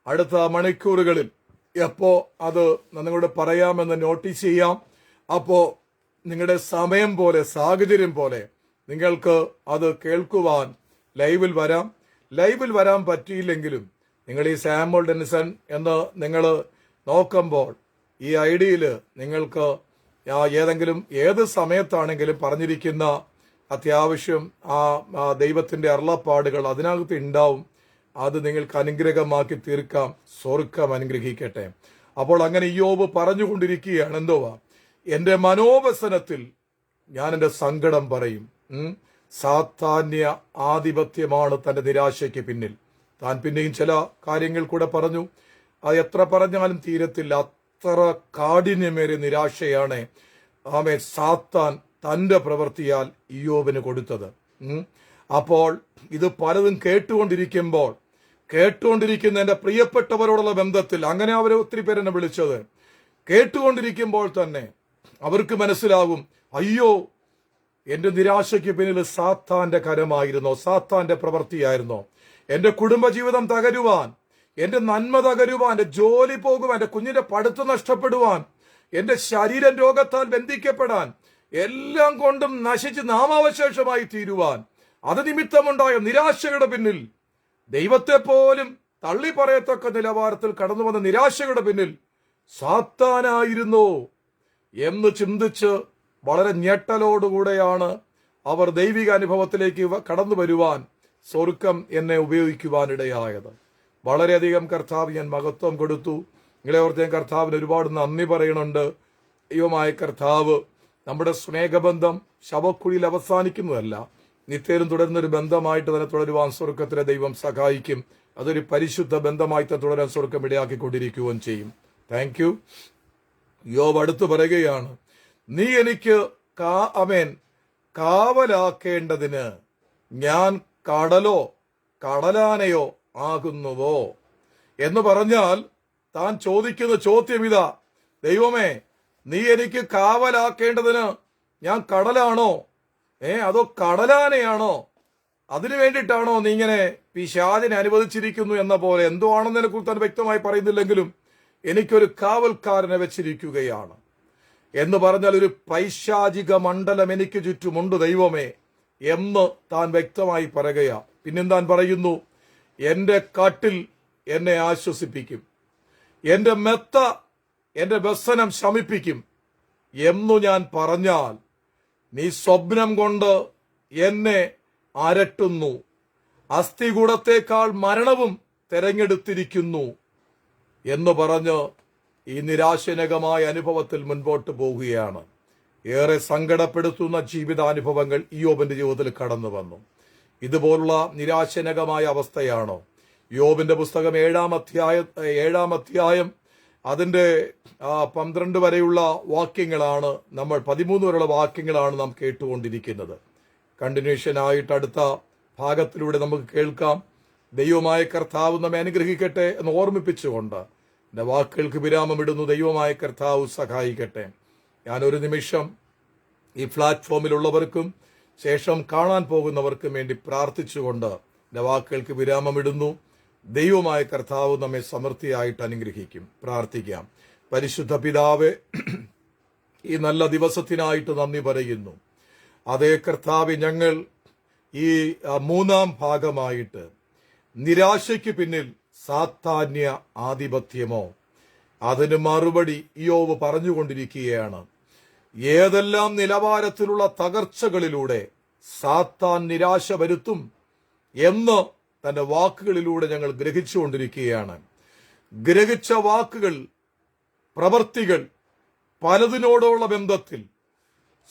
അടുത്ത മണിക്കൂറുകളിൽ എപ്പോ അത് നിങ്ങളോട് പറയാമെന്ന് നോട്ടീസ് ചെയ്യാം. അപ്പോ നിങ്ങളുടെ സമയം പോലെ, സാഹചര്യം പോലെ നിങ്ങൾക്ക് അത് കേൾക്കുവാൻ ലൈവിൽ വരാൻ പറ്റിയില്ലെങ്കിലും നിങ്ങൾ ഈ സാമുവൽ ഡെനിസൺ എന്ന് നിങ്ങൾ നോക്കുമ്പോൾ ഈ ഐഡിയിൽ നിങ്ങൾക്ക് ഏത് സമയത്താണെങ്കിലും പറഞ്ഞിരിക്കുന്ന അത്യാവശ്യം ആ ദൈവത്തിന്റെ അരുളപ്പാടുകൾ അതിനകത്ത് ഉണ്ടാവും. അത് നിങ്ങൾക്ക് അനുഗ്രഹമാക്കി തീർക്കാം. സ്വർഗ്ഗം അനുഗ്രഹിക്കട്ടെ. അപ്പോൾ അങ്ങനെ ഇയ്യോബ് പറഞ്ഞുകൊണ്ടിരിക്കുകയാണ്, എന്തുവാ, എന്റെ മനോവസനത്തിൽ ഞാൻ എന്റെ സങ്കടം പറയും. സാത്താന്യ ആധിപത്യമാണ് തന്റെ നിരാശയ്ക്ക് പിന്നിൽ. താൻ പിന്നെയും ചില കാര്യങ്ങൾ കൂടെ പറഞ്ഞു. അത് എത്ര പറഞ്ഞാലും തീരത്തില്ല. അത്ര കാഠിന്യമേറിയ നിരാശയാണ് സാത്താൻ തന്റെ പ്രവൃത്തിയാൽ ഇയ്യോബിന് കൊടുത്തത്. അപ്പോൾ ഇത് പലതും കേട്ടുകൊണ്ടിരിക്കുന്ന എന്റെ പ്രിയപ്പെട്ടവരോടുള്ള ബന്ധത്തിൽ, അങ്ങനെ അവർ ഒത്തിരി പേരെന്നെ വിളിച്ചത്, കേട്ടുകൊണ്ടിരിക്കുമ്പോൾ തന്നെ അവർക്ക് മനസ്സിലാകും, അയ്യോ, എന്റെ നിരാശയ്ക്ക് പിന്നിൽ സാത്താന്റെ കരമായിരുന്നോ, സാത്താന്റെ പ്രവൃത്തിയായിരുന്നോ. എന്റെ കുടുംബജീവിതം തകരുവാൻ, എന്റെ നന്മ തകരുവാൻ, എന്റെ ജോലി പോകുവാൻ, എന്റെ കുഞ്ഞിന്റെ പഠിത്തം നഷ്ടപ്പെടുവാൻ, എന്റെ ശരീരം രോഗത്താൽ ബന്ധിക്കപ്പെടാൻ, എല്ലാം കൊണ്ടും നശിച്ച് നാമാവശേഷമായി തീരുവാൻ അത് നിമിത്തമുണ്ടായ നിരാശയുടെ പിന്നിൽ, ദൈവത്തെ പോലും തള്ളി പറയത്തക്ക നിലവാരത്തിൽ കടന്നു വന്ന നിരാശയുടെ പിന്നിൽ സാത്താനായിരുന്നു എന്ന് ചിന്തിച്ച് വളരെ ഞെട്ടലോടുകൂടെയാണ് അവർ ദൈവിക അനുഭവത്തിലേക്ക് കടന്നു വരുവാൻ സ്വർഗ്ഗം എന്നെ ഉപയോഗിക്കുവാനിടയായത്. വളരെയധികം കർത്താവ് ഞാൻ മഹത്വം കൊടുത്തു. നിങ്ങളെ ഓർത്ത് ഞാൻ കർത്താവിന് ഒരുപാട് നന്ദി പറയണുണ്ട്. ദൈവമായ കർത്താവ് നമ്മുടെ സ്നേഹബന്ധം ശവക്കുഴിയിൽ അവസാനിക്കുന്നതല്ല, നിത്യരും തുടരുന്നൊരു ബന്ധമായിട്ട് തന്നെ തുടരുവാൻ സ്വർഗ്ഗത്തിലെ ദൈവം സഹായിക്കും. അതൊരു പരിശുദ്ധ ബന്ധമായി തന്നെ തുടരാൻ സ്വർഗ്ഗം ഇടയാക്കിക്കൊണ്ടിരിക്കുകയും ചെയ്യും. Thank you. യോബ് അടുത്ത് പറയുകയാണ്, നീ എനിക്ക് കാവലാക്കേണ്ടതിന് ഞാൻ കടലോ കടലാനയോ ആകുന്നുവോ എന്ന് പറഞ്ഞാൽ താൻ ചോദിക്കുന്ന ചോദ്യം ഇതാ, ദൈവമേ, നീ എനിക്ക് കാവലാക്കേണ്ടതിന് ഞാൻ കടലാണോ അതോ കടലാനയാണോ? അതിനു വേണ്ടിയിട്ടാണോ നീ ഇങ്ങനെ പിശാചിനെ അനുവദിച്ചിരിക്കുന്നു എന്ന പോലെ? എന്തോ ആണെന്നതിനെ കുറിച്ച് താൻ വ്യക്തമായി പറയുന്നില്ലെങ്കിലും എനിക്കൊരു കാവൽക്കാരനെ വെച്ചിരിക്കുകയാണ് എന്ന് പറഞ്ഞാൽ ഒരു പൈശാചിക മണ്ഡലം എനിക്ക് ചുറ്റുമുണ്ട് ദൈവമേ എന്ന് താൻ വ്യക്തമായി പറയുകയാ. പിന്നെയും താൻ പറയുന്നു, എന്റെ കട്ടിൽ എന്നെ ആശ്വസിപ്പിക്കും, എന്റെ മെത്ത എന്റെ വ്യസനം ശമിപ്പിക്കും എന്നു ഞാൻ പറഞ്ഞാൽ നീ സ്വപ്നം കൊണ്ട് എന്നെ അരട്ടുന്നു, അസ്ഥികൂടത്തേക്കാൾ മരണവും തെരഞ്ഞെടുത്തിരിക്കുന്നു എന്ന് പറഞ്ഞ് ഈ നിരാശനകമായ അനുഭവത്തിൽ മുൻപോട്ട് പോവുകയാണ്. ഏറെ സങ്കടപ്പെടുത്തുന്ന ജീവിതാനുഭവങ്ങൾ ഇയ്യോബിന്റെ ജീവിതത്തിൽ കടന്നു വന്നു. ഇതുപോലുള്ള നിരാശനകമായ അവസ്ഥയാണോ? യോബിന്റെ പുസ്തകം 7-ാം അധ്യായം അതിന്റെ 12 വരെയുള്ള വാക്യങ്ങളാണ് 13 വരെയുള്ള വാക്യങ്ങളാണ് നാം കേട്ടുകൊണ്ടിരിക്കുന്നത്. കണ്ടിന്യൂഷൻ ആയിട്ട് അടുത്ത ഭാഗത്തിലൂടെ നമുക്ക് കേൾക്കാം. ദൈവമായ കർത്താവ് നമ്മെ അനുഗ്രഹിക്കട്ടെ എന്ന് ഓർമ്മിപ്പിച്ചുകൊണ്ട് എന്റെ വാക്കുകൾക്ക് വിരാമമിടുന്നു. ദൈവമായ കർത്താവ് സഹായിക്കട്ടെ. ഞാനൊരു നിമിഷം ഈ പ്ലാറ്റ്ഫോമിലുള്ളവർക്കും ശേഷം കാണാൻ പോകുന്നവർക്കും വേണ്ടി പ്രാർത്ഥിച്ചുകൊണ്ട് എന്റെ വാക്കുകൾക്ക് വിരാമമിടുന്നു. ദൈവമായ കർത്താവ് നമ്മെ സമൃദ്ധിയായിട്ട് അനുഗ്രഹിക്കും. പ്രാർത്ഥിക്കാം. പരിശുദ്ധ പിതാവേ, ഈ നല്ല ദിവസത്തിനായിട്ട് നന്ദി പറയുന്നു. അതേ കർത്താവെ, ഞങ്ങൾ ഈ 3-ാം ഭാഗമായിട്ട് നിരാശയ്ക്ക് പിന്നിൽ സാത്താന്യ ആധിപത്യമോ, അതിന് മറുപടി ഇയ്യോബ് പറഞ്ഞുകൊണ്ടിരിക്കുകയാണ്. ഏതെല്ലാം നിലവാരത്തിലുള്ള തകർച്ചകളിലൂടെ സാത്താൻ നിരാശ വരുത്തും എന്ന് തന്റെ വാക്കുകളിലൂടെ ഞങ്ങൾ ഗ്രഹിച്ചുകൊണ്ടിരിക്കുകയാണ്. ഗ്രഹിച്ച വാക്കുകൾ, പ്രവർത്തികൾ പലതിനോടുള്ള ബന്ധത്തിൽ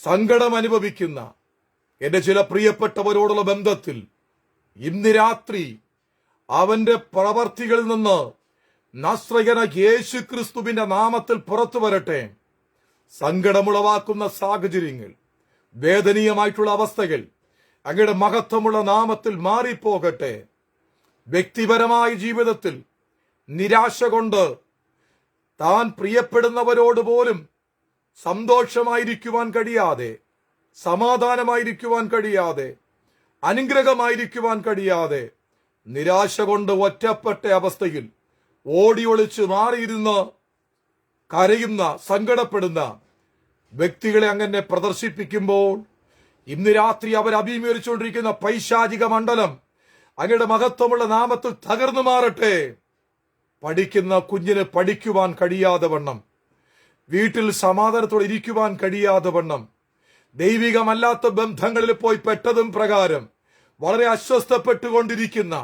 സങ്കടം അനുഭവിക്കുന്ന എന്റെ ചില പ്രിയപ്പെട്ടവരോടുള്ള ബന്ധത്തിൽ ഇന്ന് രാത്രി അവന്റെ പ്രവർത്തികളിൽ നിന്ന് നസ്രയനായ യേശു ക്രിസ്തുവിന്റെ നാമത്തിൽ പുറത്തു വരട്ടെ. സങ്കടമുളവാക്കുന്ന സാഹചര്യങ്ങൾ, വേദനീയമായിട്ടുള്ള അവസ്ഥകൾ അങ്ങയുടെ മഹത്വമുള്ള നാമത്തിൽ മാറിപ്പോകട്ടെ. വ്യക്തിപരമായ ജീവിതത്തിൽ നിരാശ കൊണ്ട് താൻ പ്രിയപ്പെടുന്നവരോട് പോലും സന്തോഷമായിരിക്കുവാൻ കഴിയാതെ, സമാധാനമായിരിക്കുവാൻ കഴിയാതെ, അനുഗ്രഹമായിരിക്കുവാൻ കഴിയാതെ, നിരാശ കൊണ്ട് ഒറ്റപ്പെട്ട അവസ്ഥയിൽ ഓടി ഒളിച്ച് മാറിയിരുന്ന് കരയുന്ന, സങ്കടപ്പെടുന്ന വ്യക്തികളെ അങ്ങനെ പ്രദർശിപ്പിക്കുമ്പോൾ ഇന്ന് രാത്രി അവർ അഭിമുഖീകരിച്ചുകൊണ്ടിരിക്കുന്ന പൈശാചിക മണ്ഡലം അങ്ങയുടെ മഹത്വമുള്ള നാമത്തിൽ തകർന്നു മാറട്ടെ. പഠിക്കുന്ന കുഞ്ഞിന് പഠിക്കുവാൻ കഴിയാതെ വണ്ണം, വീട്ടിൽ സമാധാനത്തോടെ ഇരിക്കുവാൻ കഴിയാതെ വണ്ണം, ദൈവികമല്ലാത്ത ബന്ധങ്ങളിൽ പോയി പെട്ടതും പ്രകാരം വളരെ അസ്വസ്ഥപ്പെട്ടുകൊണ്ടിരിക്കുന്ന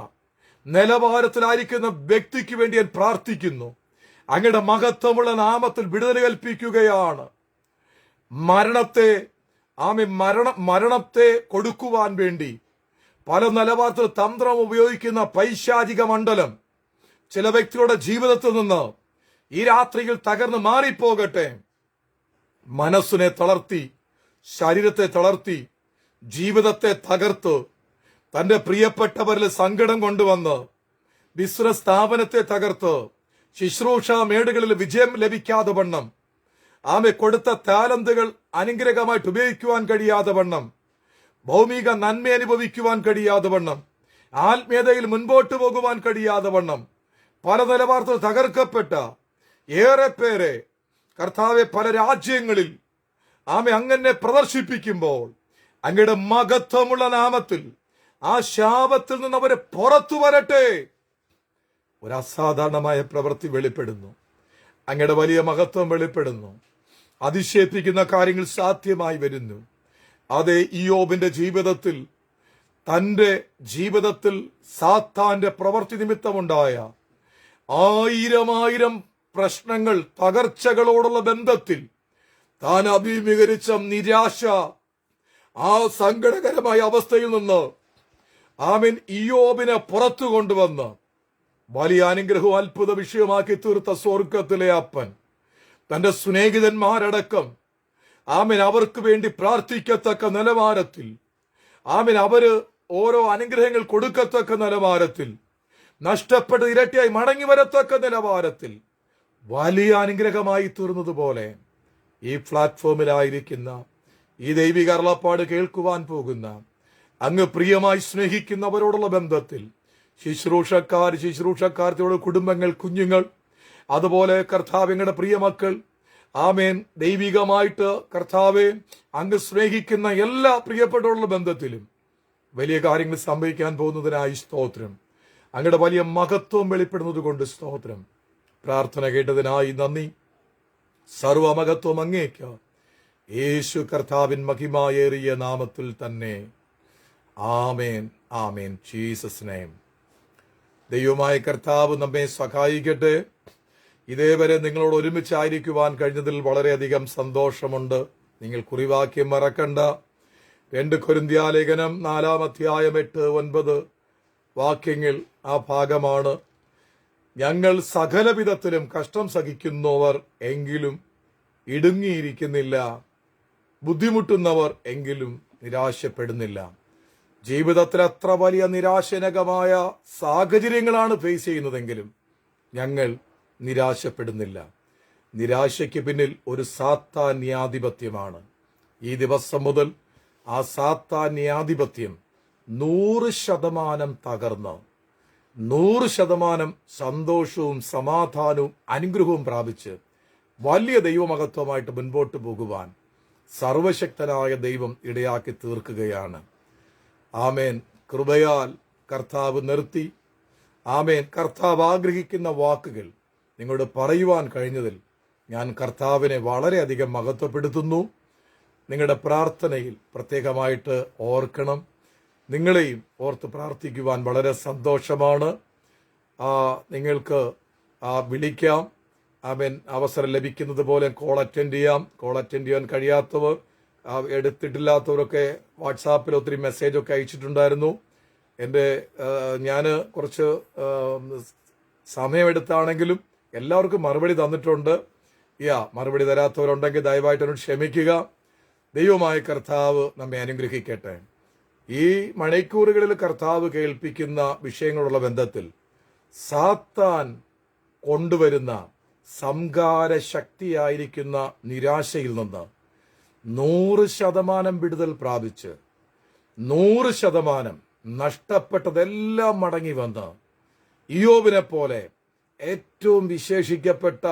നിലവാരത്തിലായിരിക്കുന്ന വ്യക്തിക്ക് വേണ്ടി ഞാൻ പ്രാർത്ഥിക്കുന്നു. അങ്ങയുടെ മഹത്വമുള്ള നാമത്തിൽ വിടുതൽ കൽപ്പിക്കുകയാണ്. മരണത്തെ കൊടുക്കുവാൻ വേണ്ടി പല നിലവാരത്തിൽ തന്ത്രം ഉപയോഗിക്കുന്ന പൈശാചിക മണ്ഡലം ചില വ്യക്തികളുടെ ജീവിതത്തിൽ നിന്ന് ഈ രാത്രിയിൽ തകർന്ന് മാറിപ്പോകട്ടെ. മനസ്സിനെ തളർത്തി, ശരീരത്തെ തളർത്തി, ജീവിതത്തെ തകർത്ത്, തന്റെ പ്രിയപ്പെട്ടവരിൽ സങ്കടം കൊണ്ടുവന്ന്, ബിസിനസ് സ്ഥാപനത്തെ തകർത്ത്, ശുശ്രൂഷ മേടുകളിൽ വിജയം ലഭിക്കാതെ വണ്ണം, കൊടുത്ത ടാലന്റുകൾ അനുഗ്രഹമായിട്ട് ഉപയോഗിക്കുവാൻ കഴിയാതെ വണ്ണം, ഭൗമിക നന്മ അനുഭവിക്കുവാൻ കഴിയാതെ വണ്ണം, ആത്മീയതയിൽ മുൻപോട്ട് പോകുവാൻ കഴിയാതെ വണ്ണം പല നിലവാരത്തിൽ തകർക്കപ്പെട്ട ഏറെ പേരെ കർത്താവെ പല രാജ്യങ്ങളിൽ അങ്ങനെ പ്രദർശിപ്പിക്കുമ്പോൾ അങ്ങയുടെ മഹത്വമുള്ള നാമത്തിൽ ആ ശാപത്തിൽ നിന്ന് അവരെ പുറത്തു വരട്ടെ. ഒരു അസാധാരണമായ പ്രവൃത്തി വെളിപ്പെടുന്നു. അങ്ങയുടെ വലിയ മഹത്വം വെളിപ്പെടുന്നു. അതിശയിപ്പിക്കുന്ന കാര്യങ്ങൾ സാധ്യമായി വരുന്നു. അതെ, ഇയ്യോബിന്റെ ജീവിതത്തിൽ, തന്റെ ജീവിതത്തിൽ സാത്താന്റെ പ്രവൃത്തി നിമിത്തമുണ്ടായ ആയിരം പ്രശ്നങ്ങൾ, തകർച്ചകളോടുള്ള ബന്ധത്തിൽ താൻ അഭിമുഖീകരിച്ച നിരാശ, ആ സങ്കടകരമായ അവസ്ഥയിൽ നിന്ന് ഇയ്യോബിനെ പുറത്തു കൊണ്ടുവന്ന് വലിയ അനുഗ്രഹവും അത്ഭുത വിഷയമാക്കി തീർത്ത സ്വർഗത്തിലെ അപ്പൻ തന്റെ സ്നേഹിതന്മാരടക്കം അവർക്ക് വേണ്ടി പ്രാർത്ഥിക്കത്തക്ക നിലവാരത്തിൽ അവര് ഓരോ അനുഗ്രഹങ്ങൾ കൊടുക്കത്തക്ക നിലവാരത്തിൽ, നഷ്ടപ്പെട്ട് ഇരട്ടിയായി മടങ്ങി വരത്തക്ക നിലവാരത്തിൽ വലിയ അനുഗ്രഹമായി തീർന്നതുപോലെ ഈ പ്ലാറ്റ്ഫോമിലായിരിക്കുന്ന ഈ ദൈവിക അരുളപ്പാട് കേൾക്കുവാൻ പോകുന്ന അങ്ങ് പ്രിയമായി സ്നേഹിക്കുന്നവരോടുള്ള ബന്ധത്തിൽ ശുശ്രൂഷക്കാരുടെ കുടുംബങ്ങൾ, കുഞ്ഞുങ്ങൾ, അതുപോലെ കർത്താവിങ്ങളുടെ പ്രിയമക്കൾ, ദൈവികമായിട്ട് കർത്താവെ അങ്ങ് സ്നേഹിക്കുന്ന എല്ലാ പ്രിയപ്പെട്ടവരുടെ ബന്ധത്തിലും വലിയ കാര്യങ്ങൾ സംഭവിക്കാൻ പോകുന്നതിനായി സ്തോത്രം. അങ്ങയുടെ വലിയ മഹത്വം വെളിപ്പെടുന്നത് കൊണ്ട് സ്തോത്രം. പ്രാർത്ഥന കേട്ടതിനായി നന്ദി. സർവമഹത്വം അങ്ങേക്ക് യേശു കർത്താവിൻ മഹിമായേറിയ നാമത്തിൽ തന്നെ. ആമേൻ, ആമേൻ. Jesus name. ദൈവമായ കർത്താവ് നമ്മെ സഹായിക്കട്ടെ. ഇതേവരെ നിങ്ങളോട് ഒരുമിച്ചായിരിക്കുവാൻ കഴിഞ്ഞതിൽ വളരെയധികം സന്തോഷമുണ്ട്. നിങ്ങൾ കുറിവാക്യം മറക്കണ്ട. 2 കൊരിന്ത്യലേഖനം 4:8-9 വാക്യങ്ങൾ ആ ഭാഗമാണ്. ഞങ്ങൾ സകലവിധത്തിലും കഷ്ടം സഹിക്കുന്നവർ എങ്കിലും ഇടുങ്ങിയിരിക്കുന്നില്ല, ബുദ്ധിമുട്ടുന്നവർ എങ്കിലും നിരാശപ്പെടുന്നില്ല. ജീവിതത്തിൽ അത്ര വലിയ നിരാശജനകമായ സാഹചര്യങ്ങളാണ് ഫേസ് ചെയ്യുന്നതെങ്കിലും ഞങ്ങൾ നിരാശപ്പെടുന്നില്ല. നിരാശയ്ക്ക് പിന്നിൽ ഒരു സാത്താന്യാധിപത്യമാണ്. ഈ ദിവസം മുതൽ ആ സാത്താന്യാധിപത്യം 100% തകർന്ന് 100% സന്തോഷവും സമാധാനവും അനുഗ്രഹവും പ്രാപിച്ച് വലിയ ദൈവമഹത്വമായിട്ട് മുൻപോട്ട് പോകുവാൻ സർവശക്തനായ ദൈവം ഇടയാക്കി തീർക്കുകയാണ്. ആമേൻ. കൃപയാൽ കർത്താവ് നിർത്തി. ആമേൻ. കർത്താവ് ആഗ്രഹിക്കുന്ന വാക്കുകൾ നിങ്ങളോട് പറയുവാൻ കഴിഞ്ഞതിൽ ഞാൻ കർത്താവിനെ വളരെയധികം മഹത്വപ്പെടുത്തുന്നു. നിങ്ങളുടെ പ്രാർത്ഥനയിൽ പ്രത്യേകമായിട്ട് ഓർക്കണം. നിങ്ങളെയും ഓർത്ത് പ്രാർത്ഥിക്കുവാൻ വളരെ സന്തോഷമാണ്. നിങ്ങൾക്ക് വിളിക്കാം. അവസരം ലഭിക്കുന്നത് പോലെ കോൾ അറ്റൻഡ് ചെയ്യാം. കോൾ അറ്റൻഡ് ചെയ്യാൻ കഴിയാത്തവർ, എടുത്തിട്ടില്ലാത്തവരൊക്കെ വാട്സാപ്പിൽ ഒത്തിരി മെസ്സേജൊക്കെ അയച്ചിട്ടുണ്ടായിരുന്നു. ഞാൻ കുറച്ച് സമയമെടുത്താണെങ്കിലും എല്ലാവർക്കും മറുപടി തന്നിട്ടുണ്ട്. മറുപടി തരാത്തവരുണ്ടെങ്കിൽ ദയവായിട്ട് എന്നോട് ക്ഷമിക്കുക. ദൈവമായ കർത്താവ് നമ്മെ അനുഗ്രഹിക്കട്ടെ. ഈ മണിക്കൂറുകളിൽ കർത്താവ് കേൾപ്പിക്കുന്ന വിഷയങ്ങളുള്ള ബന്ധത്തിൽ സാത്താൻ കൊണ്ടുവരുന്ന സംഹാര ശക്തിയായിരിക്കുന്ന നിരാശയിൽ നിന്ന് 100% വിടുതൽ പ്രാപിച്ച് 100% നഷ്ടപ്പെട്ടതെല്ലാം മടങ്ങി വന്ന് ഇയ്യോബിനെ പോലെ ഏറ്റവും വിശേഷിക്കപ്പെട്ട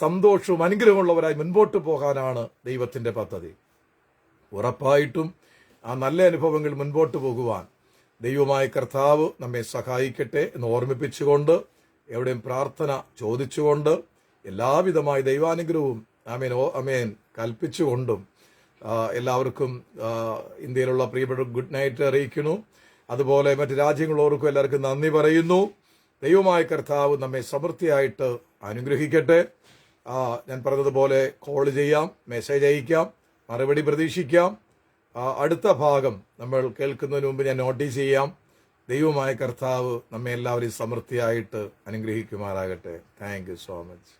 സന്തോഷവും അനുഗ്രഹമുള്ളവരായി മുൻപോട്ട് പോകാനാണ് ദൈവത്തിന്റെ പദ്ധതി. ഉറപ്പായിട്ടും ആ നല്ല അനുഭവങ്ങൾ മുൻപോട്ട് പോകുവാൻ ദൈവമായ കർത്താവ് നമ്മെ സഹായിക്കട്ടെ എന്ന് ഓർമ്മിപ്പിച്ചുകൊണ്ട് എവിടെയും പ്രാർത്ഥന ചോദിച്ചുകൊണ്ട് എല്ലാവിധമായ ദൈവാനുഗ്രഹവും അമേൻ കൽപ്പിച്ചുകൊണ്ടും എല്ലാവർക്കും ഇന്ത്യയിലുള്ള പ്രിയപ്പെട്ട ഗുഡ് നൈറ്റ് അറിയിക്കുന്നു. അതുപോലെ മറ്റ് രാജ്യങ്ങളോർക്കും എല്ലാവർക്കും നന്ദി പറയുന്നു. ദൈവമായ കർത്താവ് നമ്മെ സമൃദ്ധിയായിട്ട് അനുഗ്രഹിക്കട്ടെ. ഞാൻ പറഞ്ഞതുപോലെ കോൾ ചെയ്യാം, മെസ്സേജ് അയക്കാം, മറുപടി പ്രതീക്ഷിക്കാം. അടുത്ത ഭാഗം നമ്മൾ കേൾക്കുന്നതിന് മുമ്പ് ഞാൻ നോട്ടീസ് ചെയ്യാം. ദൈവമായ കർത്താവ് നമ്മെ എല്ലാവരെയും സമൃദ്ധിയായിട്ട് അനുഗ്രഹിക്കുമാറാകട്ടെ. Thank you so much.